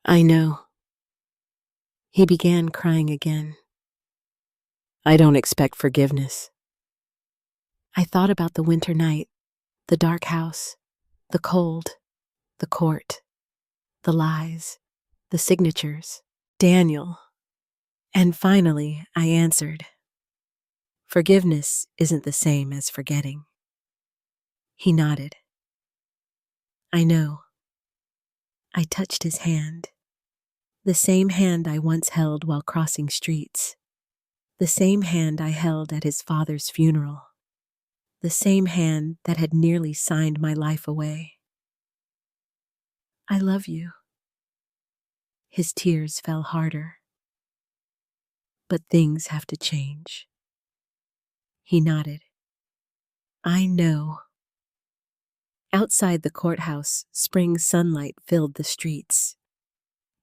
S1: I know. He began crying again. I don't expect forgiveness. I thought about the winter night, the dark house, the cold, the court, the lies, the signatures, Daniel. And finally, I answered, forgiveness isn't the same as forgetting. He nodded. I know. I touched his hand, the same hand I once held while crossing streets, the same hand I held at his father's funeral, the same hand that had nearly signed my life away. I love you. His tears fell harder. But things have to change. He nodded. I know. Outside the courthouse, spring sunlight filled the streets.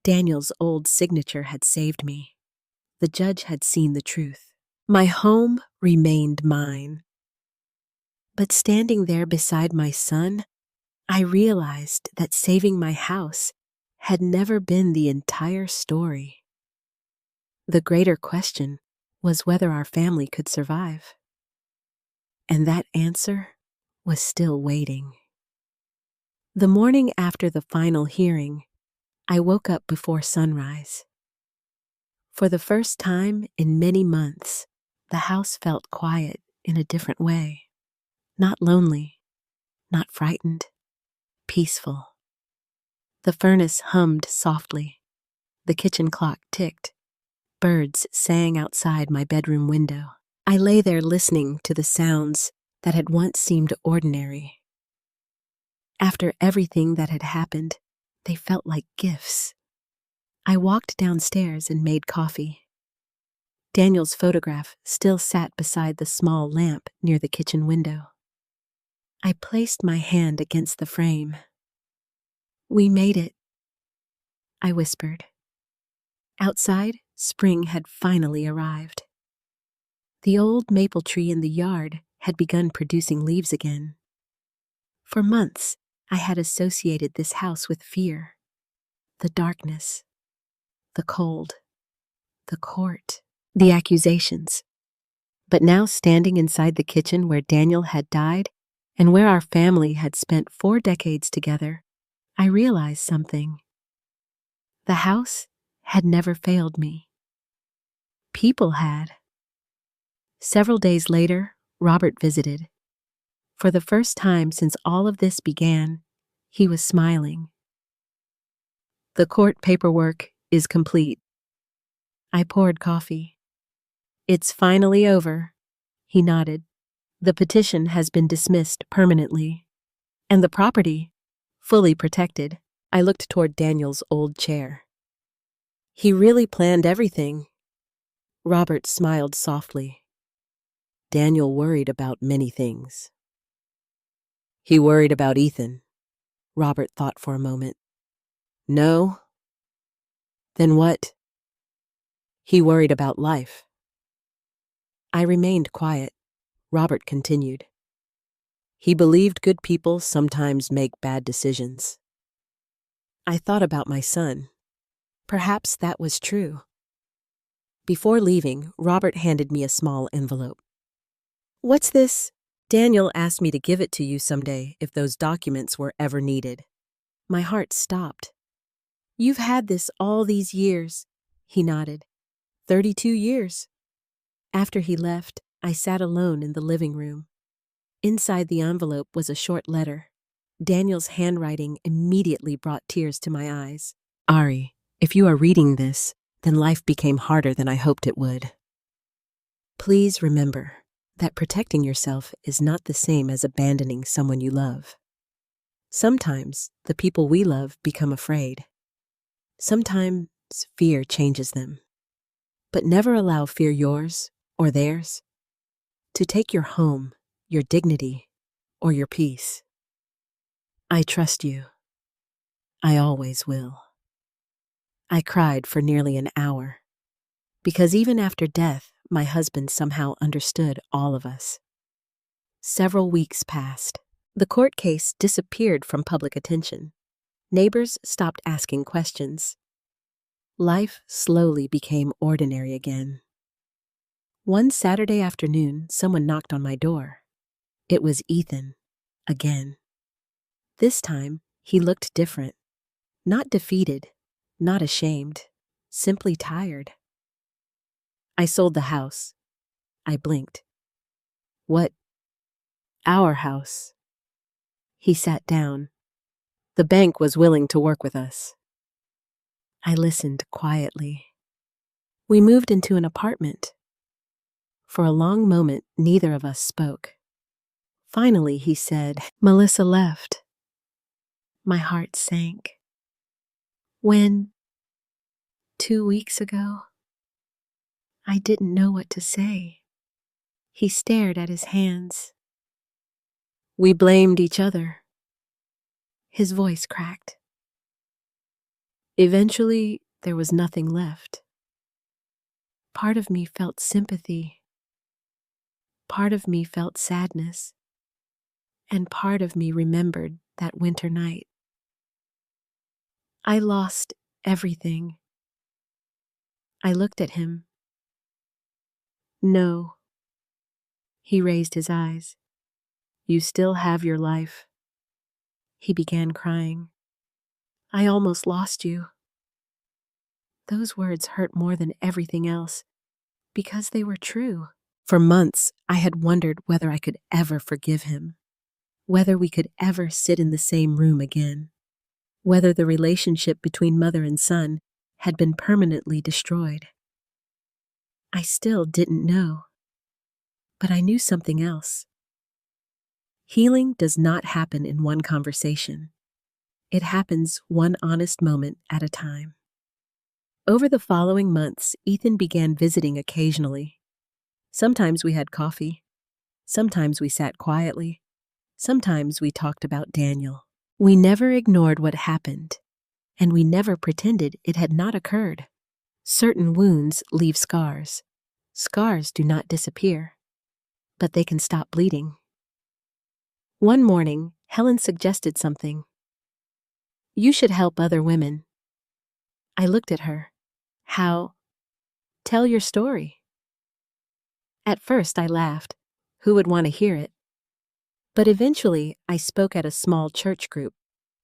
S1: Daniel's old signature had saved me. The judge had seen the truth. My home remained mine. But standing there beside my son, I realized that saving my house had never been the entire story. The greater question was whether our family could survive. And that answer was still waiting. The morning after the final hearing, I woke up before sunrise. For the first time in many months, the house felt quiet in a different way. Not lonely, not frightened, peaceful. The furnace hummed softly. The kitchen clock ticked. Birds sang outside my bedroom window. I lay there listening to the sounds that had once seemed ordinary. After everything that had happened, they felt like gifts. I walked downstairs and made coffee. Daniel's photograph still sat beside the small lamp near the kitchen window. I placed my hand against the frame. "We made it," I whispered. Outside, spring had finally arrived. The old maple tree in the yard had begun producing leaves again. For months, I had associated this house with fear. The darkness, the cold, the court, the accusations. But now, standing inside the kitchen where Daniel had died and where our family had spent 4 decades together, I realized something. The house had never failed me. People had. Several days later, Robert visited. For the first time since all of this began, he was smiling. "The court paperwork is complete." I poured coffee. "It's finally over," he nodded. "The petition has been dismissed permanently. And the property, fully protected." I looked toward Daniel's old chair. "He really planned everything." Robert smiled softly. "Daniel worried about many things." "He worried about Ethan." Robert thought for a moment. "No." "Then what?" "He worried about life." I remained quiet. Robert continued. "He believed good people sometimes make bad decisions." I thought about my son. Perhaps that was true. Before leaving, Robert handed me a small envelope. "What's this?" "Daniel asked me to give it to you someday if those documents were ever needed." My heart stopped. "You've had this all these years," he nodded. 32 years. After he left, I sat alone in the living room. Inside the envelope was a short letter. Daniel's handwriting immediately brought tears to my eyes. "Ari, if you are reading this, then life became harder than I hoped it would. Please remember that protecting yourself is not the same as abandoning someone you love. Sometimes the people we love become afraid. Sometimes fear changes them. But never allow fear, yours or theirs, to take your home, your dignity, or your peace. I trust you. I always will." I cried for nearly an hour, because even after death, my husband somehow understood all of us. Several weeks passed. The court case disappeared from public attention. Neighbors stopped asking questions. Life slowly became ordinary again. One Saturday afternoon, someone knocked on my door. It was Ethan, again. This time, he looked different. Not defeated, not ashamed, simply tired. "I sold the house." I blinked. "What?" "Our house." He sat down. "The bank was willing to work with us." I listened quietly. We moved into an apartment. For a long moment, neither of us spoke. Finally, he said, "Melissa left." My heart sank. "When?" "2 weeks ago." I didn't know what to say. He stared at his hands. "We blamed each other." His voice cracked. "Eventually, there was nothing left." Part of me felt sympathy. Part of me felt sadness. And part of me remembered that winter night. I lost everything. I looked at him. "No." He raised his eyes. "You still have your life." He began crying. "I almost lost you." Those words hurt more than everything else, because they were true. For months, I had wondered whether I could ever forgive him, whether we could ever sit in the same room again, whether the relationship between mother and son had been permanently destroyed. I still didn't know. But I knew something else. Healing does not happen in one conversation. It happens one honest moment at a time. Over the following months, Ethan began visiting occasionally. Sometimes we had coffee. Sometimes we sat quietly. Sometimes we talked about Daniel. We never ignored what happened, and we never pretended it had not occurred. Certain wounds leave scars. Scars do not disappear, but they can stop bleeding. One morning, Helen suggested something. You should help other women. I looked at her. How? Tell your story. At first, I laughed. Who would want to hear it? But eventually, I spoke at a small church group.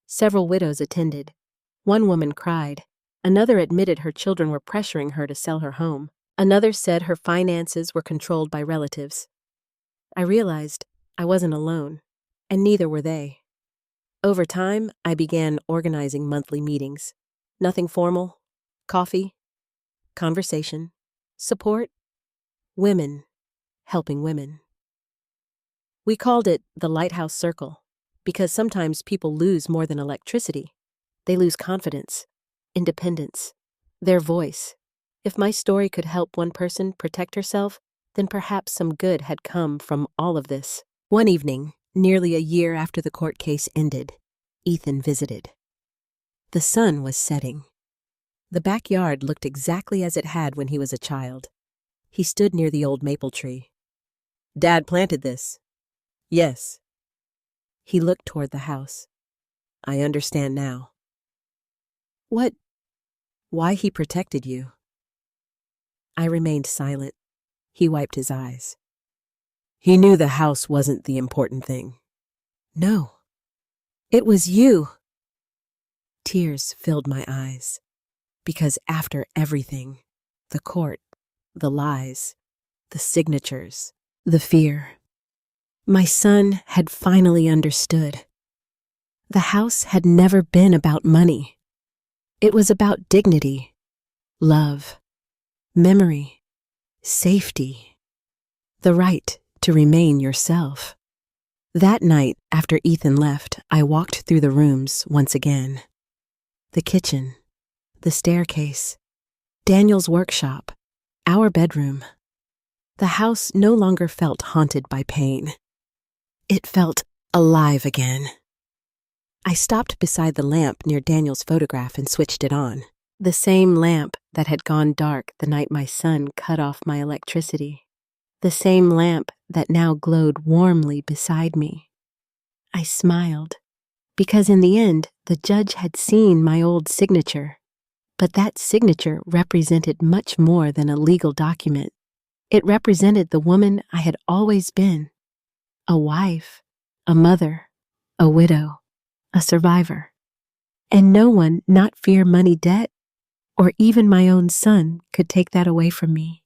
S1: Several widows attended. One woman cried. Another admitted her children were pressuring her to sell her home. Another said her finances were controlled by relatives. I realized I wasn't alone, and neither were they. Over time, I began organizing monthly meetings. Nothing formal. Coffee, conversation, support, women helping women. We called it the Lighthouse Circle because sometimes people lose more than electricity. They lose confidence, independence, their voice. If my story could help one person protect herself, then perhaps some good had come from all of this. One evening, nearly a year after the court case ended, Ethan visited. The sun was setting. The backyard looked exactly as it had when he was a child. He stood near the old maple tree. Dad planted this. Yes. He looked toward the house. I understand now. What? Why he protected you? I remained silent. He wiped his eyes. He knew the house wasn't the important thing. No. It was you. Tears filled my eyes. Because after everything, the court, the lies, the signatures, the fear, my son had finally understood. The house had never been about money. It was about dignity, love, memory, safety, the right to remain yourself. That night, after Ethan left, I walked through the rooms once again. The kitchen, the staircase, Daniel's workshop, our bedroom. The house no longer felt haunted by pain. It felt alive again. I stopped beside the lamp near Daniel's photograph and switched it on. The same lamp that had gone dark the night my son cut off my electricity. The same lamp that now glowed warmly beside me. I smiled, because in the end, the judge had seen my old signature. But that signature represented much more than a legal document. It represented the woman I had always been. A wife, a mother, a widow, a survivor. And no one, not fear money debt, or even my own son, could take that away from me.